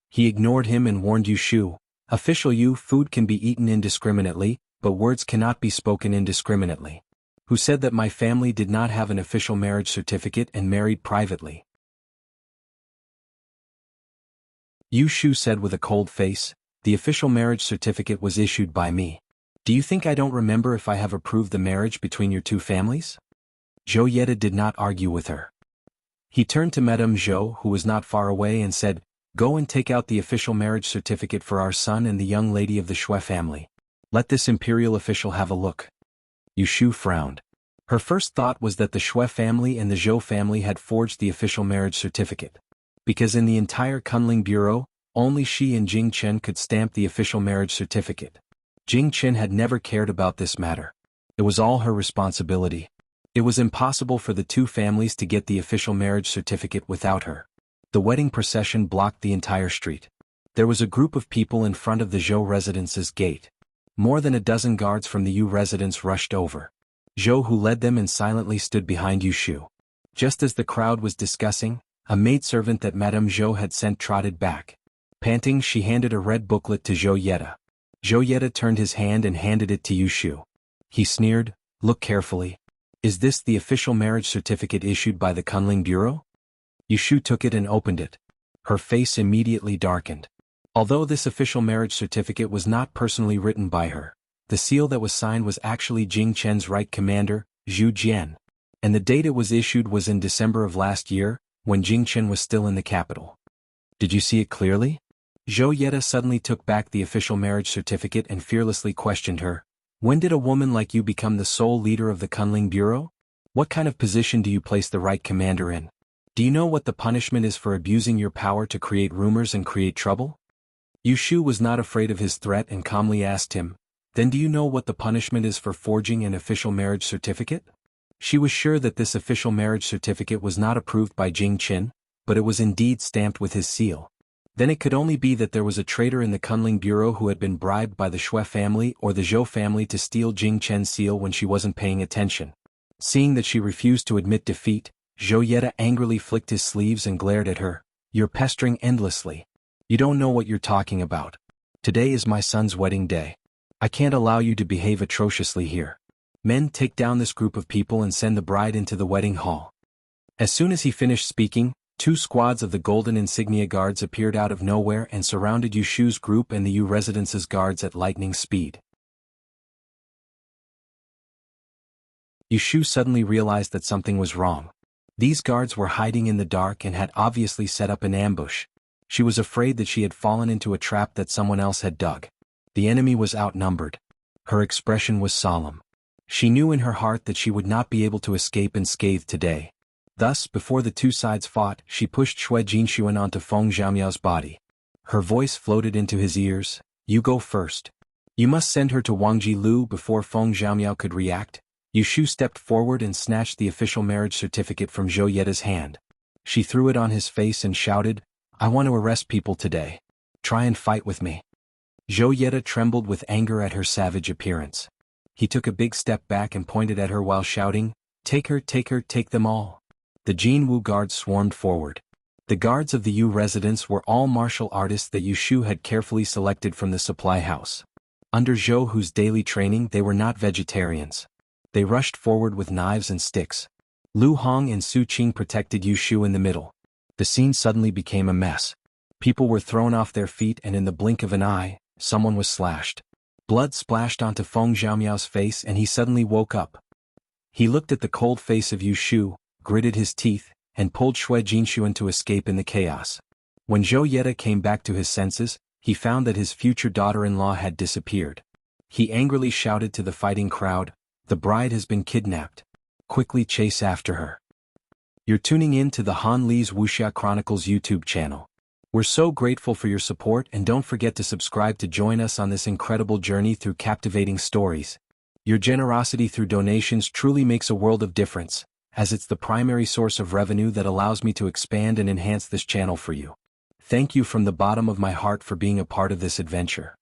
He ignored him and warned Yu Shu, "Official Yu, food can be eaten indiscriminately, but words cannot be spoken indiscriminately. Who said that my family did not have an official marriage certificate and married privately?" Yu Shu said with a cold face, "The official marriage certificate was issued by me. Do you think I don't remember if I have approved the marriage between your 2 families?" Zhou Yeta did not argue with her. He turned to Madame Zhou, who was not far away, and said, "Go and take out the official marriage certificate for our son and the young lady of the Xue family. Let this imperial official have a look." Yu Shu frowned. Her first thought was that the Xue family and the Zhou family had forged the official marriage certificate. Because in the entire Kunling Bureau, Only she and Jing Chen could stamp the official marriage certificate. Jing Chen had never cared about this matter. It was all her responsibility. It was impossible for the two families to get the official marriage certificate without her. The wedding procession blocked the entire street. There was a group of people in front of the Zhou residence's gate. More than a dozen guards from the Yu residence rushed over. Zhou, who led them, and silently stood behind Yu Shu. Just as the crowd was discussing, a maidservant that Madame Zhou had sent trotted back. Panting, she handed a red booklet to Zhou Yeta. Zhou Yeta turned his hand and handed it to Yu Shu. He sneered, "Look carefully. Is this the official marriage certificate issued by the Kunling Bureau?" Yu Shu took it and opened it. Her face immediately darkened. Although this official marriage certificate was not personally written by her, the seal that was signed was actually Jing Chen's right commander, Zhu Jian. And the date it was issued was in December of last year, when Jing Chen was still in the capital. "Did you see it clearly?" Zhou Yeta suddenly took back the official marriage certificate and fearlessly questioned her. "When did a woman like you become the sole leader of the Kunling Bureau? What kind of position do you place the right commander in? Do you know what the punishment is for abusing your power to create rumors and create trouble?" Yu Shu was not afraid of his threat and calmly asked him, "Then do you know what the punishment is for forging an official marriage certificate?" She was sure that this official marriage certificate was not approved by Jing Chen, but it was indeed stamped with his seal. Then it could only be that there was a traitor in the Kunling Bureau who had been bribed by the Shui family or the Zhou family to steal Jing Chen's seal when she wasn't paying attention. Seeing that she refused to admit defeat, Zhou Yeta angrily flicked his sleeves and glared at her. "You're pestering endlessly. You don't know what you're talking about. Today is my son's wedding day. I can't allow you to behave atrociously here. Men, take down this group of people and send the bride into the wedding hall." As soon as he finished speaking, 2 squads of the golden insignia guards appeared out of nowhere and surrounded Yu Shu's group and the Yu residence's guards at lightning speed. Yu Shu suddenly realized that something was wrong. These guards were hiding in the dark and had obviously set up an ambush. She was afraid that she had fallen into a trap that someone else had dug. The enemy was outnumbered. Her expression was solemn. She knew in her heart that she would not be able to escape unscathed today. Thus, before the two sides fought, she pushed Shui Jinshuan onto Feng Zhaomiao's body. Her voice floated into his ears, "You go first. You must send her to Wangji Lu." Before Feng Zhaomiao could react, Yu Shu stepped forward and snatched the official marriage certificate from Zhou Yeta's hand. She threw it on his face and shouted, "I want to arrest people today. Try and fight with me." Zhou Yeta trembled with anger at her savage appearance. He took a big step back and pointed at her while shouting, "Take her, take her, take them all." The Jinwu guards swarmed forward. The guards of the Yu residence were all martial artists that Yu Shu had carefully selected from the supply house. Under Zhou Hu's daily training, they were not vegetarians. They rushed forward with knives and sticks. Lu Hong and Su Qing protected Yu Shu in the middle. The scene suddenly became a mess. People were thrown off their feet and in the blink of an eye, someone was slashed. Blood splashed onto Feng Zhaomiao's face and he suddenly woke up. He looked at the cold face of Yu Shu, gritted his teeth, and pulled Shui Jinshuan to escape in the chaos. When Zhou Yeta came back to his senses, he found that his future daughter-in-law had disappeared. He angrily shouted to the fighting crowd, "The bride has been kidnapped. Quickly chase after her." You're tuning in to the Han Li's Wuxia Chronicles YouTube channel. We're so grateful for your support, and don't forget to subscribe to join us on this incredible journey through captivating stories. Your generosity through donations truly makes a world of difference, as it's the primary source of revenue that allows me to expand and enhance this channel for you. Thank you from the bottom of my heart for being a part of this adventure.